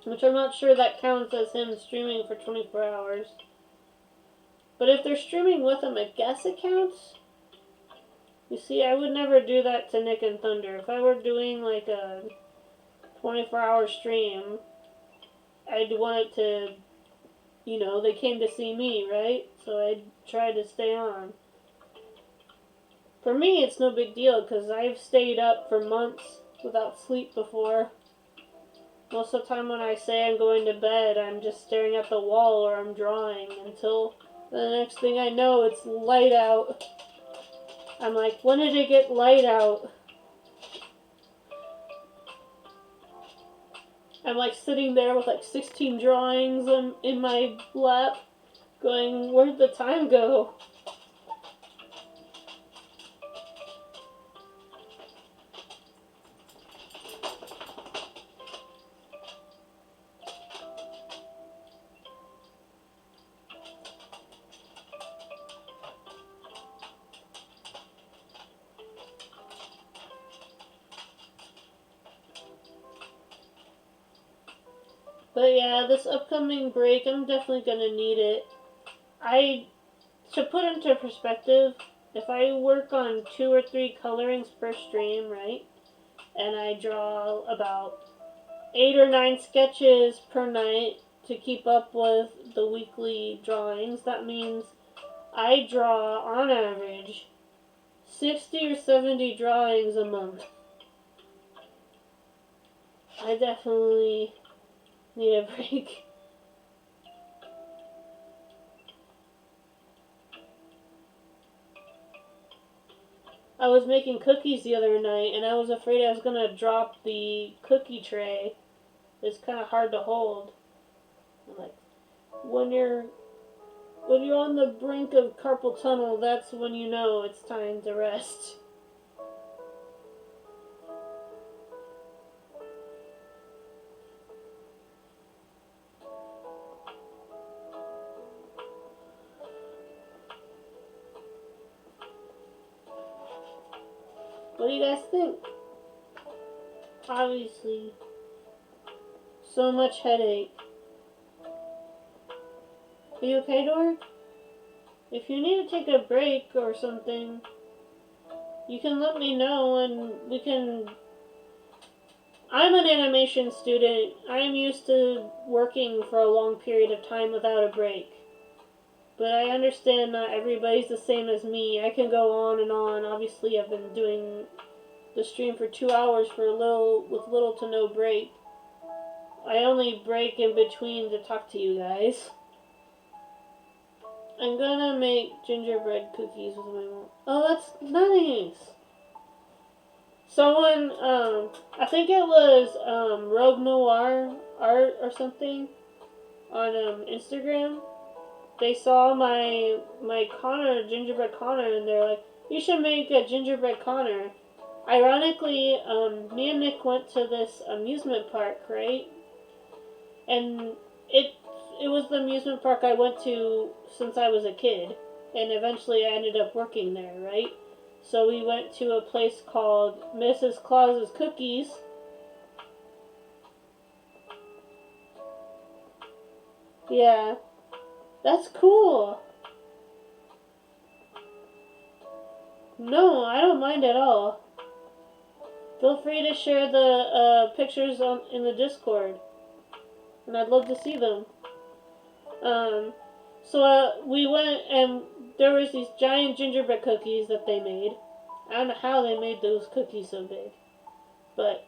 which I'm not sure that counts as him streaming for 24 hours. But if they're streaming with him, I guess it counts. You see, I would never do that to Nick and Thunder. If I were doing like a 24-hour stream, I'd want it to, you know, they came to see me, right? So I'd try to stay on. For me, it's no big deal because I've stayed up for months without sleep before. Most of the time when I say I'm going to bed, I'm just staring at the wall or I'm drawing until the next thing I know, it's light out. I'm like, when did it get light out? I'm like sitting there with like 16 drawings in my lap going, where did the time go? But yeah, this upcoming break, I'm definitely going to need it. To put into perspective, if I work on 2 or 3 colorings per stream, right, and I draw about 8 or 9 sketches per night to keep up with the weekly drawings, that means I draw, on average, 60 or 70 drawings a month. I definitely need a break. I was making cookies the other night and I was afraid I was going to drop the cookie tray. It's kind of hard to hold. I'm like, when you're on the brink of carpal tunnel, that's when you know it's time to rest. What do you guys think? Obviously, so much headache. Are you okay, Dor? If you need to take a break or something, you can let me know and we can... I'm an animation student. I'm used to working for a long period of time without a break. But I understand not everybody's the same as me. I can go on and on. Obviously, I've been doing the stream for 2 hours with little to no break. I only break in between to talk to you guys. I'm gonna make gingerbread cookies with my mom. Oh, that's nice. Someone, I think it was Rogue Noir Art or something on Instagram. They saw my Connor, gingerbread Connor, and they're like, you should make a gingerbread Connor. Ironically, me and Nick went to this amusement park, right? And it was the amusement park I went to since I was a kid. And eventually I ended up working there, right? So we went to a place called Mrs. Claus's Cookies. Yeah. That's cool. No, I don't mind at all. Feel free to share the pictures in the Discord. And I'd love to see them. So we went and there was these giant gingerbread cookies that they made. I don't know how they made those cookies so big. But,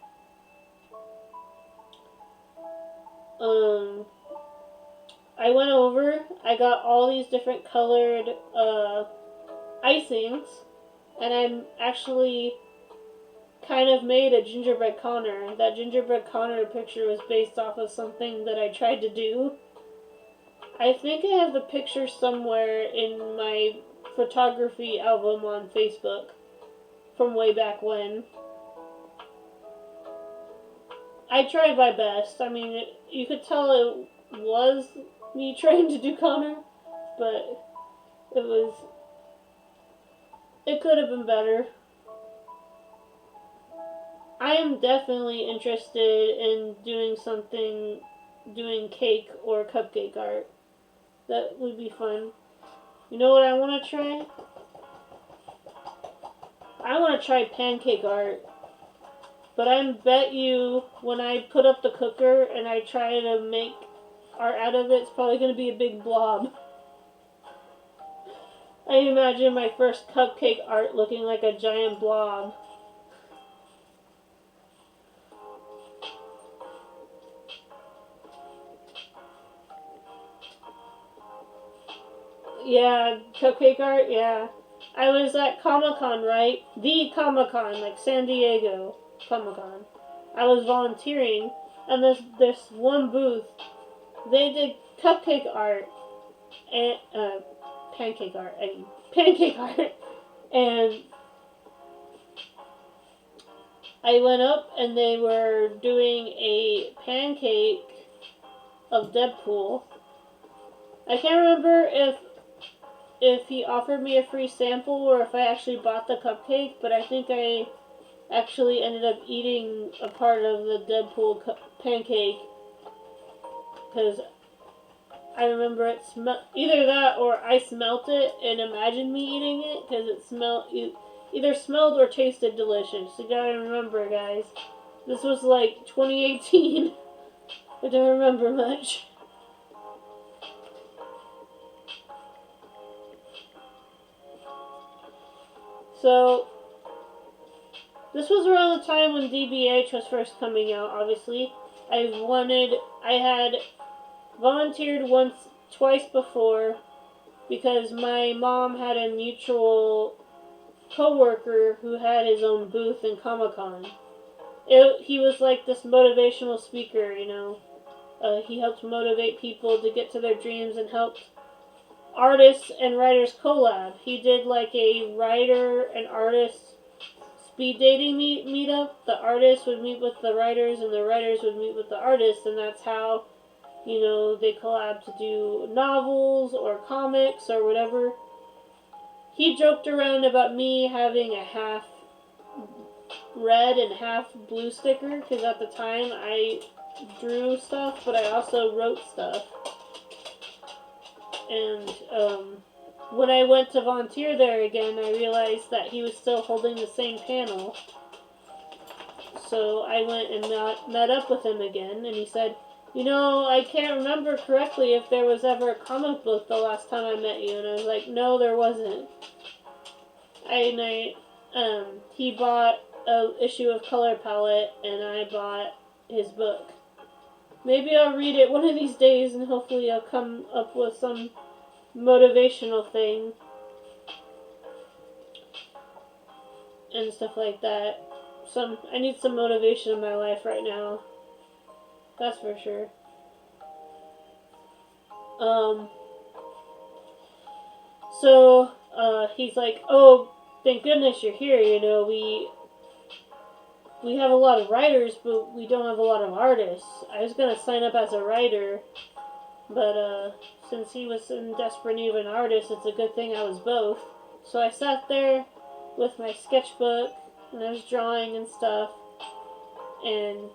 I went over, I got all these different colored, icings, and I actually kind of made a gingerbread Connor. That gingerbread Connor picture was based off of something that I tried to do. I think I have the picture somewhere in my photography album on Facebook from way back when. I tried my best. I mean, you could tell it was me trying to do Connor, but it could have been better. I am definitely interested in doing cake or cupcake art. That would be fun. You know what I want to try? I want to try pancake art. But I bet you when I put up the cooker and I try to make art out of it, it's probably going to be a big blob. I imagine my first cupcake art looking like a giant blob. Yeah, cupcake art, yeah. I was at Comic-Con, right? The Comic-Con, like San Diego Comic-Con. I was volunteering, and this one booth, they did cupcake art, and, pancake art, I mean, pancake art, and I went up and they were doing a pancake of Deadpool. I can't remember if he offered me a free sample or if I actually bought the cupcake, but I think I actually ended up eating a part of the Deadpool pancake because I remember it either that or I smelt it and imagined me eating it because it either smelled or tasted delicious. You gotta remember, guys, this was like 2018. I don't remember much. So, this was around the time when DBH was first coming out, obviously. I had volunteered twice before, because my mom had a mutual co-worker who had his own booth in Comic-Con. He was like this motivational speaker, you know. He helped motivate people to get to their dreams and helped artists and writers collab. He did like a writer and artist speed dating meetup. The artists would meet with the writers and the writers would meet with the artists, and that's how, you know, they collab to do novels or comics or whatever. He joked around about me having a half red and half blue sticker, because at the time I drew stuff, but I also wrote stuff. And when I went to volunteer there again, I realized that he was still holding the same panel. So I went and met up with him again, and he said, you know, I can't remember correctly if there was ever a comic book the last time I met you. And I was like, no, there wasn't. He bought an issue of Color Palette, and I bought his book. Maybe I'll read it one of these days, and hopefully I'll come up with some motivational thing and stuff like that. I need some motivation in my life right now. That's for sure. He's like, oh, thank goodness you're here, you know, we have a lot of writers, but we don't have a lot of artists. I was gonna sign up as a writer, but since he was in desperate need of an artist, it's a good thing I was both. So I sat there with my sketchbook, and I was drawing and stuff, and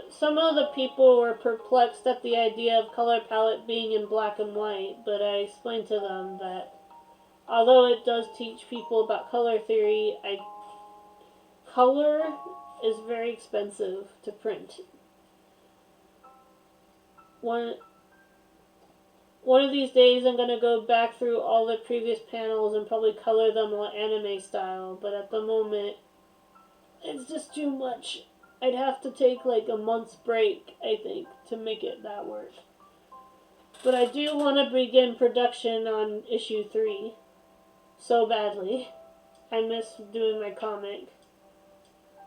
some of the people were perplexed at the idea of Color Palette being in black and white, but I explained to them that although it does teach people about color theory, color is very expensive to print. One of these days I'm going to go back through all the previous panels and probably color them anime style, but at the moment it's just too much. I'd have to take like a month's break, I think, to make it that work. But I do want to begin production on issue 3 so badly. I miss doing my comic.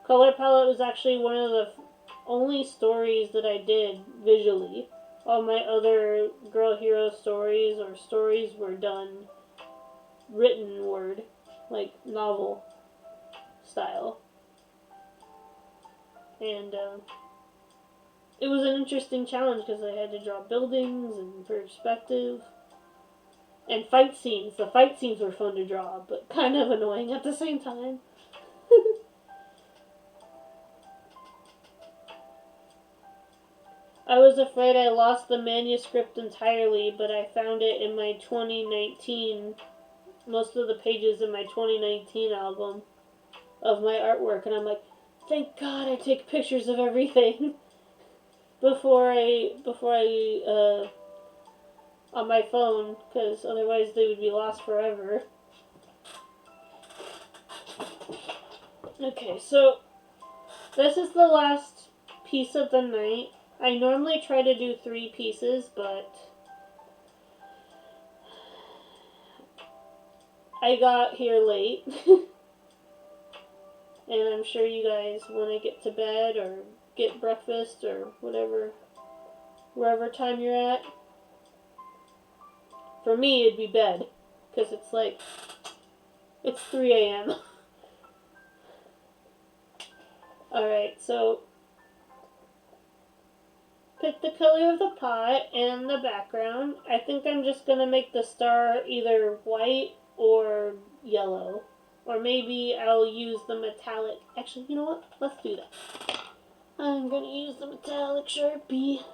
Color Palette was actually one of the only stories that I did visually. All my other girl hero stories or stories were done written word, like novel style. And it was an interesting challenge because I had to draw buildings and perspective and fight scenes. The fight scenes were fun to draw, but kind of annoying at the same time. I was afraid I lost the manuscript entirely, but I found it in my 2019, most of the pages in my 2019 album of my artwork, and I'm like, thank God I take pictures of everything before I on my phone, because otherwise they would be lost forever. Okay, so this is the last piece of the night. I normally try to do 3 pieces, but I got here late. And I'm sure you guys want to get to bed or get breakfast or whatever, wherever time you're at. For me, it'd be bed, because it's 3 a.m. Alright, so pick the color of the pot and the background. I think I'm just going to make the star either white or yellow. Or maybe I'll use the metallic. Actually, you know what? Let's do that. I'm going to use the metallic Sharpie.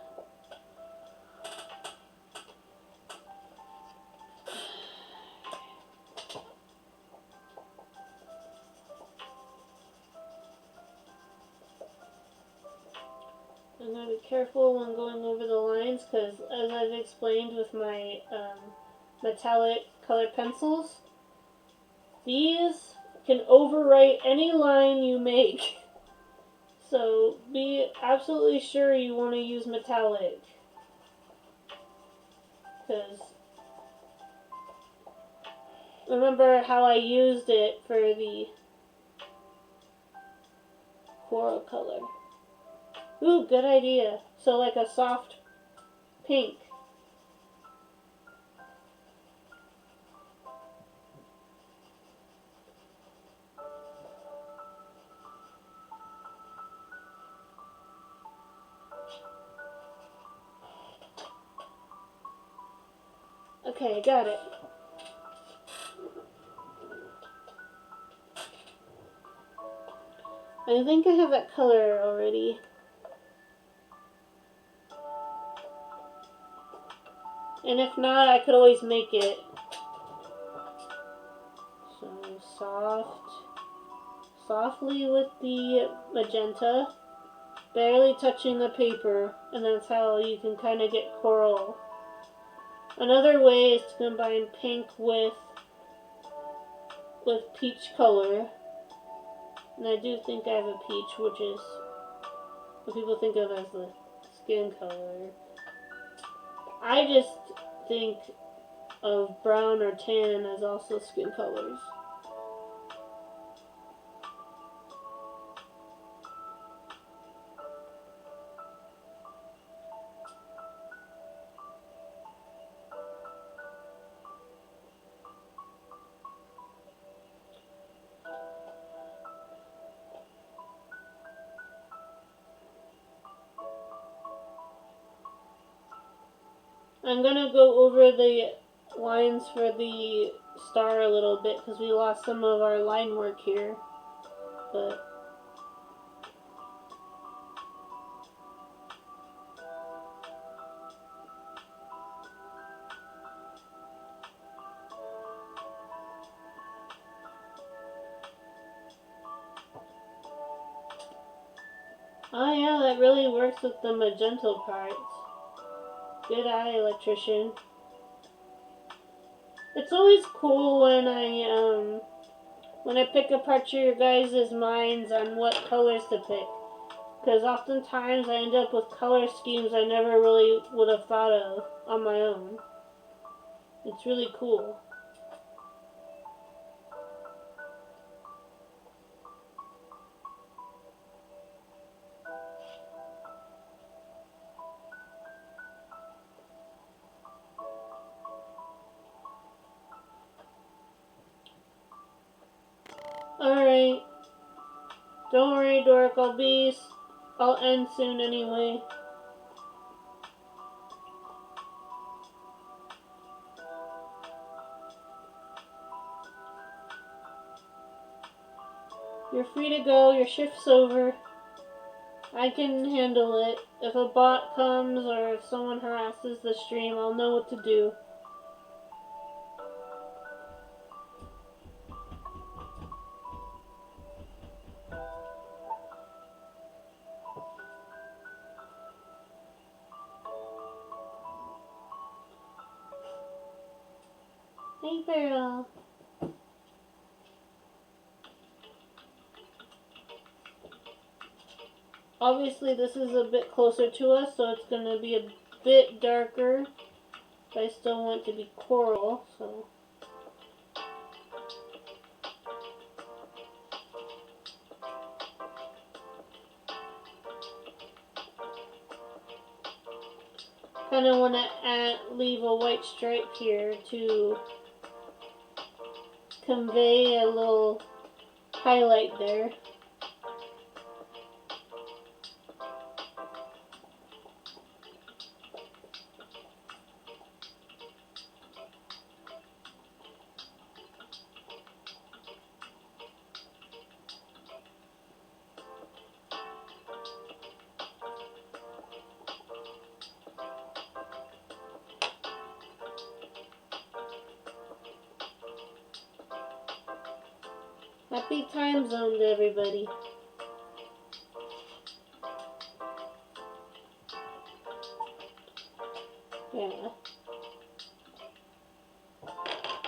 I'm going to be careful when going over the lines because, as I've explained with my metallic colored pencils, these can overwrite any line you make. So be absolutely sure you want to use metallic, because remember how I used it for the coral color. Ooh, good idea. So like a soft pink. Okay, got it. I think I have that color already. And if not, I could always make it. So softly with the magenta, barely touching the paper, and that's how you can kind of get coral. Another way is to combine pink with peach color. And I do think I have a peach, which is what people think of as the skin color. I just think of brown or tan as also skin colors. I'm gonna go over the lines for the star a little bit because we lost some of our line work here. But oh yeah, that really works with the magenta parts. Good eye, electrician. It's always cool when I pick apart your guys' minds on what colors to pick. Because oftentimes I end up with color schemes I never really would have thought of on my own. It's really cool. Alright. Don't worry, Dork. I'll end soon anyway. You're free to go. Your shift's over. I can handle it. If a bot comes or if someone harasses the stream, I'll know what to do. Hey, girl. Obviously, this is a bit closer to us, so it's going to be a bit darker. But I still want it to be coral, so. Kind of want to leave a white stripe here to convey a little highlight there. Happy time zone to everybody. Yeah.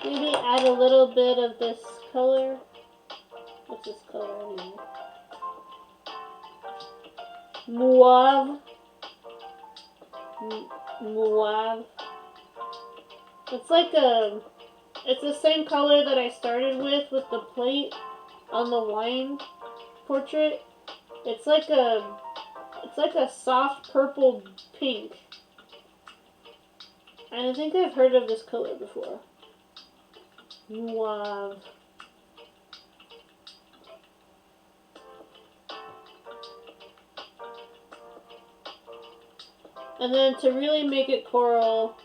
Maybe add a little bit of this color. What's this color anyway? Mauve. Mauve. It's like it's the same color that I started with the plate on the wine portrait. It's like a soft purple pink. And I think I've heard of this color before. Mauve. And then to really make it coral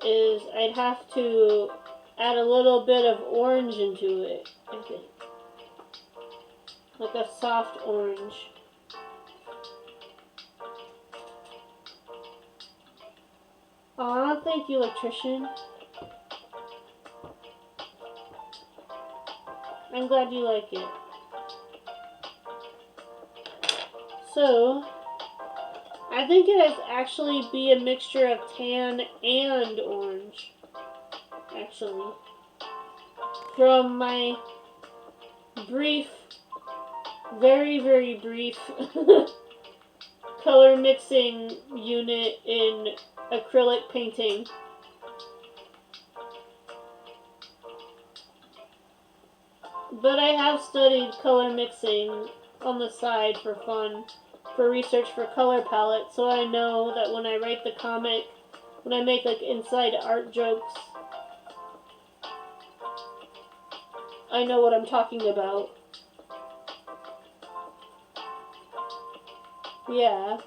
is I'd have to add a little bit of orange into it, I think. Like a soft orange. Aw, thank you, electrician. I'm glad you like it. So, I think it has actually be a mixture of tan and orange. Actually. From my brief, very, very brief color mixing unit in acrylic painting. But I have studied color mixing on the side for fun, for research for color palettes, so I know that when I write the comic, when I make like inside art jokes, I know what I'm talking about. Yeah.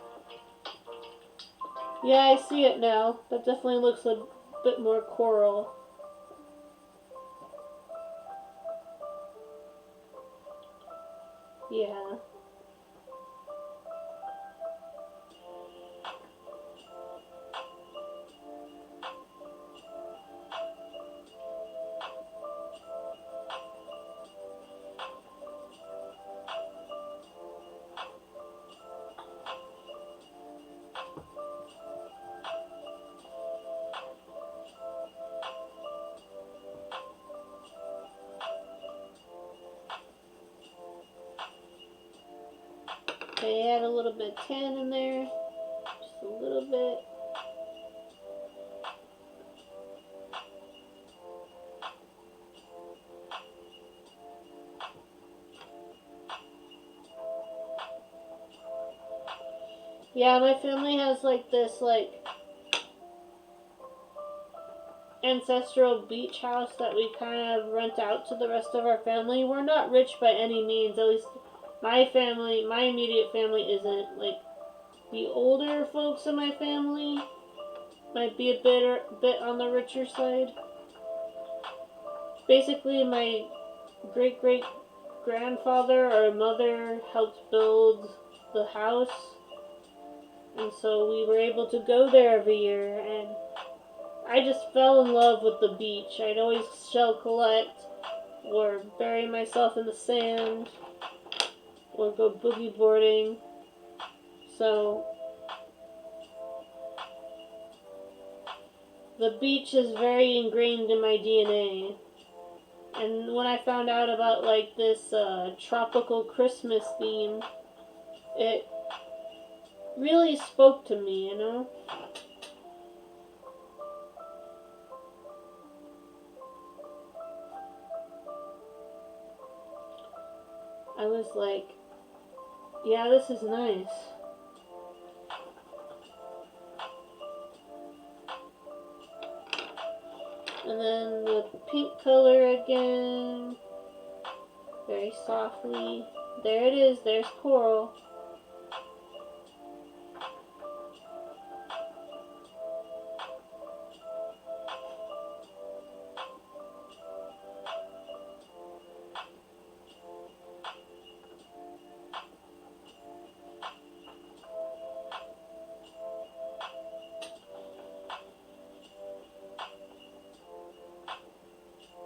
Yeah, I see it now. That definitely looks a bit more coral. Yeah. Okay, add a little bit of tan in there. Just a little bit. Yeah, my family has like this ancestral beach house that we kind of rent out to the rest of our family. We're not rich by any means, at least my family, my immediate family isn't. Like, the older folks in my family might be a bit on the richer side. Basically, my great-great-grandfather or mother helped build the house, and so we were able to go there every year, and I just fell in love with the beach. I'd always shell collect, or bury myself in the sand, or go boogie boarding. So, the beach is very ingrained in my DNA. And when I found out about like this tropical Christmas theme, it really spoke to me, you know? I was like, yeah, this is nice. And then the pink color again, very softly. There it is, there's coral.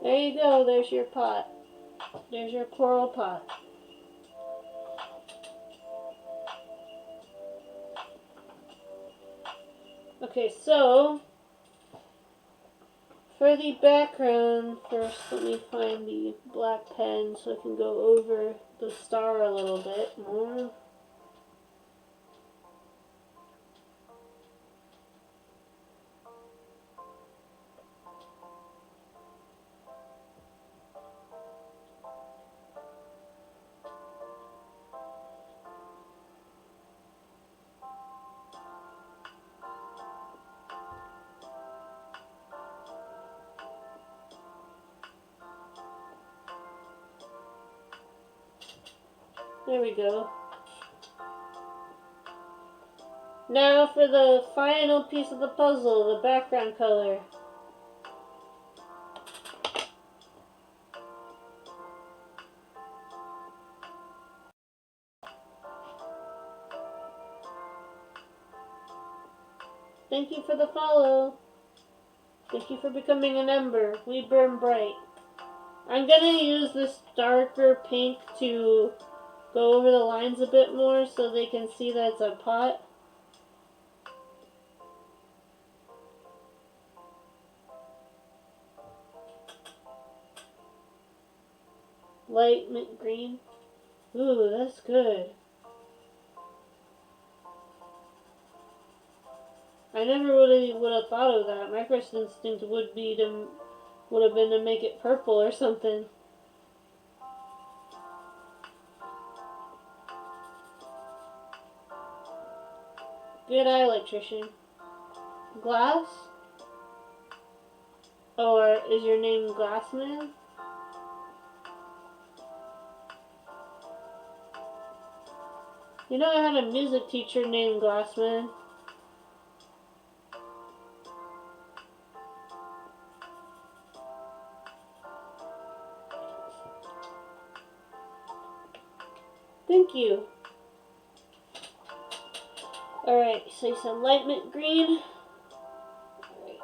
There you go, there's your pot. There's your coral pot. Okay, so for the background, first let me find the black pen so I can go over the star a little bit more. There we go. Now for the final piece of the puzzle, the background color. Thank you for the follow. Thank you for becoming an ember. We burn bright. I'm gonna use this darker pink to go over the lines a bit more so they can see that it's a pot. Light mint green. Ooh, that's good. I never really would have thought of that. My first instinct would have been to make it purple or something. Good eye, electrician. Glass? Or is your name Glassman? You know, I had a music teacher named Glassman. Thank you. Alright, so you said light mint green. Alright.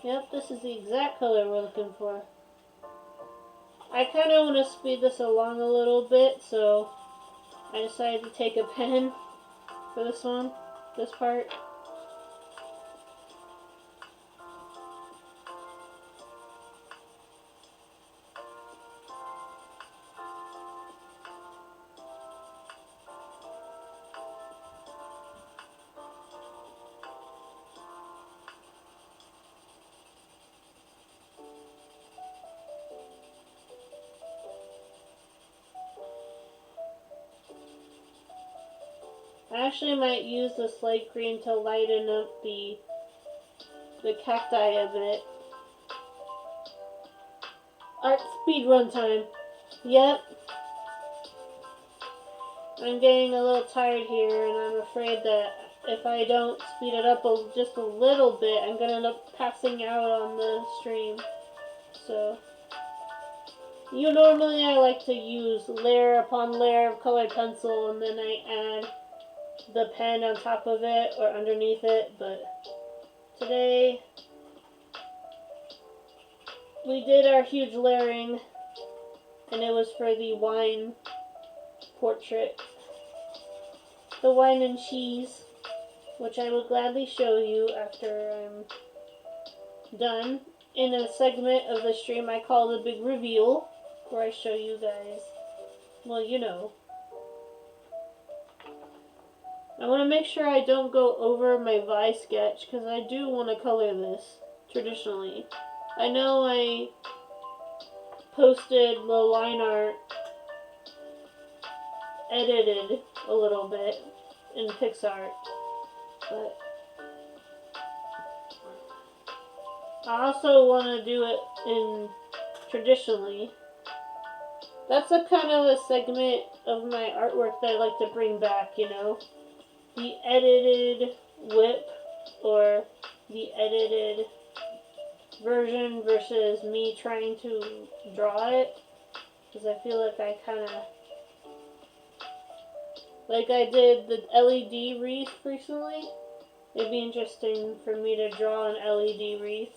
Yep, this is the exact color we're looking for. I kind of want to speed this along a little bit, so I decided to take a pen for this one, this part. I actually might use this light green to lighten up the cacti a bit. Art speed run time. Yep. I'm getting a little tired here, and I'm afraid that if I don't speed it up just a little bit, I'm going to end up passing out on the stream. So, normally I like to use layer upon layer of colored pencil, and then I add the pen on top of it or underneath it, but today we did our huge layering, and it was for the wine portrait, the wine and cheese, which I will gladly show you after I'm done in a segment of the stream I call the big reveal, where I show you guys, well, you know. I want to make sure I don't go over my Vi sketch because I do want to color this traditionally. I know I posted the line art edited a little bit in PixArt, but I also want to do it in traditionally. That's a kind of a segment of my artwork that I like to bring back, you know? The edited whip or the edited version versus me trying to draw it. Because I feel like I kind of... Like I did the LED wreath recently. It'd be interesting for me to draw an LED wreath.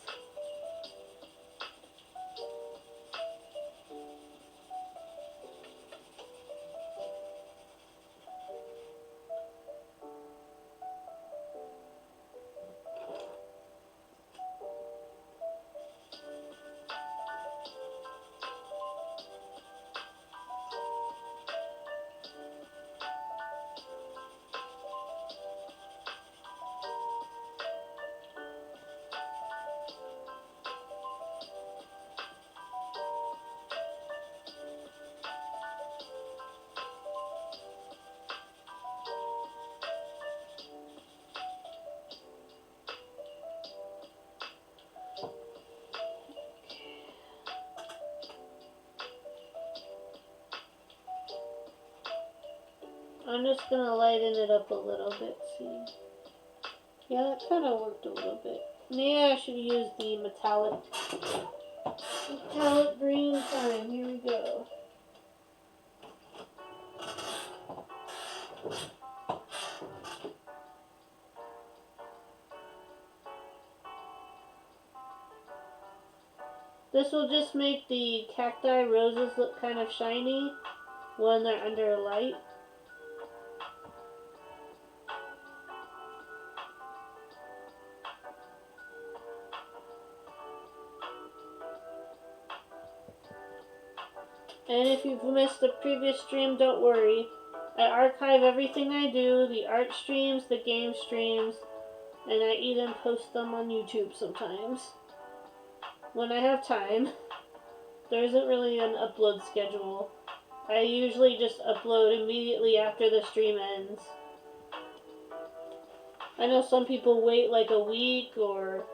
I'm just gonna lighten it up a little bit, see. Yeah, that kind of worked a little bit. Maybe I should use the metallic green time. Here we go. This will just make the cacti roses look kind of shiny when they're under a light. And if you've missed the previous stream, don't worry. I archive everything I do, the art streams, the game streams, and I even post them on YouTube sometimes. When I have time. There isn't really an upload schedule. I usually just upload immediately after the stream ends. I know some people wait like a week or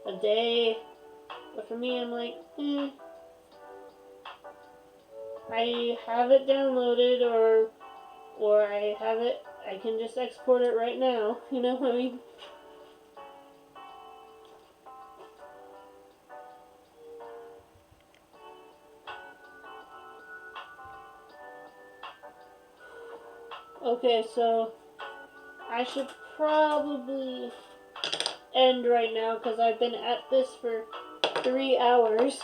a day, but for me I'm like, I have it downloaded or I have it, I can just export it right now, you know what I mean? Okay, so I should probably end right now because I've been at this for 3 hours.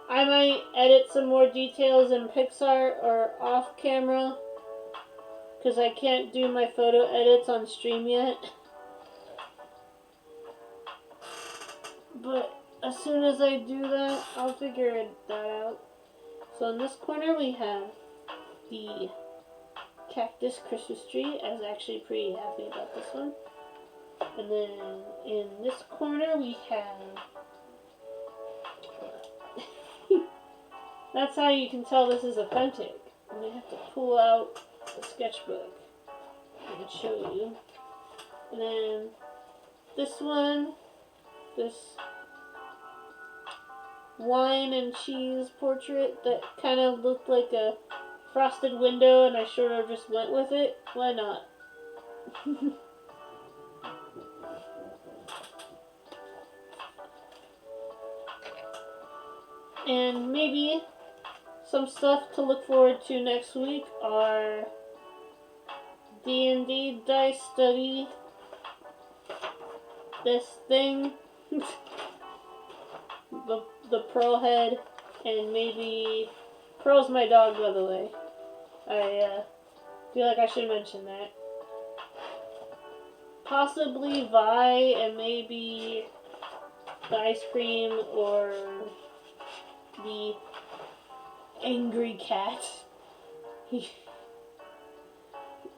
I might edit some more details in PixArt or off camera because I can't do my photo edits on stream yet. But as soon as I do that, I'll figure that out. So in this corner we have the Cactus Christmas tree. I was actually pretty happy about this one. And then in this corner we have... That's how you can tell this is authentic. I'm going to have to pull out the sketchbook and show you. And then this one, this wine and cheese portrait that kind of looked like a frosted window, and I sort of just went with it. Why not? And maybe some stuff to look forward to next week are D&D dice study, this thing, the Pearl head, and maybe Pearl's my dog, by the way. I feel like I should mention that. Possibly Vi and maybe the ice cream or the angry cat.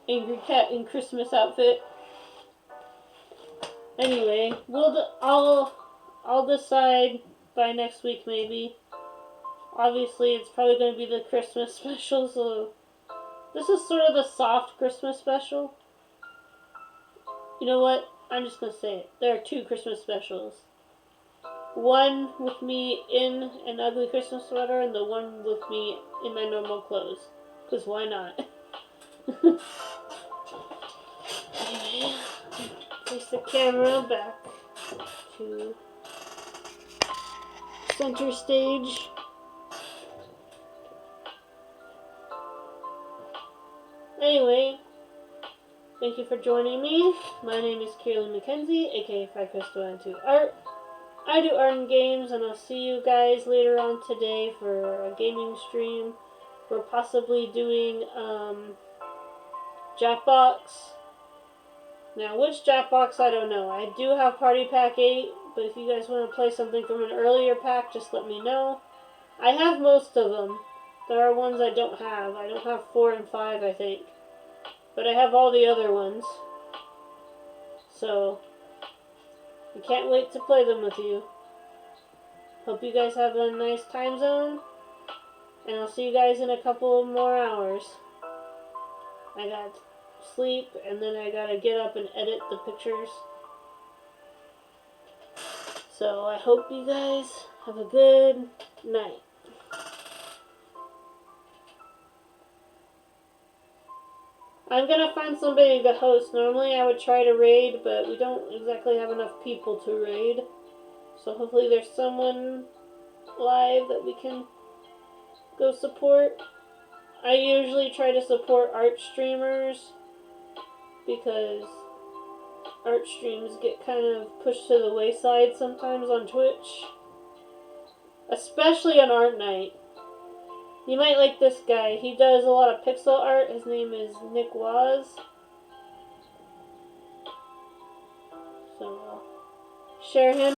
angry cat in Christmas outfit. Anyway, I'll decide by next week maybe. Obviously, it's probably going to be the Christmas special, so this is sort of the soft Christmas special. You know what? I'm just going to say it. There are 2 Christmas specials. One with me in an ugly Christmas sweater, and the one with me in my normal clothes. Because why not? Anyway, place the camera back to center stage. Anyway, thank you for joining me. My name is Kierlyn McKenzie, aka 5Crystal92 Art. I do art and games, and I'll see you guys later on today for a gaming stream. We're possibly doing Jackbox. Now, which Jackbox, I don't know. I do have Party Pack 8, but if you guys want to play something from an earlier pack, just let me know. I have most of them. There are ones I don't have. I don't have 4 and 5, I think. But I have all the other ones. So, I can't wait to play them with you. Hope you guys have a nice time zone. And I'll see you guys in a couple more hours. I got sleep, and then I gotta get up and edit the pictures. So I hope you guys have a good night. I'm gonna find somebody to host. Normally I would try to raid, but we don't exactly have enough people to raid. So hopefully there's someone live that we can go support. I usually try to support art streamers because art streams get kind of pushed to the wayside sometimes on Twitch. Especially on Art Night. You might like this guy. He does a lot of pixel art. His name is Nick Waz. So, share him.